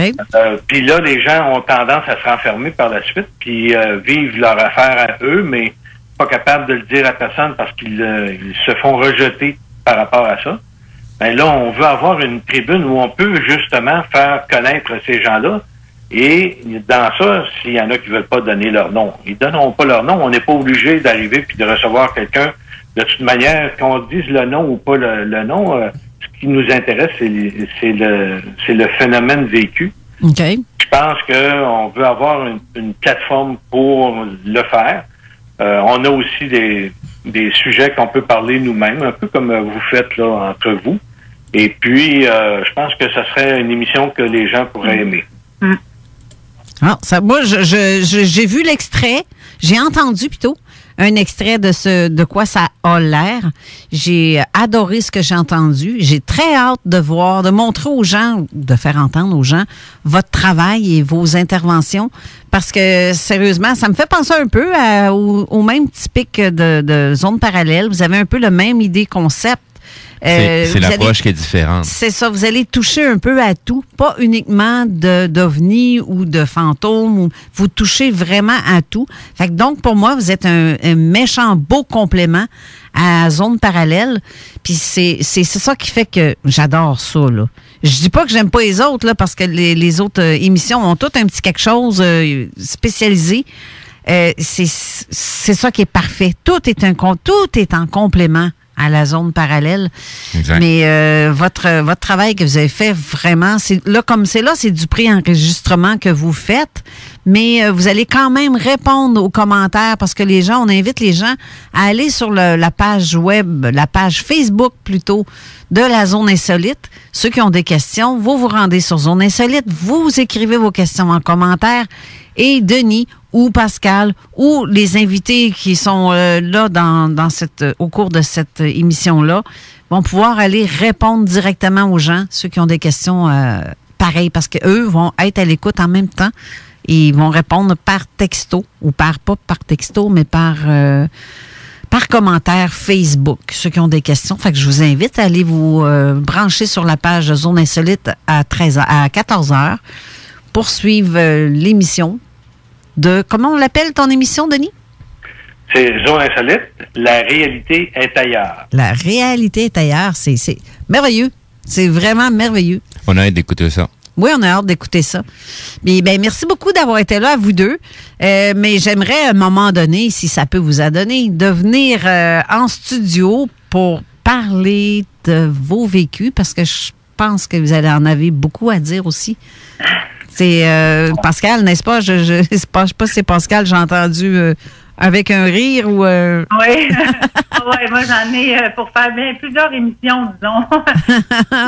Speaker 7: Puis là, les gens ont tendance à se renfermer par la suite, puis vivent leur affaire à eux, mais pas capables de le dire à personne parce qu'ils se font rejeter par rapport à ça. Ben là, on veut avoir une tribune où on peut justement faire connaître ces gens-là. Et dans ça, s'il y en a qui veulent pas donner leur nom, ils donneront pas leur nom. On n'est pas obligé d'arriver puis de recevoir quelqu'un. De toute manière, qu'on dise le nom ou pas le nom, ce qui nous intéresse, c'est le phénomène vécu.
Speaker 3: OK.
Speaker 7: Je pense qu'on veut avoir une plateforme pour le faire. On a aussi des sujets qu'on peut parler nous-mêmes, un peu comme vous faites là entre vous. Et puis, je pense que ça serait une émission que les gens pourraient aimer.
Speaker 3: Ah, ça, moi, j'ai vu l'extrait, j'ai entendu plutôt un extrait de quoi ça a l'air. J'ai adoré ce que j'ai entendu. J'ai très hâte de voir, de montrer aux gens, de faire entendre aux gens votre travail et vos interventions. Parce que, sérieusement, ça me fait penser un peu au même typique de Zone Parallèle. Vous avez un peu le même idée concept.
Speaker 4: C'est l'approche qui est différente.
Speaker 3: C'est ça, vous allez toucher un peu à tout, pas uniquement d'ovnis ou de fantômes. Vous touchez vraiment à tout. Fait que donc, pour moi, vous êtes un méchant beau complément à Zone Parallèle. Puis c'est ça qui fait que j'adore ça, là. Je dis pas que j'aime pas les autres, là, parce que les autres émissions ont toutes un petit quelque chose spécialisé. C'est ça qui est parfait. Tout est en complément à la Zone Parallèle.
Speaker 4: Exact.
Speaker 3: Mais votre travail que vous avez fait, vraiment, c'est du pré-enregistrement que vous faites, mais vous allez quand même répondre aux commentaires parce que on invite les gens à aller sur la page web, la page Facebook plutôt, de la Zone Insolite. Ceux qui ont des questions, vous vous rendez sur Zone Insolite, vous écrivez vos questions en commentaire et Denis ou Pascal ou les invités qui sont là au cours de cette émission-là vont pouvoir aller répondre directement aux gens, ceux qui ont des questions pareilles, parce qu'eux vont être à l'écoute en même temps et ils vont répondre par texto ou pas par texto, mais par commentaire Facebook, ceux qui ont des questions. Fait que je vous invite à aller vous brancher sur la page Zone Insolite à 14h pour suivre l'émission comment on l'appelle ton émission, Denis?
Speaker 7: C'est Zone Insolite, la réalité est ailleurs.
Speaker 3: La réalité est ailleurs, c'est merveilleux. C'est vraiment merveilleux.
Speaker 4: On a hâte d'écouter ça.
Speaker 3: Oui, on a hâte d'écouter ça. Mais merci beaucoup d'avoir été là, à vous deux. Mais j'aimerais, à un moment donné, si ça peut vous adonner, de venir en studio pour parler de vos vécus, parce que je pense que vous allez en avoir beaucoup à dire aussi. C'est Pascal, n'est-ce pas? Je sais pas si c'est Pascal, j'ai entendu avec un rire ou...
Speaker 8: Oui. Ouais, moi, j'en ai pour faire bien plusieurs émissions, disons.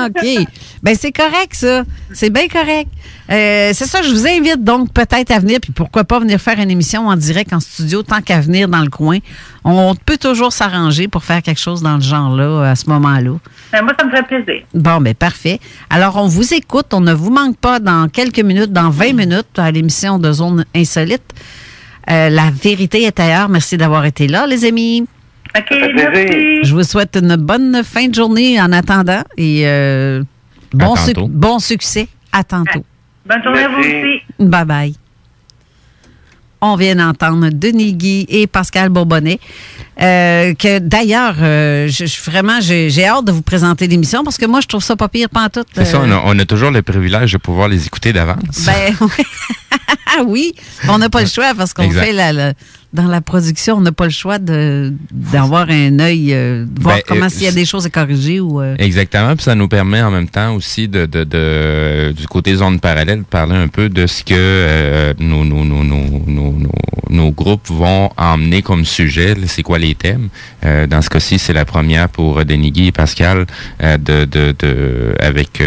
Speaker 3: OK. Ben c'est correct, ça. C'est bien correct. C'est ça, je vous invite donc peut-être à venir, puis pourquoi pas venir faire une émission en direct en studio, tant qu'à venir dans le coin. On peut toujours s'arranger pour faire quelque chose dans le genre-là, à ce moment-là.
Speaker 8: Ben, moi, ça me ferait plaisir.
Speaker 3: Bon, ben parfait. Alors, on vous écoute. On ne vous manque pas dans quelques minutes, dans 20 minutes, à l'émission de Zone Insolite. La vérité est ailleurs. Merci d'avoir été là, les amis.
Speaker 8: OK, merci.
Speaker 3: Je vous souhaite une bonne fin de journée en attendant et Bon succès. À tantôt.
Speaker 8: Bonne journée à vous aussi.
Speaker 3: Bye-bye. On vient d'entendre Denis Guy et Pascal Bourbonnais. Que d'ailleurs, j'ai hâte de vous présenter l'émission parce que moi, je trouve ça pas pire pantoute.
Speaker 4: C'est ça, on a toujours le privilège de pouvoir les écouter d'avance.
Speaker 3: Ben oui, on n'a pas le choix parce qu'on fait dans la production, on n'a pas le choix d'avoir un œil, de voir s'il y a des choses à corriger.
Speaker 4: Exactement, puis ça nous permet en même temps aussi du côté zone parallèle de parler un peu de ce que nos groupes vont emmener comme sujet. C'est quoi les thèmes? Dans ce cas-ci, c'est la première pour Denis Guy et Pascal avec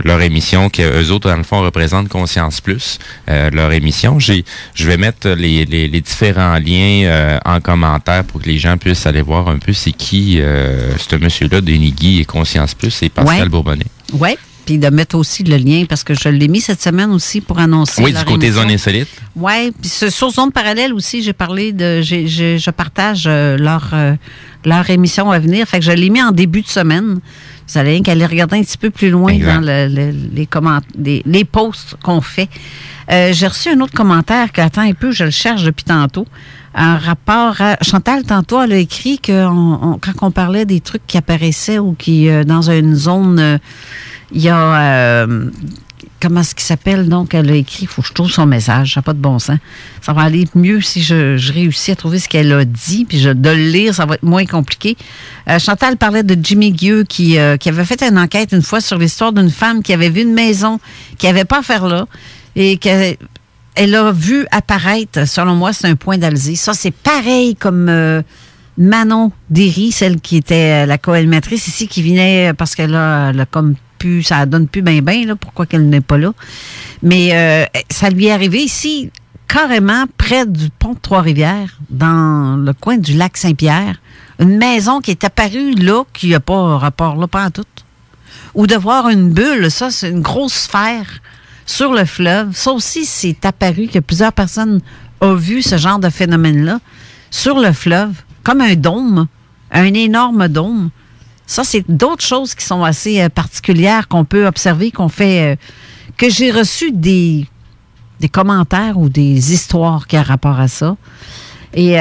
Speaker 4: leur émission qu'eux autres, dans le fond, représentent Conscience Plus, leur émission. Je vais mettre les différents liens en commentaire pour que les gens puissent aller voir un peu c'est qui ce monsieur-là, Denis Guy et Conscience Plus et Pascal Bourbonnais.
Speaker 3: Oui. Puis de mettre aussi le lien, parce que je l'ai mis cette semaine aussi pour annoncer.
Speaker 4: Oui, du côté Zone Insolite.
Speaker 3: Oui, puis sur Zone Parallèle aussi, j'ai parlé je partage leur émission à venir. Fait que je l'ai mis en début de semaine. Vous allez aller regarder un petit peu plus loin dans les posts qu'on fait. J'ai reçu un autre commentaire attends un peu, je le cherche depuis tantôt. En rapport à... Chantal, tantôt, elle a écrit que quand on parlait des trucs qui apparaissaient ou qui, dans une zone... il y a... comment est-ce qu'il s'appelle? Donc, elle a écrit, il faut que je trouve son message, ça n'a pas de bon sens. Ça va aller mieux si je réussis à trouver ce qu'elle a dit, puis de le lire, ça va être moins compliqué. Chantal parlait de Jimmy Gueux qui avait fait une enquête une fois sur l'histoire d'une femme qui avait vu une maison qui n'avait pas à faire là et qu'elle a vu apparaître, selon moi, c'est un point d'Alzée. Ça, c'est pareil comme... Manon Derry, celle qui était la co-animatrice ici, qui venait parce qu'elle a comme plus, ça donne plus bien, là, pourquoi qu'elle n'est pas là. Mais ça lui est arrivé ici, carrément près du pont de Trois-Rivières, dans le coin du lac Saint-Pierre. Une maison qui est apparue là, qui n'a pas rapport là, pas en tout. Ou de voir une bulle, ça, c'est une grosse sphère sur le fleuve. Ça aussi, c'est apparu que plusieurs personnes ont vu ce genre de phénomène-là sur le fleuve. Comme un dôme, un énorme dôme. Ça, c'est d'autres choses qui sont assez particulières qu'on peut observer, qu'on fait, que j'ai reçu des commentaires ou des histoires qui ont rapport à ça. Et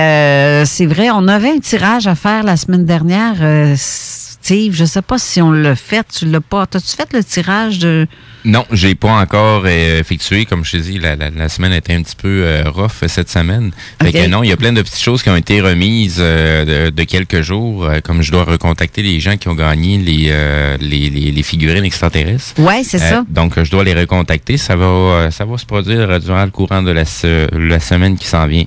Speaker 3: c'est vrai, on avait un tirage à faire la semaine dernière. Steve, je ne sais pas si on l'a fait, tu l'as pas. T'as-tu fait le tirage de...
Speaker 4: Non, j'ai pas encore effectué. Comme je te dis, la semaine était un petit peu rough cette semaine. Fait que non, il y a plein de petites choses qui ont été remises de quelques jours. Comme je dois recontacter les gens qui ont gagné les figurines extraterrestres.
Speaker 3: Oui, c'est ça.
Speaker 4: Donc, je dois les recontacter. Ça va se produire durant le courant de la semaine qui s'en vient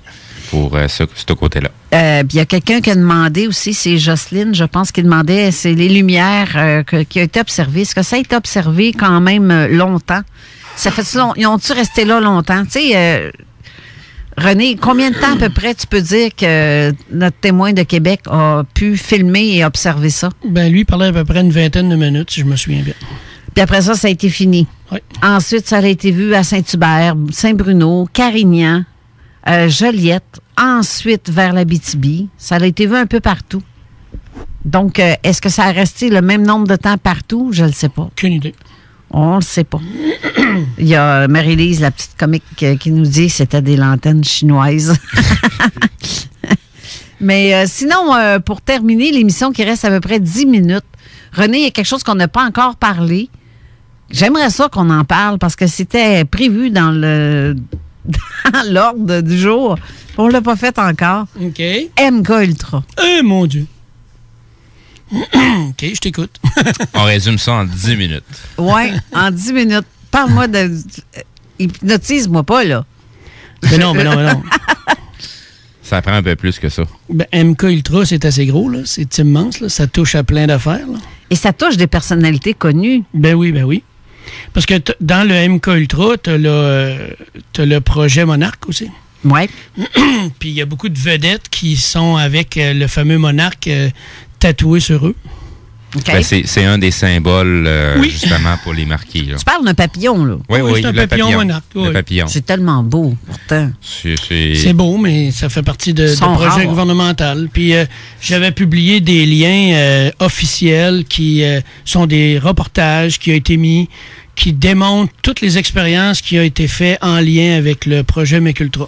Speaker 4: pour ce côté-là.
Speaker 3: Il y a quelqu'un qui a demandé aussi, c'est Jocelyne, je pense, qui demandait, c'est les lumières qui ont été observées. Est-ce que ça a été observé quand même longtemps? Ça fait long, ils ont-tu resté là longtemps? Tu sais, René, combien de temps à peu près tu peux dire que notre témoin de Québec a pu filmer et observer ça?
Speaker 5: Ben lui, il parlait à peu près une vingtaine de minutes, si je me souviens bien.
Speaker 3: Puis après ça a été fini.
Speaker 5: Oui.
Speaker 3: Ensuite, ça a été vu à Saint-Hubert, Saint-Bruno, Carignan, Joliette, ensuite vers l'Abitibi. Ça a été vu un peu partout. Donc, est-ce que ça a resté le même nombre de temps partout? Je ne le sais pas.
Speaker 5: Aucune idée.
Speaker 3: On ne le sait pas. Il y a Marie-Lise, la petite comique, qui nous dit que c'était des lanternes chinoises. Mais sinon, pour terminer l'émission qui reste à peu près 10 minutes, René, il y a quelque chose qu'on n'a pas encore parlé. J'aimerais ça qu'on en parle parce que c'était prévu dans l'ordre du jour. On ne l'a pas fait encore.
Speaker 5: OK.
Speaker 3: MK Ultra.
Speaker 5: Mon Dieu. OK, je t'écoute.
Speaker 4: On résume ça en 10 minutes.
Speaker 3: Oui, en 10 minutes. Parle-moi de... Hypnotise-moi pas, là.
Speaker 5: Mais non.
Speaker 4: Ça prend un peu plus que ça.
Speaker 5: Ben, MK Ultra, c'est assez gros, là. C'est immense, là. Ça touche à plein d'affaires, là.
Speaker 3: Et ça touche des personnalités connues.
Speaker 5: Ben oui. Parce que dans le MK Ultra, t'as le projet Monarque aussi.
Speaker 3: Oui.
Speaker 5: Puis il y a beaucoup de vedettes qui sont avec le fameux Monarque tatoué sur eux.
Speaker 3: OK.
Speaker 4: Ben, c'est un des symboles, justement, pour les marquis. Là.
Speaker 3: Tu parles d'un papillon, là.
Speaker 4: Oui,
Speaker 5: c'est un
Speaker 4: le
Speaker 5: papillon monarque.
Speaker 4: Le
Speaker 5: Oui.
Speaker 4: papillon.
Speaker 3: C'est tellement beau, pourtant.
Speaker 5: C'est beau, mais ça fait partie de
Speaker 3: Sont
Speaker 5: projets
Speaker 3: rares.
Speaker 5: gouvernementaux. Puis j'avais publié des liens officiels qui sont des reportages qui ont été mis, qui démontrent toutes les expériences qui ont été faites en lien avec le projet Mecultra.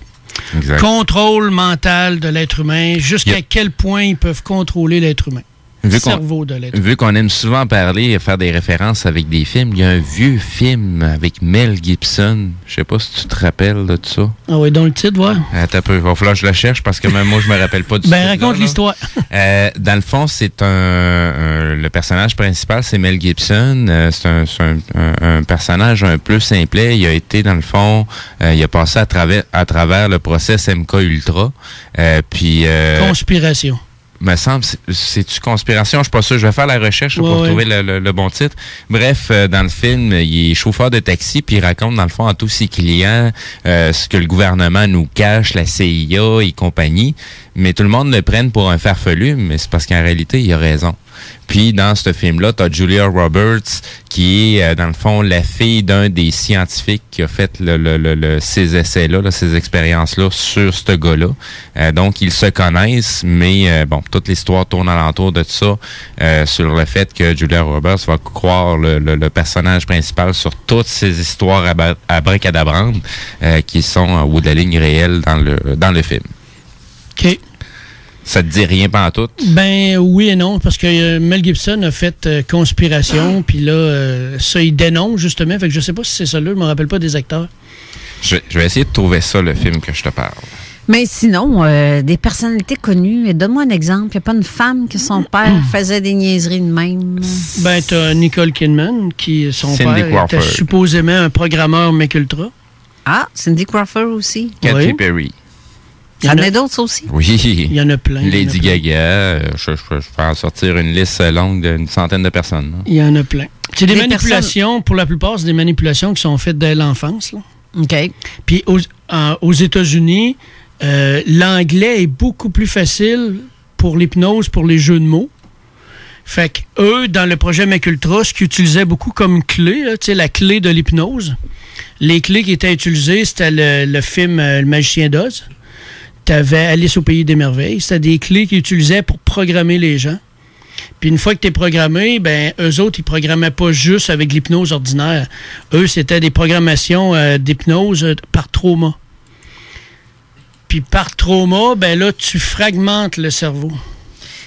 Speaker 4: Exact.
Speaker 5: Contrôle mental de l'être humain, jusqu'à quel point ils peuvent contrôler l'être humain.
Speaker 4: Vu qu'on aime souvent parler et faire des références avec des films, il y a un vieux film avec Mel Gibson. Je sais pas si tu te rappelles de ça.
Speaker 5: Ah oui, dans le titre, ouais.
Speaker 4: Attends un peu, il va falloir que je le cherche parce que même moi, je me rappelle pas du titre.
Speaker 5: Ben, raconte l'histoire.
Speaker 4: Dans le fond, c'est le personnage principal, c'est Mel Gibson. C'est un personnage un peu simplet. Il a été, dans le fond, il a passé à travers le process MK Ultra.
Speaker 5: Conspiration.
Speaker 4: Me semble, c'est-tu conspiration? Je suis pas sûr. Je vais faire la recherche pour trouver le bon titre. Bref, dans le film, il est chauffeur de taxi, puis il raconte, dans le fond, à tous ses clients ce que le gouvernement nous cache, la CIA et compagnie. Mais tout le monde le prenne pour un farfelu, mais c'est parce qu'en réalité, il a raison. Puis, dans ce film-là, tu as Julia Roberts, qui est, dans le fond, la fille d'un des scientifiques qui a fait ces essais-là, ces expériences-là sur ce gars-là. Donc, ils se connaissent, mais bon, toute l'histoire tourne alentour de ça, sur le fait que Julia Roberts va croire le personnage principal sur toutes ces histoires abracadabrantes qui sont au bout de la ligne réelle dans le film.
Speaker 5: OK.
Speaker 4: Ça te dit rien pantoute?
Speaker 5: Ben oui et non, parce que Mel Gibson a fait Conspiration, puis là, ça, il dénonce justement, fait que je sais pas si c'est ça là, je me rappelle pas des acteurs.
Speaker 4: Je vais essayer de trouver ça, le film que je te parle.
Speaker 3: Mais sinon, des personnalités connues, et donne-moi un exemple, il n'y a pas une femme que son père faisait des niaiseries de même?
Speaker 5: Ben, t'as Nicole Kidman, qui, son
Speaker 4: Cindy
Speaker 5: père,
Speaker 4: Crawford.
Speaker 5: était supposément un programmeur Mecultra.
Speaker 3: Ah, Cindy Crawford aussi.
Speaker 4: Katy Perry.
Speaker 3: Il y en a d'autres aussi?
Speaker 4: Oui.
Speaker 5: Il y en a plein.
Speaker 4: Lady Gaga. Je vais en sortir une liste longue d'une centaine de personnes. Hein.
Speaker 5: Il y en a plein. C'est des manipulations, pour la plupart, c'est des manipulations qui sont faites dès l'enfance. Là.
Speaker 3: OK.
Speaker 5: Puis aux États-Unis, l'anglais est beaucoup plus facile pour l'hypnose, pour les jeux de mots. Fait que eux, dans le projet Mecultra, ce qu'ils utilisaient beaucoup comme clé, là, la clé de l'hypnose, les clés qui étaient utilisées, c'était le film Le Magicien d'Oz. T'avais Alice au Pays des Merveilles. C'était des clés qu'ils utilisaient pour programmer les gens. Puis une fois que tu es programmé, ben eux autres, ils programmaient pas juste avec l'hypnose ordinaire. Eux, c'était des programmations d'hypnose par trauma. Puis par trauma, ben là, tu fragmentes le cerveau.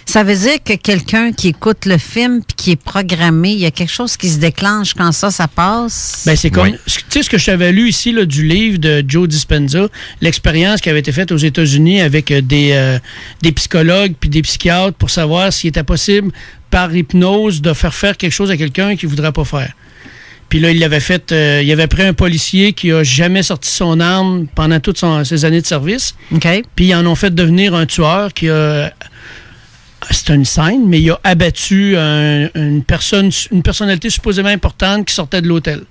Speaker 3: Ça veut dire que quelqu'un qui écoute le film puis qui est programmé, il y a quelque chose qui se déclenche quand ça passe?
Speaker 5: Ben c'est comme, tu sais ce que je t'avais lu ici là, du livre de Joe Dispenza, l'expérience qui avait été faite aux États-Unis avec des psychologues puis des psychiatres pour savoir s'il était possible par hypnose de faire quelque chose à quelqu'un qu'il ne voudrait pas faire. Puis là, il l'avait fait, il avait pris un policier qui a jamais sorti son arme pendant toutes ses années de service.
Speaker 3: OK.
Speaker 5: Puis ils en ont fait devenir un tueur qui a... C'est une scène, mais il a abattu une personnalité supposément importante qui sortait de l'hôtel.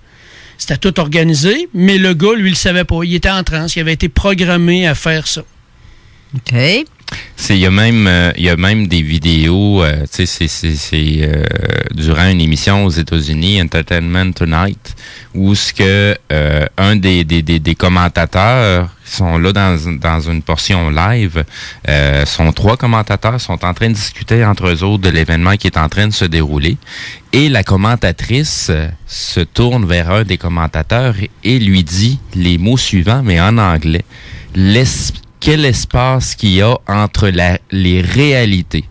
Speaker 5: C'était tout organisé, mais le gars, lui, il le savait pas. Il était en transe. Il avait été programmé à faire ça.
Speaker 3: OK.
Speaker 4: Il y a même des vidéos, c'est durant une émission aux États-Unis, Entertainment Tonight, où un des commentateurs qui sont là dans une portion live, sont 3 commentateurs, sont en train de discuter entre eux autres de l'événement qui est en train de se dérouler. Et la commentatrice se tourne vers un des commentateurs et lui dit les mots suivants, mais en anglais. Quel espace qu'il y a entre les réalités.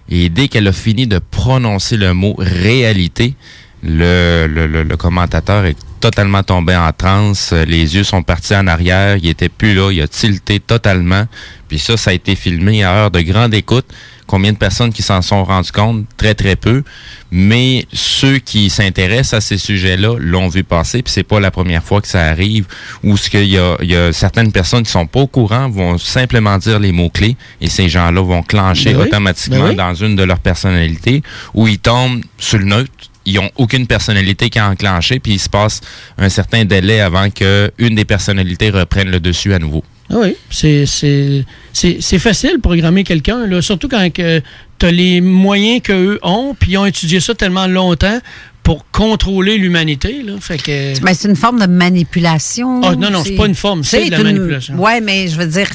Speaker 4: Et dès qu'elle a fini de prononcer le mot réalité, le commentateur est totalement tombé en transe. Les yeux sont partis en arrière. Il était plus là. Il a tilté totalement. Puis ça a été filmé à heure de grande écoute. Combien de personnes qui s'en sont rendues compte? Très, très peu. Mais ceux qui s'intéressent à ces sujets-là l'ont vu passer, puis c'est pas la première fois que ça arrive, où il y a certaines personnes qui sont pas au courant, vont simplement dire les mots-clés, et ces gens-là vont clencher automatiquement dans une de leurs personnalités, où ils tombent sur le neutre. Ils n'ont aucune personnalité qui a enclenché, puis il se passe un certain délai avant qu'une des personnalités reprenne le dessus à nouveau.
Speaker 5: Oui, c'est facile de programmer quelqu'un, là, surtout quand tu as les moyens qu'eux ont, puis ils ont étudié ça tellement longtemps pour contrôler l'humanité. Là, fait que...
Speaker 3: Ben, c'est une forme de manipulation.
Speaker 5: Oh, non, c'est pas une forme, c'est de la manipulation.
Speaker 3: Oui, mais je veux dire,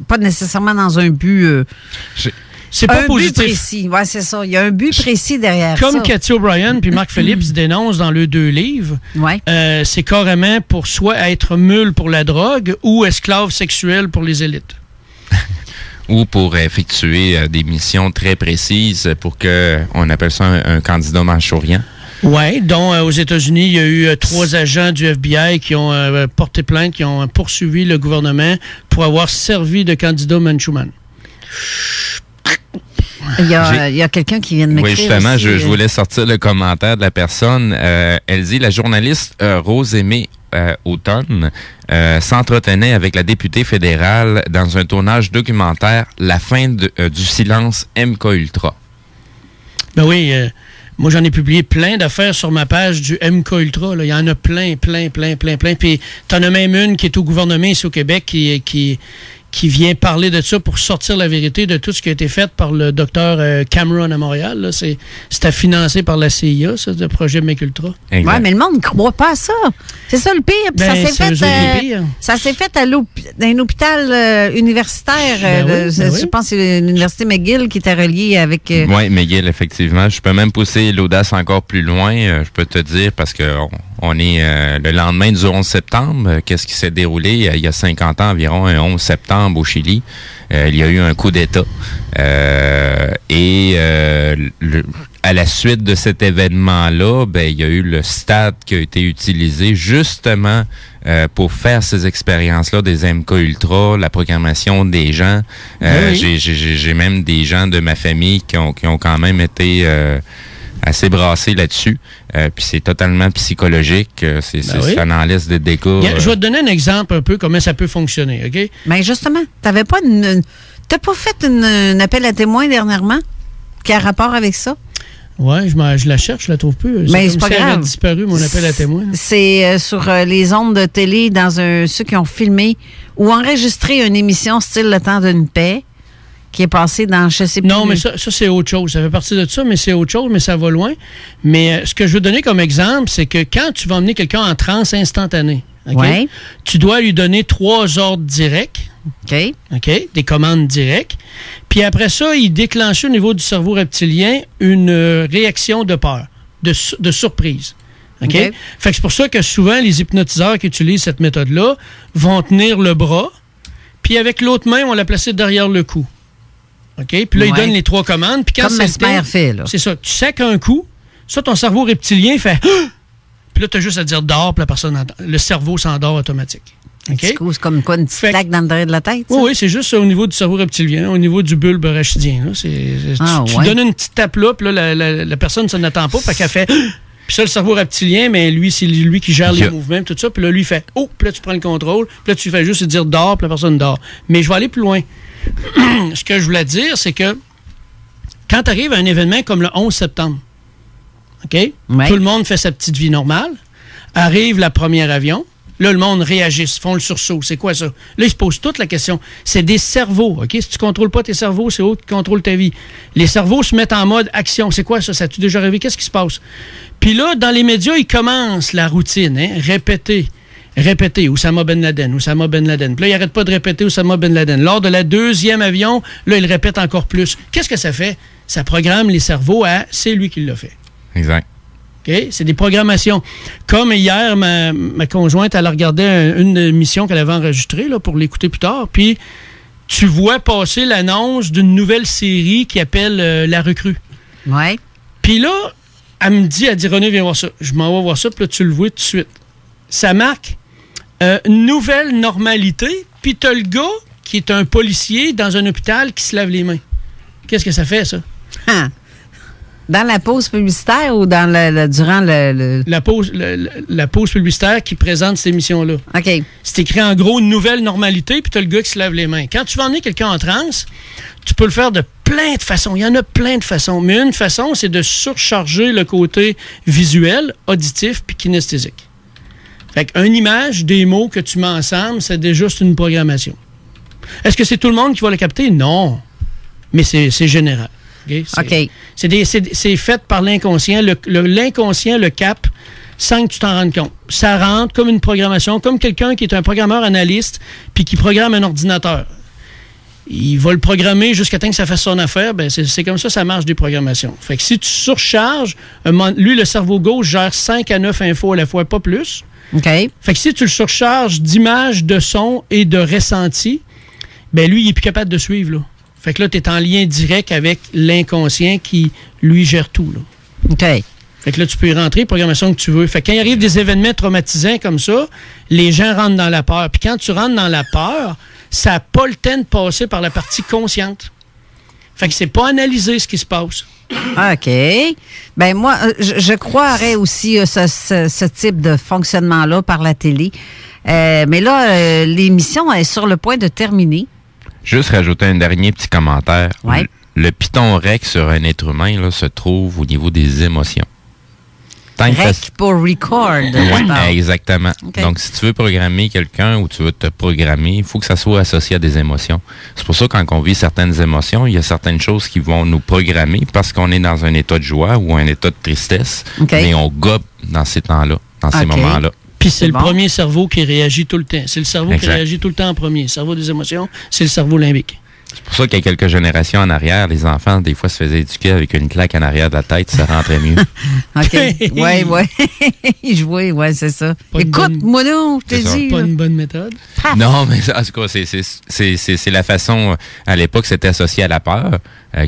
Speaker 3: pas nécessairement dans un but...
Speaker 5: c'est pas positif.
Speaker 3: But précis, oui, c'est ça. Il y a un but précis derrière
Speaker 5: Comme
Speaker 3: ça.
Speaker 5: Cathy O'Brien puis Mark Phillips dénoncent dans leurs 2 livres, c'est carrément pour soit être mule pour la drogue ou esclave sexuel pour les élites.
Speaker 4: Ou pour effectuer des missions très précises pour on appelle ça un candidat manchourien.
Speaker 5: Oui, dont aux États-Unis, il y a eu 3 agents du FBI qui ont porté plainte, qui ont poursuivi le gouvernement pour avoir servi de candidat Manchouman.
Speaker 3: Il y a quelqu'un qui vient de m'écrire.
Speaker 4: Oui, justement,
Speaker 3: aussi,
Speaker 4: je voulais sortir le commentaire de la personne. Elle dit, la journaliste Rose-Aimée Automne s'entretenait avec la députée fédérale dans un tournage documentaire « La fin du silence MKUltra ».
Speaker 5: Ben oui, moi j'en ai publié plein d'affaires sur ma page du MKUltra. Il y en a plein. Puis t'en as même une qui est au gouvernement ici au Québec qui vient parler de ça pour sortir la vérité de tout ce qui a été fait par le docteur Cameron à Montréal. C'était financé par la CIA, ça, le projet MKUltra.
Speaker 3: Oui, mais le monde ne croit pas à ça. C'est ça le pire. Puis ça s'est fait à un hôpital universitaire. Je pense que c'est l'université McGill qui était reliée avec...
Speaker 4: Oui, McGill, effectivement. Je peux même pousser l'audace encore plus loin, je peux te dire, parce qu'on est le lendemain du 11 septembre. Qu'est-ce qui s'est déroulé il y a 50 ans environ, un 11 septembre au Chili? Il y a eu un coup d'État. À la suite de cet événement-là, il y a eu le stade qui a été utilisé justement pour faire ces expériences-là des MKUltra, la programmation des gens. J'ai même des gens de ma famille qui ont quand même été assez brassés là-dessus. Puis c'est totalement psychologique. Ça en laisse des dégâts.
Speaker 5: Je vais te donner un exemple un peu comment ça peut fonctionner, OK?
Speaker 3: Mais justement, t'as pas fait un appel à témoins dernièrement qui a rapport avec ça?
Speaker 5: Oui, je la cherche, je la trouve plus.
Speaker 3: Mais c'est pas grave.
Speaker 5: Elle a disparu, mon appel à témoins.
Speaker 3: C'est sur les ondes de télé, dans ceux qui ont filmé ou enregistré une émission style Le Temps d'une paix, qui est passée dans, je sais plus...
Speaker 5: Non, mais ça c'est autre chose. Ça fait partie de ça, mais c'est autre chose, mais ça va loin. Mais ce que je veux donner comme exemple, c'est que quand tu vas emmener quelqu'un en transe instantanée, okay, tu dois lui donner 3 ordres directs. OK? Des commandes directes. Puis après ça, il déclenche au niveau du cerveau reptilien une réaction de peur, de surprise. OK? Fait que c'est pour ça que souvent, les hypnotiseurs qui utilisent cette méthode-là vont tenir le bras, puis avec l'autre main, on la placer derrière le cou. OK? Puis là, ils donnent les 3 commandes. Puis quand
Speaker 3: comme Mesmer fait, là.
Speaker 5: C'est ça. Tu sacs un coup, ça, ton cerveau reptilien fait... Puis là, tu as juste à dire dehors, puis la personne le cerveau s'endort automatique.
Speaker 3: Okay? C'est comme quoi, une petite claque dans le derrière de la tête?
Speaker 5: Oui, c'est juste au niveau du cerveau reptilien, au niveau du bulbe rachidien. Là. Tu donnes une petite tape là, puis là, la personne ne s'en attend pas, qu'elle fait... Puis ça, le cerveau reptilien, mais lui, c'est lui qui gère les mouvements, tout ça. Puis là, lui, il fait « Oh! » Puis là, tu prends le contrôle. Puis là, tu fais juste dire « Dors », puis la personne dort. Mais je vais aller plus loin. Ce que je voulais dire, c'est que quand tu arrives à un événement comme le 11 septembre, OK? Tout le monde fait sa petite vie normale. Arrive la première avion. Là, le monde réagit, font le sursaut. C'est quoi ça? Là, ils se posent toute la question. C'est des cerveaux, OK? Si tu ne contrôles pas tes cerveaux, c'est eux qui contrôlent ta vie. Les cerveaux se mettent en mode action. C'est quoi ça? Ça a-tu déjà rêvé? Qu'est-ce qui se passe? Puis là, dans les médias, ils commencent la routine, hein? Répéter, Oussama Ben Laden, Oussama Ben Laden. Puis là, ils n'arrêtent pas de répéter Oussama Ben Laden. Lors de la 2e avion, là, ils répètent encore plus. Qu'est-ce que ça fait? Ça programme les cerveaux à « c'est lui qui l'a fait ».
Speaker 4: Exact.
Speaker 5: Okay? C'est des programmations. Comme hier, ma conjointe, elle regardait une émission qu'elle avait enregistrée là, pour l'écouter plus tard, puis tu vois passer l'annonce d'une nouvelle série qui appelle La Recrue.
Speaker 3: Ouais.
Speaker 5: Puis là, elle dit, René, viens voir ça. Je m'en vais voir ça, puis là, tu le vois tout de suite. Ça marque nouvelle normalité, puis tu as le gars qui est un policier dans un hôpital qui se lave les mains. Qu'est-ce que ça fait, ça?
Speaker 3: Dans la pause publicitaire ou durant
Speaker 5: La pause publicitaire qui présente cette émission-là.
Speaker 3: OK.
Speaker 5: C'est écrit en gros une nouvelle normalité, puis tu as le gars qui se lave les mains. Quand tu vas emmener quelqu'un en transe, tu peux le faire de plein de façons. Il y en a plein de façons. Mais une façon, c'est de surcharger le côté visuel, auditif puis kinesthésique. Fait qu'une image, des mots que tu mets ensemble, c'est déjà une programmation. Est-ce que c'est tout le monde qui va le capter? Non. Mais c'est général. Okay? C'est fait par l'inconscient. L'inconscient le capte sans que tu t'en rendes compte. Ça rentre comme une programmation, comme quelqu'un qui est un programmeur analyste puis qui programme un ordinateur. Il va le programmer jusqu'à temps que ça fasse son affaire. Ben c'est comme ça marche des programmations. Fait que si tu surcharges, lui, le cerveau gauche gère 5 à 9 infos à la fois, pas plus.
Speaker 3: OK.
Speaker 5: Fait que si tu le surcharges d'images, de sons et de ressentis, ben lui, il est plus capable de suivre, là. Fait que là, tu es en lien direct avec l'inconscient qui, lui, gère tout, là.
Speaker 3: OK.
Speaker 5: Fait que là, tu peux y rentrer, programmation que tu veux. Fait que quand il arrive des événements traumatisants comme ça, les gens rentrent dans la peur. Puis quand tu rentres dans la peur, ça n'a pas le temps de passer par la partie consciente. Fait que c'est pas analyser ce qui se passe.
Speaker 3: OK. Ben moi, je croirais aussi ce type de fonctionnement-là par la télé. Mais là, l'émission est sur le point de terminer.
Speaker 4: Juste rajouter un dernier petit commentaire.
Speaker 3: Ouais.
Speaker 4: Le piton rec sur un être humain là, se trouve au niveau des émotions.
Speaker 3: Rec pour record.
Speaker 4: Oui, exactement.
Speaker 3: Okay.
Speaker 4: Donc, si tu veux programmer quelqu'un ou tu veux te programmer, il faut que ça soit associé à des émotions. C'est pour ça que quand on vit certaines émotions, il y a certaines choses qui vont nous programmer parce qu'on est dans un état de joie ou un état de tristesse, mais on gobe dans ces temps-là, dans ces moments-là.
Speaker 5: Puis c'est le premier cerveau qui réagit tout le temps. C'est le cerveau qui réagit tout le temps en premier. Le cerveau des émotions, c'est le cerveau limbique.
Speaker 4: C'est pour ça qu'il y a quelques générations en arrière, les enfants, des fois, se faisaient éduquer avec une claque en arrière de la tête, ça rentrait mieux.
Speaker 3: OK. Oui, c'est ça. Écoute, moi non, je t'ai dit.
Speaker 5: Pas une bonne méthode.
Speaker 4: Non, mais en tout cas, c'est la façon. À l'époque, c'était associé à la peur,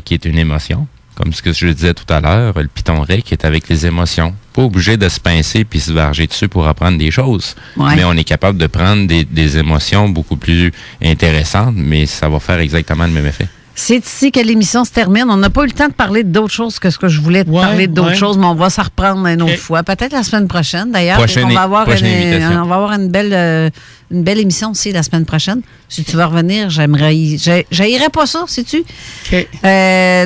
Speaker 4: qui est une émotion. Comme ce que je disais tout à l'heure, le piton rec est avec les émotions. Pas obligé de se pincer puis se varger dessus pour apprendre des choses. Ouais. Mais on est capable de prendre des émotions beaucoup plus intéressantes, mais ça va faire exactement le même effet.
Speaker 3: C'est ici que l'émission se termine. On n'a pas eu le temps de parler d'autres choses que ce que je voulais te parler d'autres choses, mais on va s'en reprendre une autre fois. Peut-être la semaine prochaine, d'ailleurs. On va avoir une belle émission aussi la semaine prochaine. Si tu veux revenir, j'haïrais pas ça, sais-tu?
Speaker 5: Okay.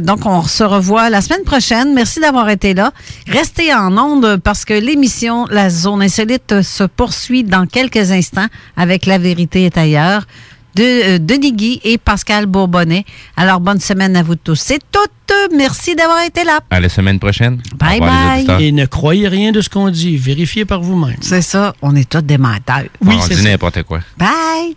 Speaker 3: Donc, on se revoit la semaine prochaine. Merci d'avoir été là. Restez en onde parce que l'émission La Zone Insolite se poursuit dans quelques instants avec La Vérité est ailleurs. De Denis Guy et Pascal Bourbonnais. Alors, bonne semaine à vous tous. C'est tout. Merci d'avoir été là.
Speaker 4: À la semaine prochaine.
Speaker 3: Bye bye.
Speaker 5: Et ne croyez rien de ce qu'on dit. Vérifiez par vous-même.
Speaker 3: C'est ça. On est tous des menteurs.
Speaker 5: Oui,
Speaker 4: on dit n'importe quoi.
Speaker 3: Bye.